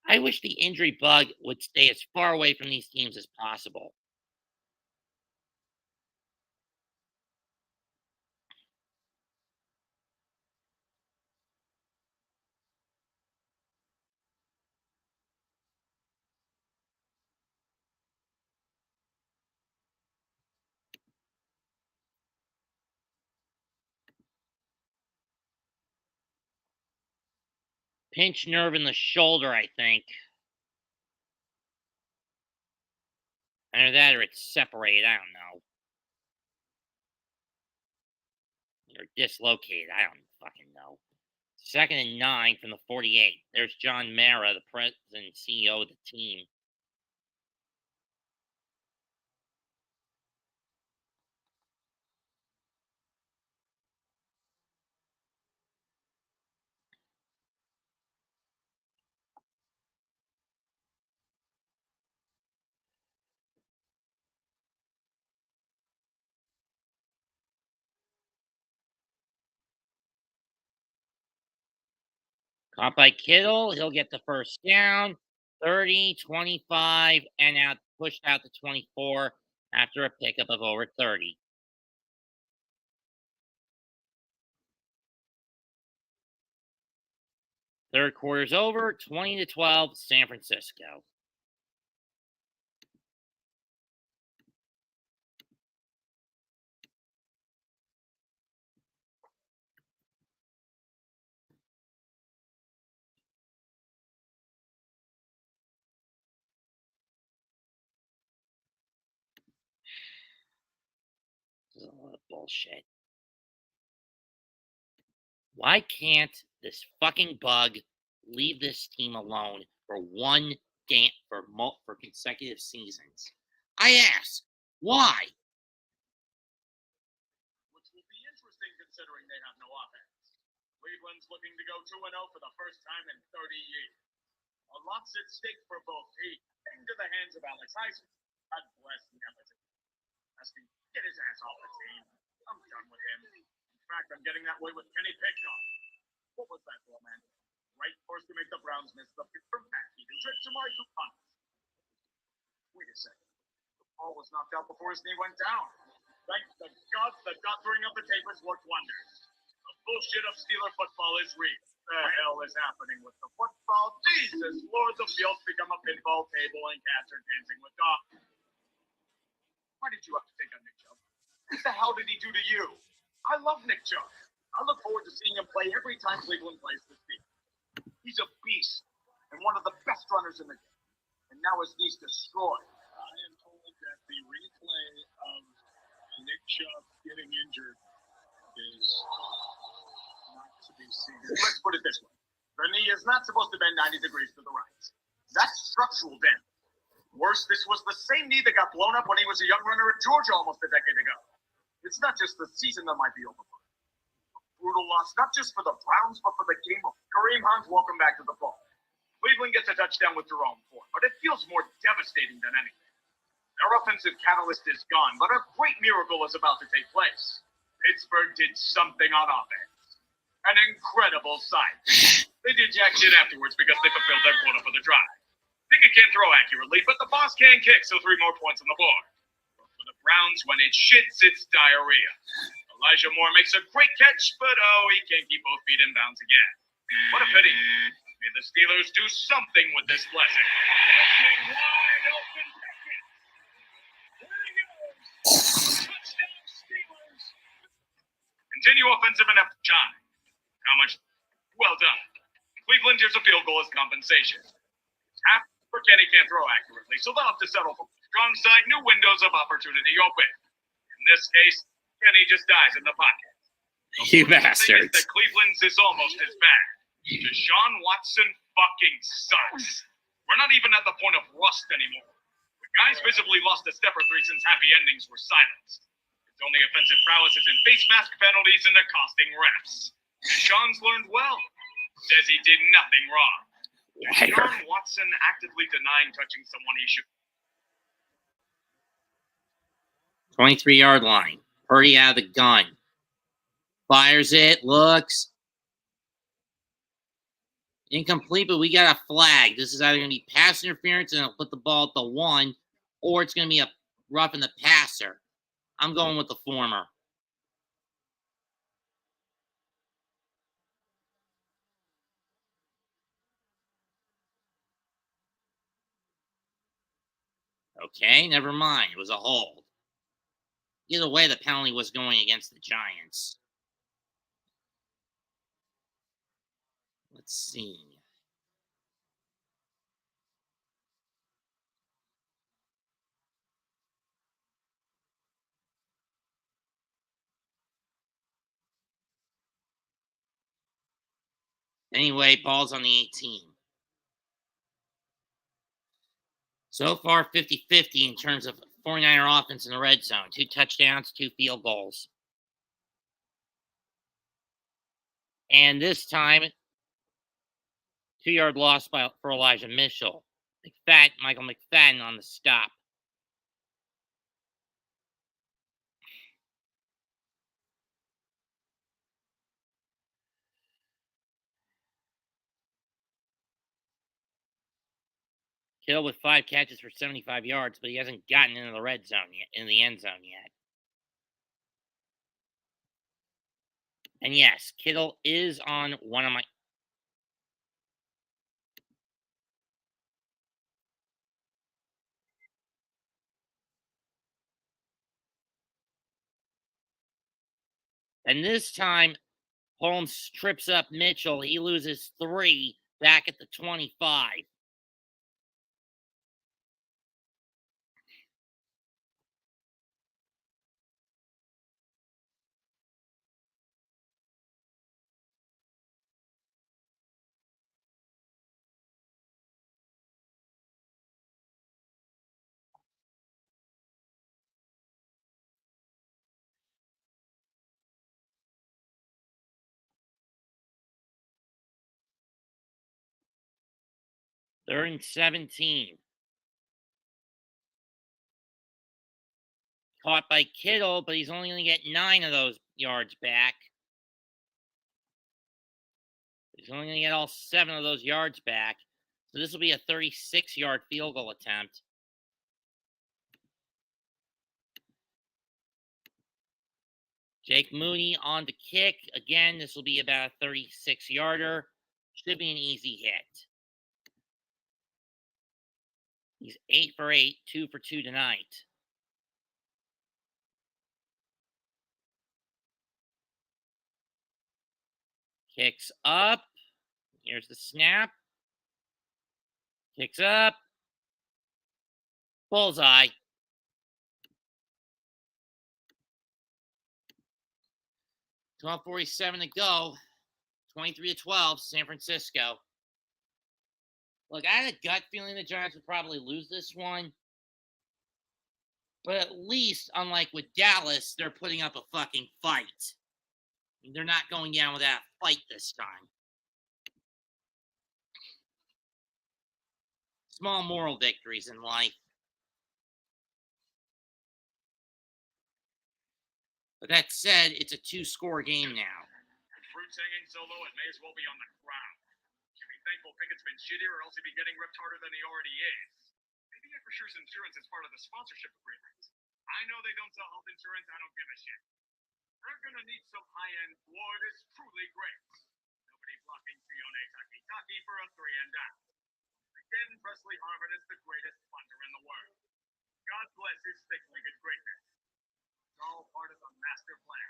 I wish the injury bug would stay as far away from these teams as possible. Pinch nerve in the shoulder, I think. Either that or it's separated. I don't know. Or dislocated. I don't fucking know. 2nd and 9 from the 48. There's John Mara, the president and CEO of the team. Caught by Kittle. He'll get the first down. 30, 25, and out pushed out to 24 after a pickup of over 30. Third quarter's over. 20-12, San Francisco. bullshit. Why can't this fucking bug leave this team alone for one game for consecutive seasons? I ask, why? Which will be interesting considering they have no offense. Cleveland's looking to go 2-0 for the first time in 30 years. A lot's at stake for both teams. Into the hands of Alex Heisman. God bless Nemesis. Asking, get his ass off the team. I'm done with him. In fact, I'm getting that way with Kenny Pickett. What was that ball, man? Right force to make the Browns miss the pick from Packy to trick Jamari Cooper. Wait a second. The ball was knocked out before his knee went down. Thank the gods the doctoring of the tapers worked wonders. The bullshit of Steeler football is real. The hell is happening with the football? Jesus Lord, the field's become a pinball table and cats are dancing with dogs. Why did you have to take on Nick Chubb? What the hell did he do to you? I love Nick Chubb. I look forward to seeing him play every time Cleveland plays this team. He's a beast and one of the best runners in the game. And now his knee's destroyed. I am told that the replay of Nick Chubb getting injured is not to be seen. Let's put it this way. The knee is not supposed to bend 90 degrees to the right. That's structural damage. Worse, this was the same knee that got blown up when he was a young runner at Georgia almost a decade ago. It's not just the season that might be over for him. A brutal loss, not just for the Browns, but for the game of Kareem Hunt. Welcome back to the ball. Cleveland gets a touchdown with Jerome Ford, but it feels more devastating than anything. Their offensive catalyst is gone, but a great miracle is about to take place. Pittsburgh did something on offense. An incredible sight. They did jack shit afterwards because they fulfilled their quota for the drive. Pickett can't throw accurately, but the boss can kick, so 3 more points on the board. But for the Browns, when it shits, it's diarrhea. Elijah Moore makes a great catch, but he can't keep both feet in bounds again. What a pity. May the Steelers do something with this blessing. Catching wide open Pickett. There he goes. Touchdown Steelers. Continue offensive and after John. How much? Well done. Cleveland, here's a field goal as compensation. Half for Kenny can't throw accurately, so they'll have to settle for strong side, new windows of opportunity open. In this case, Kenny just dies in the pocket. You bastards. That Cleveland's is almost as bad. Deshaun Watson fucking sucks. We're not even at the point of rust anymore. The guy's visibly lost a step or 3 since happy endings were silenced. His only offensive prowess is in face mask penalties and the costing refs. Deshaun's learned well. Says he did nothing wrong. Deshaun Watson actively denying touching someone he should. 23-yard line. Purdy out of the gun. Fires it. Looks. Incomplete, but we got a flag. This is either going to be pass interference and it'll put the ball at the 1, or it's going to be a roughing the passer. I'm going with the former. Okay, never mind. It was a hold. Either way, the penalty was going against the Giants. Let's see. Anyway, ball's on the 18. So far, 50-50 in terms of 49er offense in the red zone. 2 touchdowns, 2 field goals. And this time, 2-yard loss for Elijah Mitchell. Michael McFadden on the stop. Kittle with 5 catches for 75 yards, but he hasn't gotten into the red zone yet, in the end zone yet. And yes, Kittle is on one of my. And this time, Holmes trips up Mitchell. He loses 3 back at the 25. Third and 17. Caught by Kittle, but he's only going to get 9 of those yards back. He's only going to get all 7 of those yards back. So this will be a 36-yard field goal attempt. Jake Mooney on the kick. Again, this will be about a 36-yarder. Should be an easy hit. He's 8 for 8, 2 for 2 tonight. Kicks up. Here's the snap. Kicks up. Bullseye. $12:47 to go. 23-12, San Francisco. Look, I had a gut feeling the Giants would probably lose this one. But at least, unlike with Dallas, they're putting up a fucking fight. They're not going down without a fight this time. Small moral victories in life. But that said, it's a 2-score game now. With fruits hanging so low, it may as well be on the ground. Should be thankful Pickett's been shittier, or else he'd be getting ripped harder than he already is. Maybe Aperssure's insurance is part of the sponsorship agreement. I know they don't sell health insurance, I don't give a shit. They're gonna need some high-end wood. It's truly great. Nobody blocking Fione Taki for a 3 and out. Again, Presley Harvin is the greatest punter in the world. God bless his thick-legged greatness. It's all part of the master plan.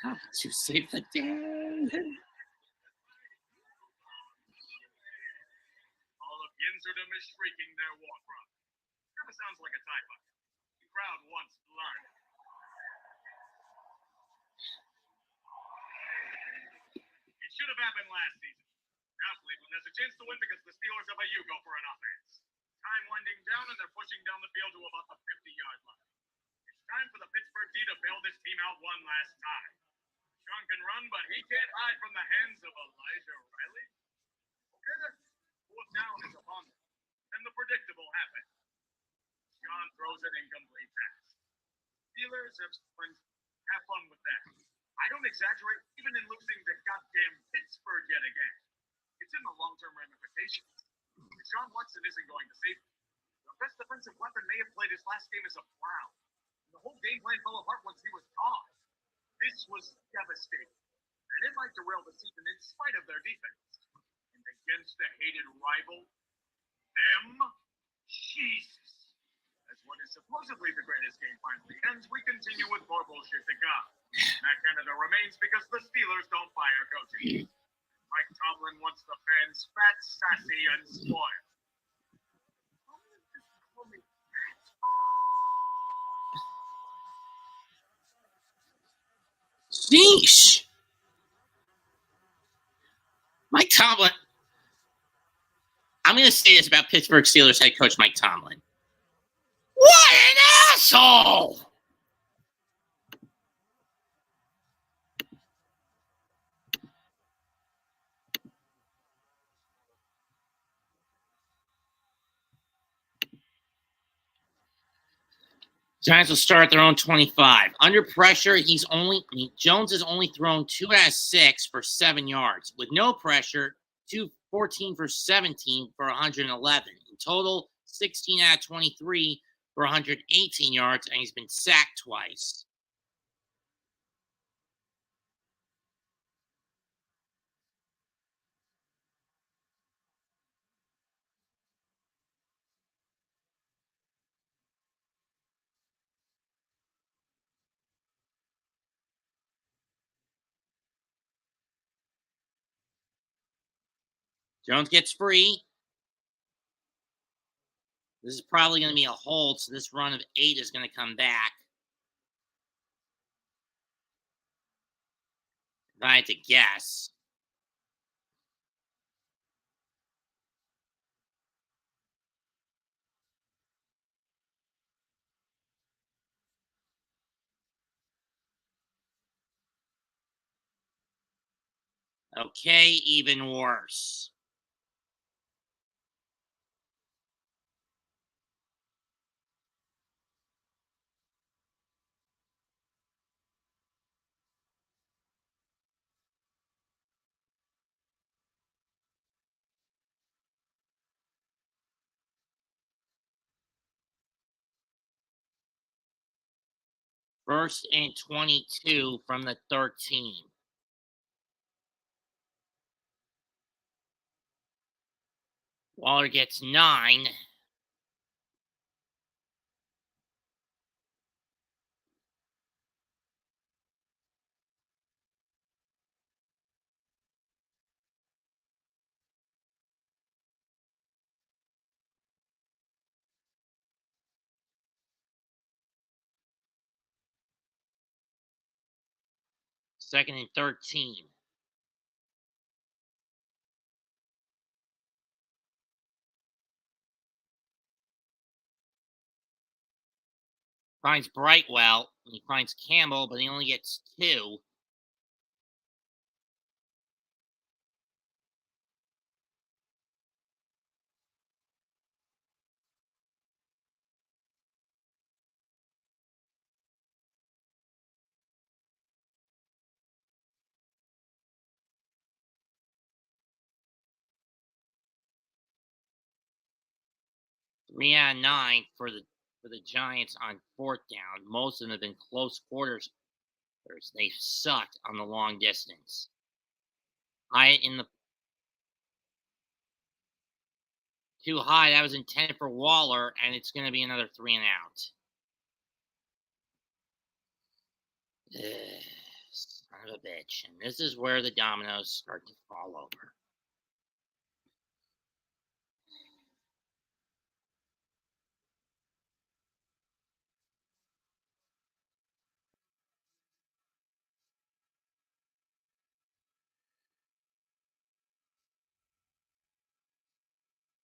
How to save the day. All of Yinzerdom is shrieking their war cry. Kinda sounds like a typo. The crowd wants blood. It should have happened last season. Now Cleveland has a chance to win because the Steelers have a Yugo for an offense. Time winding down and they're pushing down the field to about the 50-yard line. It's time for the Pittsburgh D to bail this team out one last time. Sean can run, but he can't hide from the hands of Elijah Riley. Okay, then. 4th down is upon them. And the predictable happens. Sean throws an incomplete pass. Steelers have fun with that. I don't exaggerate, even in losing to goddamn Pittsburgh yet again. It's in the long-term ramifications. Deshaun Watson isn't going to save them. The best defensive weapon may have played his last game as a clown. The whole game plan fell apart once he was gone. This was devastating. And it might derail the season in spite of their defense. And against the hated rival, them? Jesus. As what is supposedly the greatest game finally ends, we continue with more bullshit to come. Matt Canada remains because the Steelers don't fire coaches. Mike Tomlin wants the fans fat, sassy, and spoiled. Sheesh. Mike Tomlin. I'm going to say this about Pittsburgh Steelers head coach Mike Tomlin. What an asshole! Giants will start at their own 25. Under pressure, Jones has only thrown 2 out of 6 for 7 yards. With no pressure, 14 for 17 for 111. In total, 16 out of 23 for 118 yards, and he's been sacked twice. Jones gets free. This is probably going to be a hold, so this run of 8 is going to come back. If I had to guess. Okay, even worse. First and 22 from the 13. Waller gets 9. Second and 13. Finds Brightwell, and he finds Campbell, but he only gets 2. Three out of 9 for the Giants on 4th down. Most of them have been close quarters. They've sucked on the long distance. Hyatt in the too high. That was intended for Waller, and it's going to be another 3 and out. Son of a bitch. And this is where the dominoes start to fall over.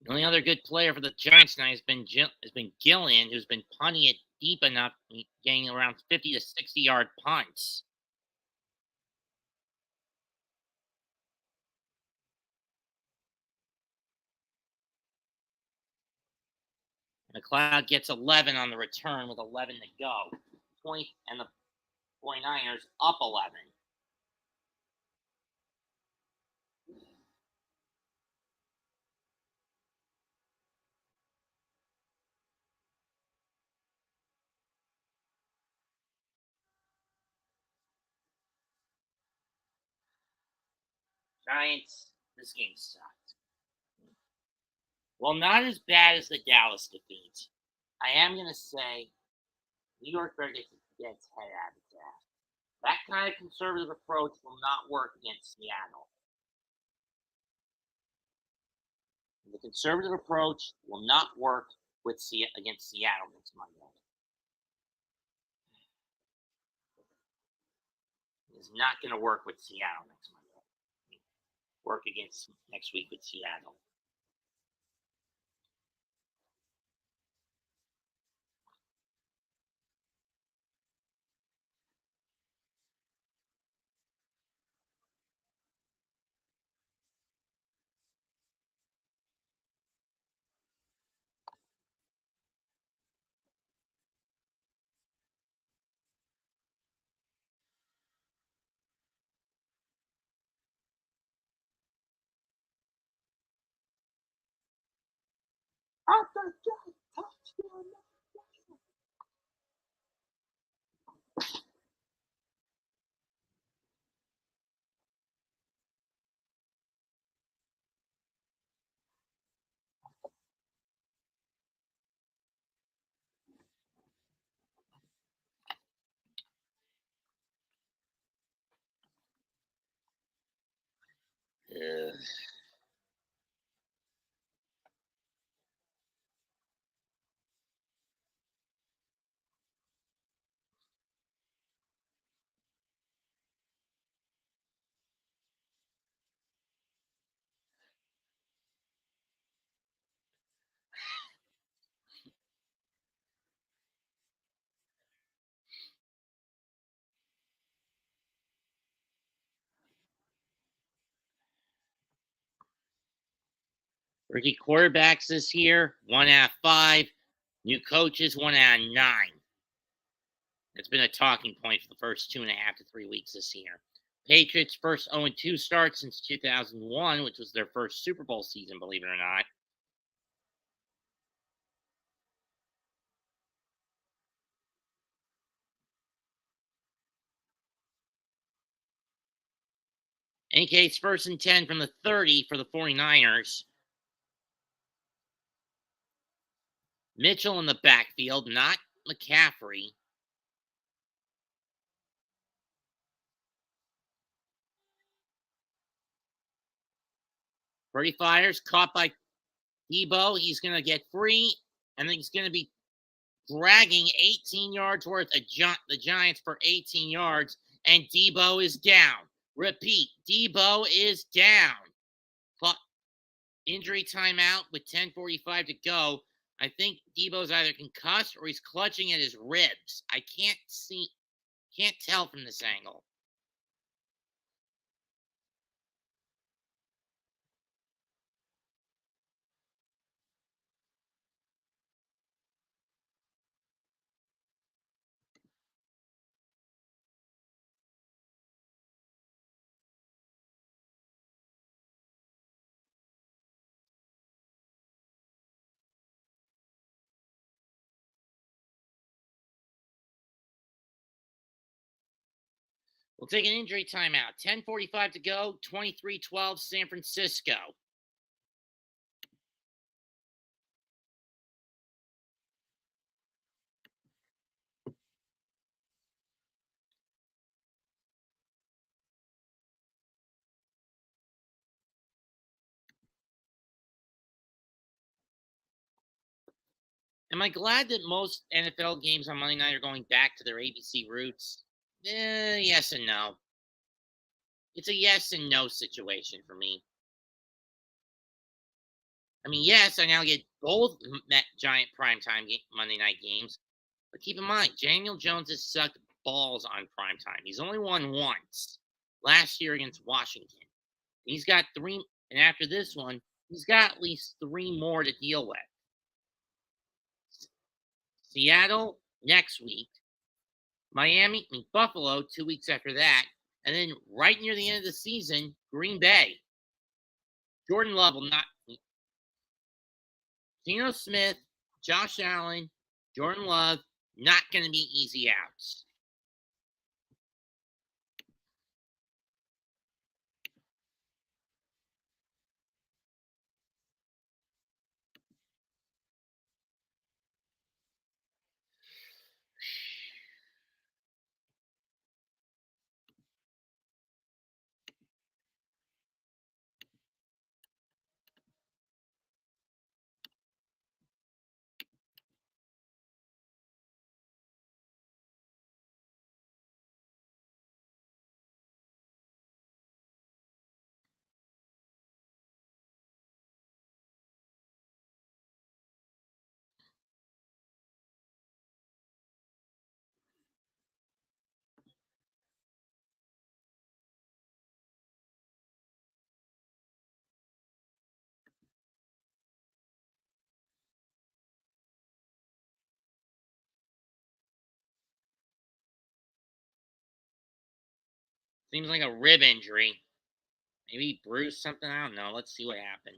The only other good player for the Giants tonight has been Gillian, who's been punting it deep enough, getting around 50 to 60-yard punts. McLeod gets 11 on the return with 11 to go. And the 49ers up 11. Giants, this game sucked. Well, not as bad as the Dallas defeat. I am going to say New York better get its head out of its ass. That kind of conservative approach will not work against Seattle. The conservative approach will not work against Seattle next Monday. It is not going to work with Seattle next Monday. Work against next week with Seattle. Rookie quarterbacks this year, 1 out of 5. New coaches, 1 out of 9. It's been a talking point for the first 2.5 to 3 weeks this year. Patriots' first 0-2 start since 2001, which was their first Super Bowl season, believe it or not. In any case, 1st and 10 from the 30 for the 49ers. Mitchell in the backfield, not McCaffrey. Purdy fires, caught by Debo. He's going to get free, and then he's going to be dragging 18 yards worth of the Giants for 18 yards, and Debo is down. Repeat, Debo is down. Injury timeout with 10:45 to go. I think Debo's either concussed or he's clutching at his ribs. I can't tell from this angle. We'll take an injury timeout. 10:45 to go. 23-12 San Francisco. Am I glad that most NFL games on Monday night are going back to their ABC roots? Yes and no. It's a yes and no situation for me. I mean, yes, I now get both giant primetime Monday night games, but keep in mind, Daniel Jones has sucked balls on primetime. He's only won once last year against Washington. He's got 3, and after this one, he's got at least 3 more to deal with. Seattle next week, Miami, Buffalo 2 weeks after that, and then right near the end of the season, Green Bay. Jordan Love will not. Geno Smith, Josh Allen, Jordan Love, not going to be easy outs. Seems like a rib injury. Maybe bruised something. I don't know. Let's see what happened.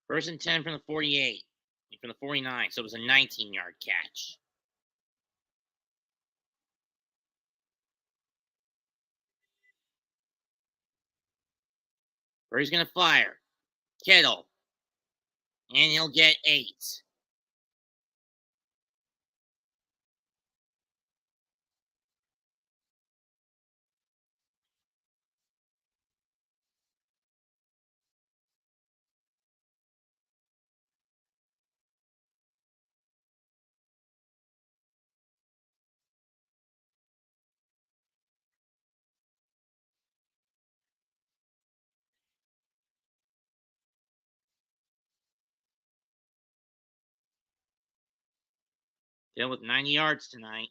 First and 10 from the 48. From the 49. So it was a 19-yard catch. Purdy's going to fire. Kittle. And he'll get 8. Still with 90 yards tonight.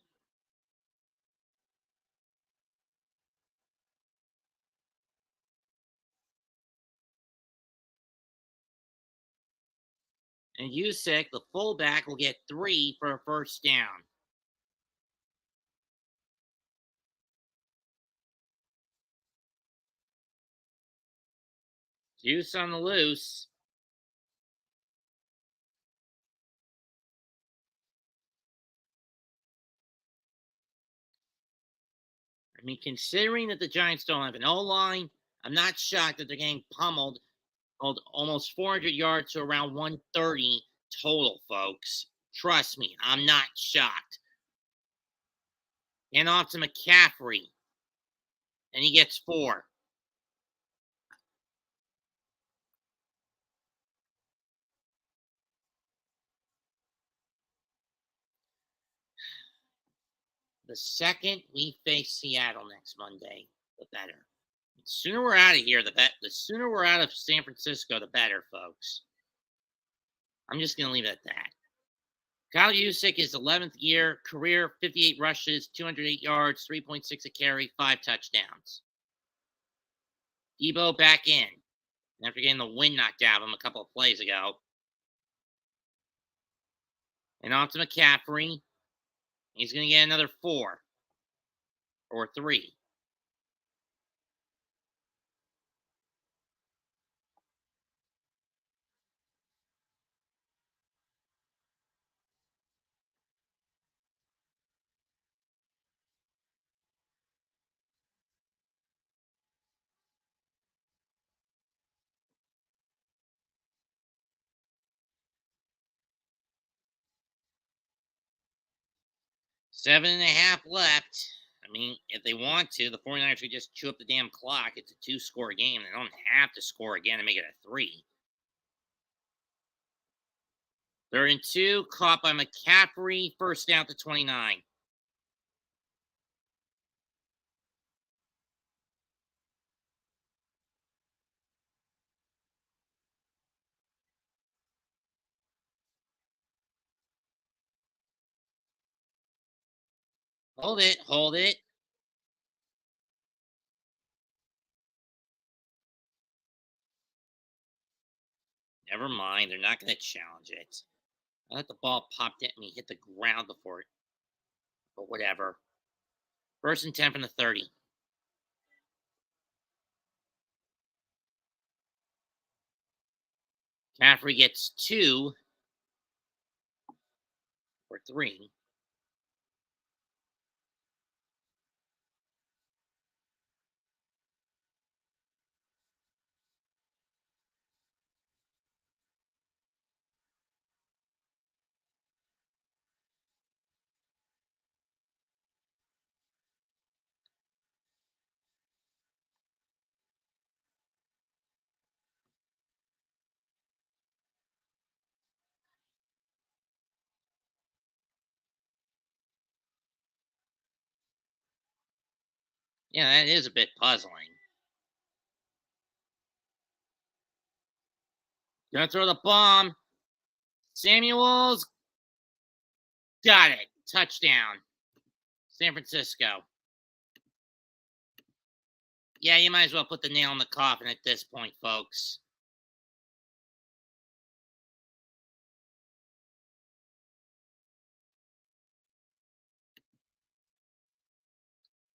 And Usyk, the fullback, will get 3 for a first down. Juice on the loose. I mean, considering that the Giants don't have an O-line, I'm not shocked that they're getting pummeled almost 400 yards to around 130 total, folks. Trust me, I'm not shocked. And off to McCaffrey, and he gets 4. The second we face Seattle next Monday, the better. The sooner we're out of here, the sooner we're out of San Francisco, the better, folks. I'm just going to leave it at that. Kyle Juszczyk is 11th year career, 58 rushes, 208 yards, 3.6 a carry, 5 touchdowns. Debo back in after getting the wind knocked out of him a couple of plays ago. And off to McCaffrey. He's going to get another 4 or 3. Seven and a half left. I mean, if they want to, the 49ers could just chew up the damn clock. It's a 2-score game. They don't have to score again and make it a 3. 3rd and 2, caught by McCaffrey, first down to 29. Hold it, hold it. Never mind, they're not going to challenge it. I let the ball pop at me, hit the ground before it. But whatever. 1st and 10 from the 30. McCaffrey gets 2 or 3. Yeah, that is a bit puzzling. Gonna throw the bomb. Samuels got it. Touchdown. San Francisco. Yeah, you might as well put the nail in the coffin at this point, folks.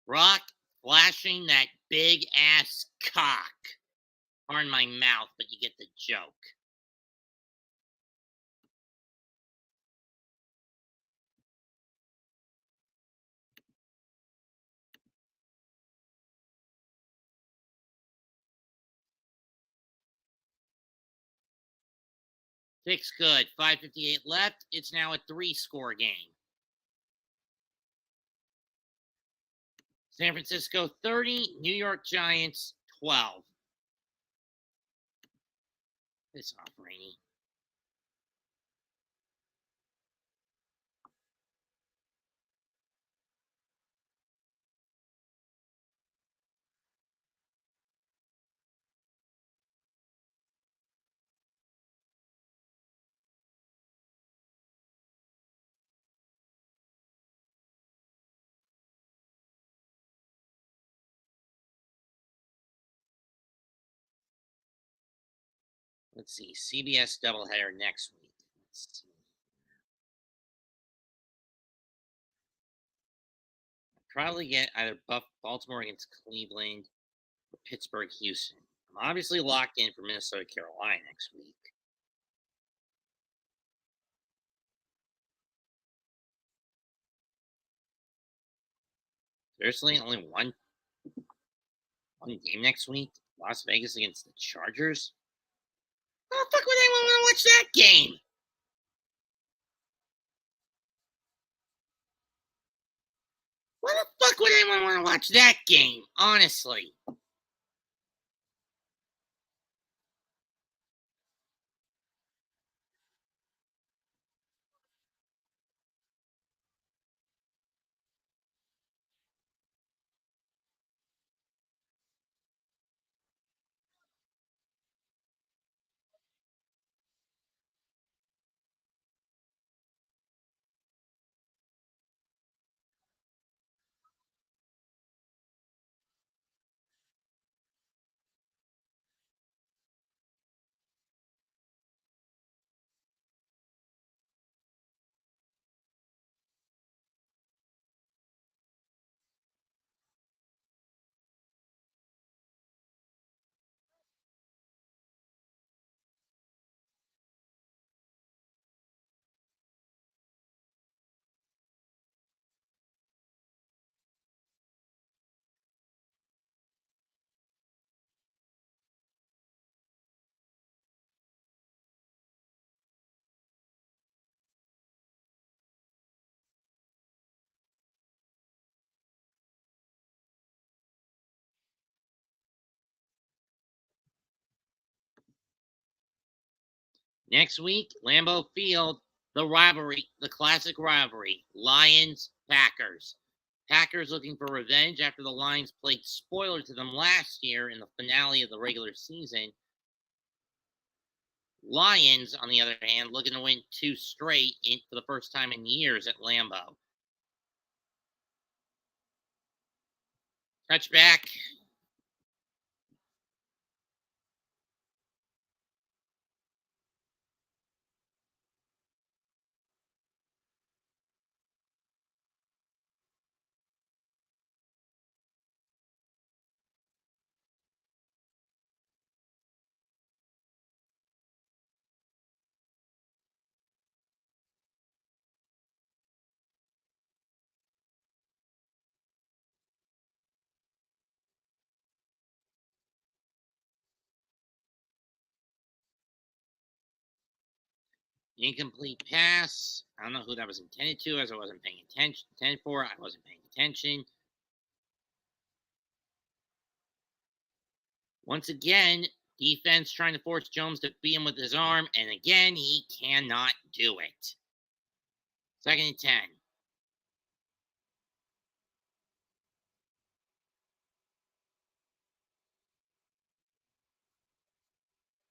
Rock flashing that big ass cock. Pardon my mouth, but you get the joke. Six good. 5:58 left. It's now a 3-score game. San Francisco 30, New York Giants 12. Piss off, Rainey. Let's see. CBS doubleheader next week. Let's see. I'll probably get either Baltimore against Cleveland or Pittsburgh, Houston. I'm obviously locked in for Minnesota, Carolina next week. Seriously, only one game next week? Las Vegas against the Chargers? How the fuck would anyone want to watch that game? Why the fuck would anyone want to watch that game? Honestly. Next week, Lambeau Field, the rivalry, the classic rivalry, Lions-Packers. Packers looking for revenge after the Lions played spoiler to them last year in the finale of the regular season. Lions, on the other hand, looking to win 2 straight for the first time in years at Lambeau. Touchback. Incomplete pass. I don't know who that was intended to, as I wasn't paying attention. Intended for. I wasn't paying attention. Once again, defense trying to force Jones to beat him with his arm, and again, he cannot do it. 2nd and 10.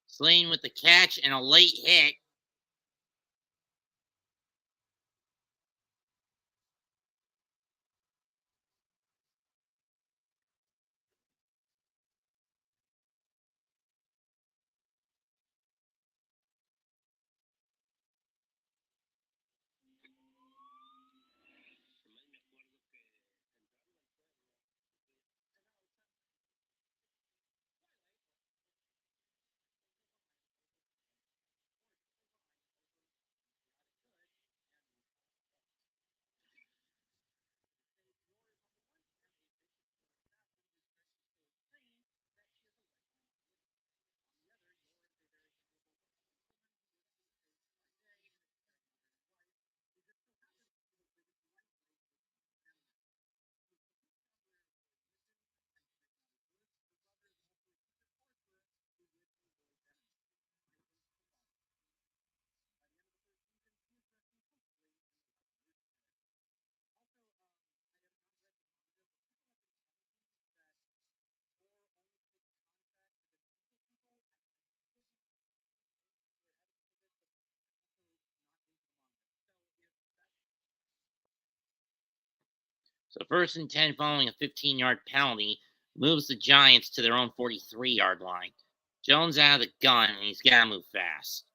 Slayton with the catch and a late hit. So 1st and 10 following a 15-yard penalty moves the Giants to their own 43-yard line. Jones out of the gun, and he's got to move fast.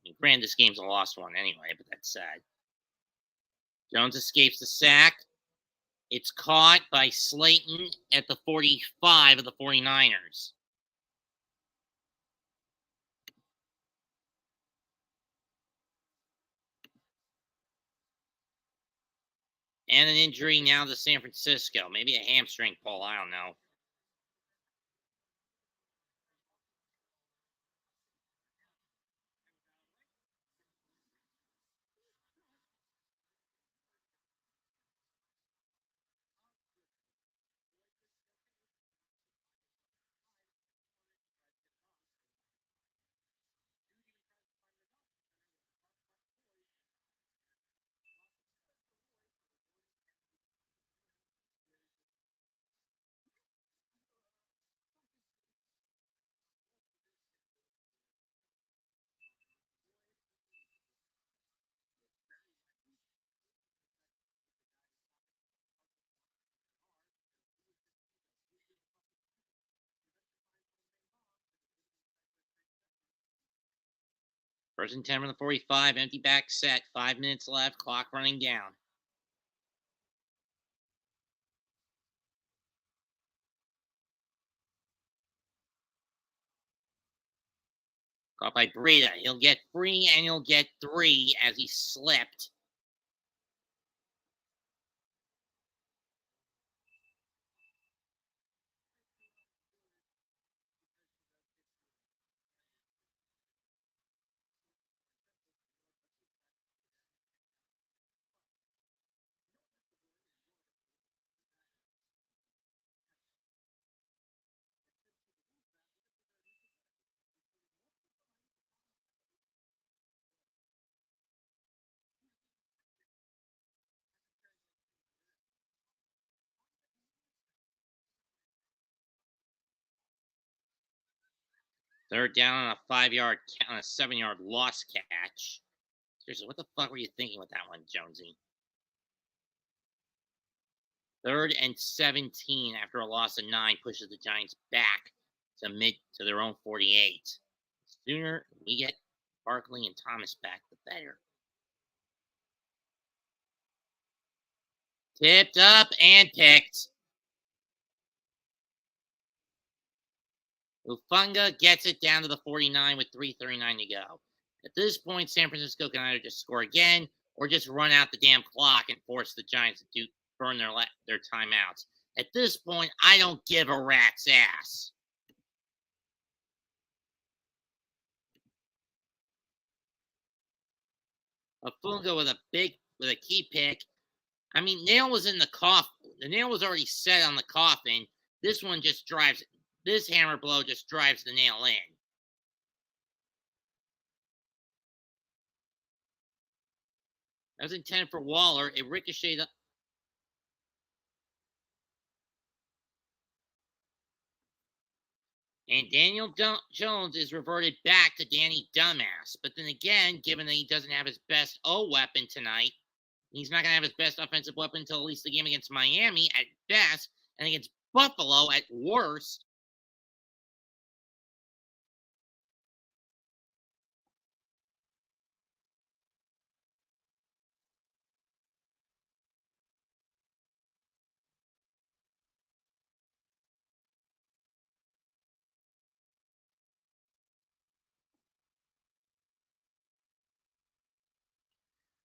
I mean, granted, this game's a lost one anyway, but that's sad. Jones escapes the sack. It's caught by Slayton at the 45 of the 49ers. And an injury now to San Francisco. Maybe a hamstring pull. I don't know. First and 10 from the 45. Empty back set. 5 minutes left. Clock running down. Caught by Breida. He'll get free and he'll get 3 as he slipped. Third down on a 5-yard, on a 7-yard lost catch. Seriously, what the fuck were you thinking with that one, Jonesy? 3rd and 17 after a loss of 9 pushes the Giants back to their own 48. The sooner we get Barkley and Thomas back, the better. Tipped up and picked. Ufunga gets it down to the 49 with 3:39 to go. At this point, San Francisco can either just score again or just run out the damn clock and force the Giants to burn their timeouts. At this point, I don't give a rat's ass. Ufunga with a key pick. I mean, nail was in the coffin. The nail was already set on the coffin. This one just drives. This hammer blow just drives the nail in. That was intended for Waller. It ricocheted up. And Daniel Jones is reverted back to Danny Dumbass. But then again, given that he doesn't have his best O weapon tonight, he's not going to have his best offensive weapon until at least the game against Miami at best and against Buffalo at worst.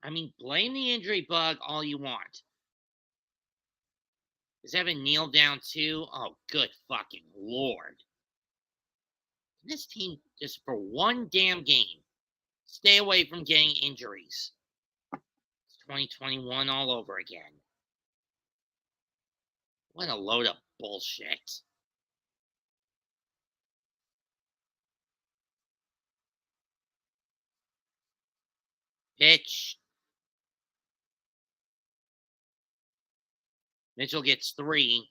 I mean, blame the injury bug all you want. Is Evan Neal down too? Oh, good fucking Lord. This team, just for one damn game, stay away from getting injuries. It's 2021 all over again. What a load of bullshit. Pitch. Mitchell gets 3.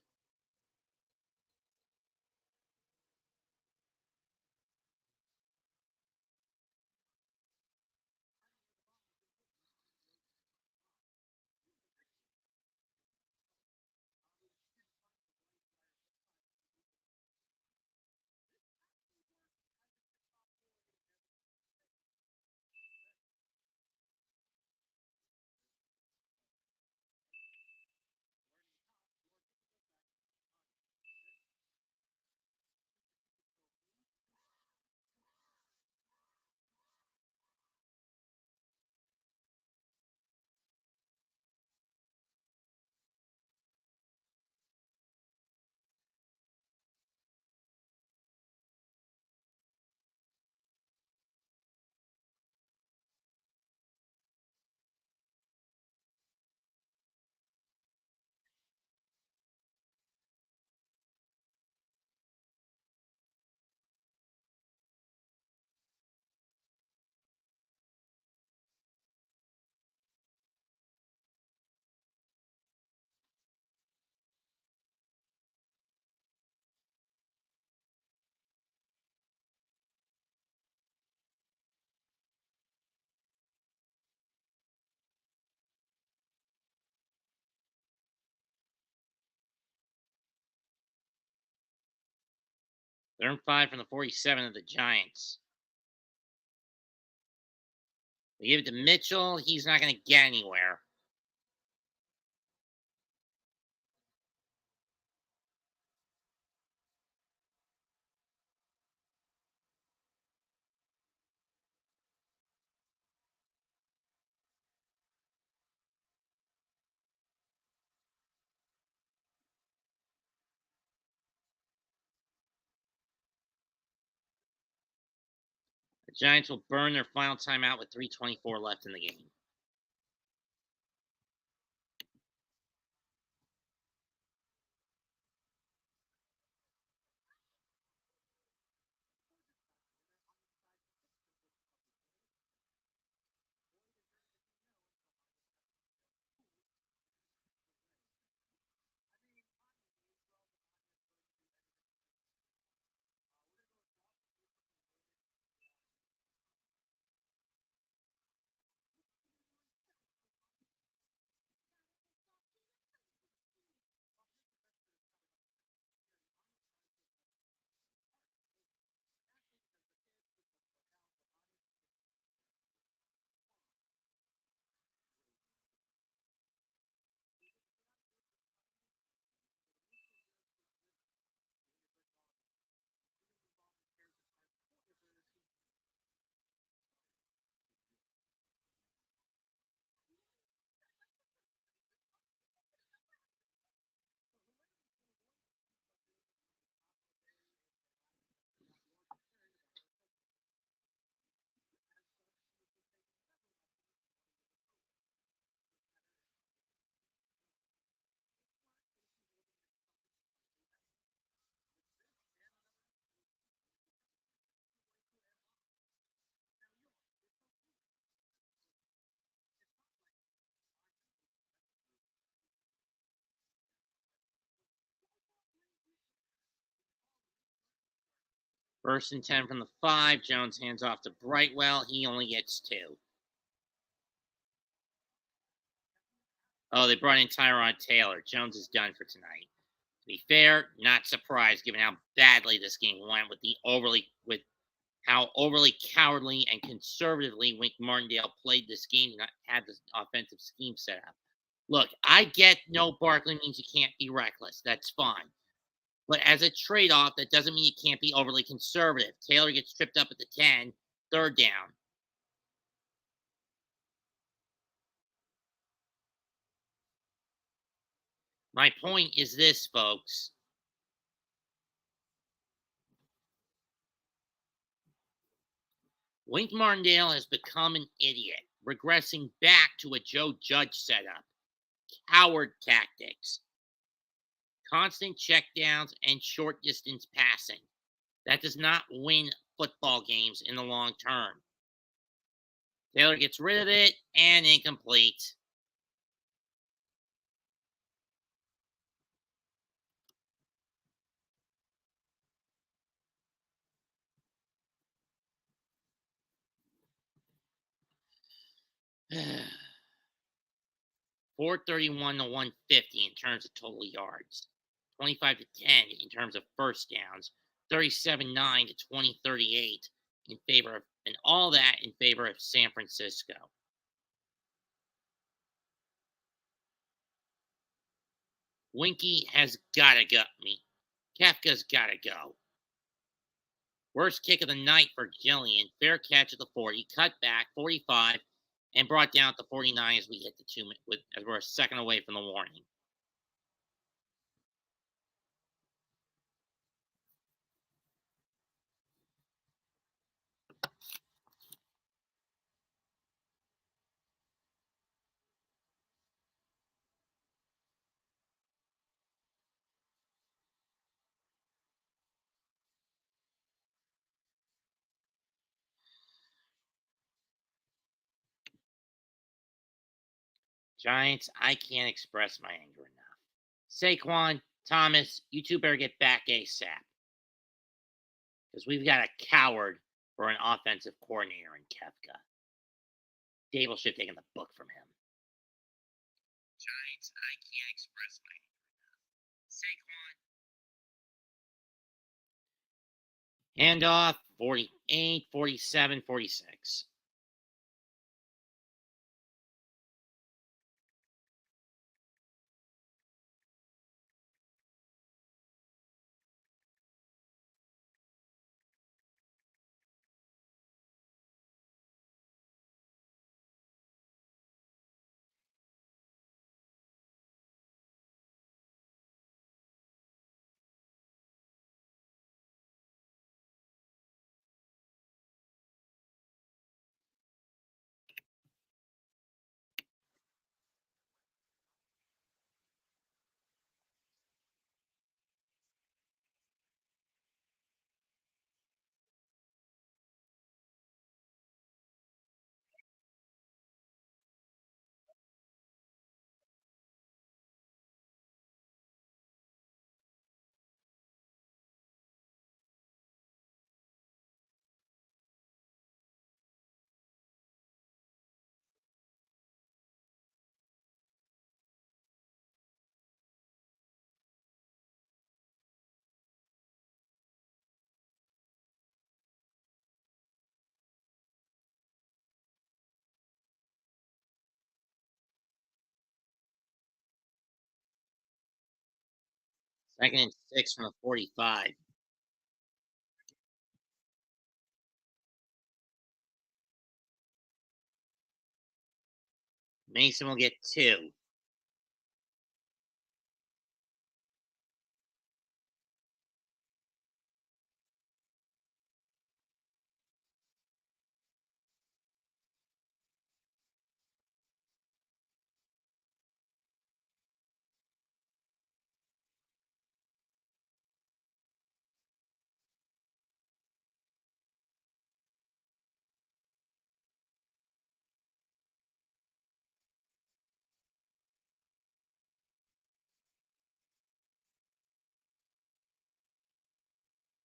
They're in 5 from the 47 of the Giants. We give it to Mitchell. He's not going to get anywhere. The Giants will burn their final timeout with 3:24 left in the game. First and 10 from the 5. Jones hands off to Brightwell. He only gets 2. Oh, they brought in Tyrod Taylor. Jones is done for tonight. To be fair, not surprised given how badly this game went with how overly cowardly and conservatively Wink Martindale played this game and not had this offensive scheme set up. Look, I get no Barkley means you can't be reckless. That's fine. But as a trade-off, that doesn't mean you can't be overly conservative. Taylor gets tripped up at the 10, third down. My point is this, folks. Wink Martindale has become an idiot, regressing back to a Joe Judge setup. Coward tactics. Constant checkdowns and short distance passing. That does not win football games in the long term. Taylor gets rid of it and incomplete. .431 to 150 in terms of total yards, 25 to 10 in terms of first downs, 37-9 to 20-38 in favor of, and all that in favor of San Francisco. Winky has got to go. Kefka's got to go. Worst kick of the night for Jillian. Fair catch at the 40, cut back 45, and brought down at the 49 as we hit the 2 minute as we're a second away from the warning. Giants, I can't express my anger enough. Saquon, Thomas, you two better get back ASAP. Because we've got a coward for an offensive coordinator in Kefka. Dable should have taken the book from him. Giants, I can't express my anger enough. Saquon. Handoff 48, 47, 46. Second and 6 from the 45. Mason will get 2.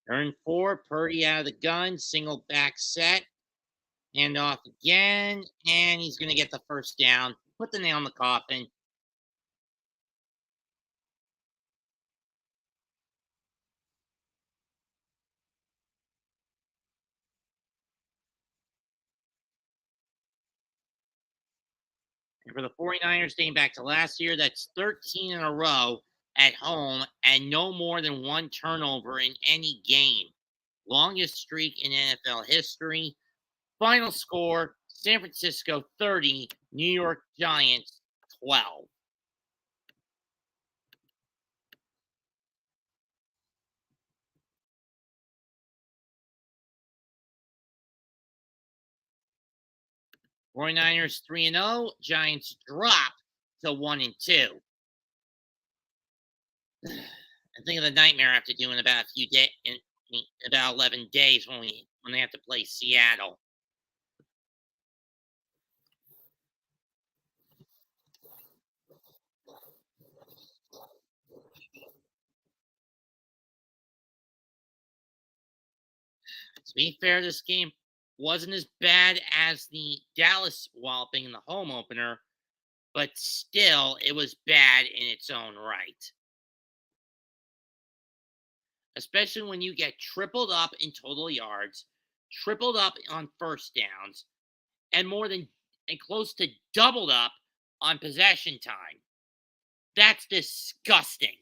Turn 4, Purdy out of the gun, single back set, handoff again, and he's going to get the first down. Put the nail in the coffin. And for the 49ers, dating back to last year, that's 13 in a row at home and no more than 1 turnover in any game. Longest streak in NFL history. Final score, San Francisco 30, New York Giants 12. '49ers 3-0, Giants drop to 1-2. I think of the nightmare I have to do in about a few days, in about 11 days when they have to play Seattle. To be fair, this game wasn't as bad as the Dallas walloping in the home opener, but still, it was bad in its own right. Especially when you get tripled up in total yards, tripled up on first downs, and close to doubled up on possession time. That's disgusting.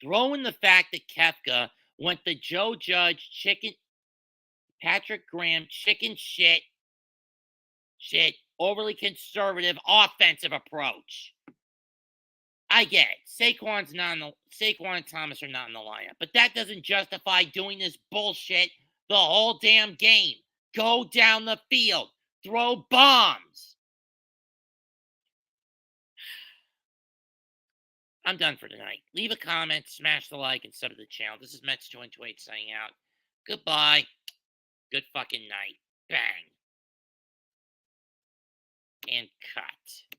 Throw in the fact that Kefka went the Joe Judge Patrick Graham chicken shit, overly conservative offensive approach. I get it. Saquon and Thomas are not in the lineup, but that doesn't justify doing this bullshit the whole damn game. Go down the field. Throw bombs. I'm done for tonight. Leave a comment, smash the like, and sub to the channel. This is Mets228 signing out. Goodbye. Good fucking night. Bang. And cut.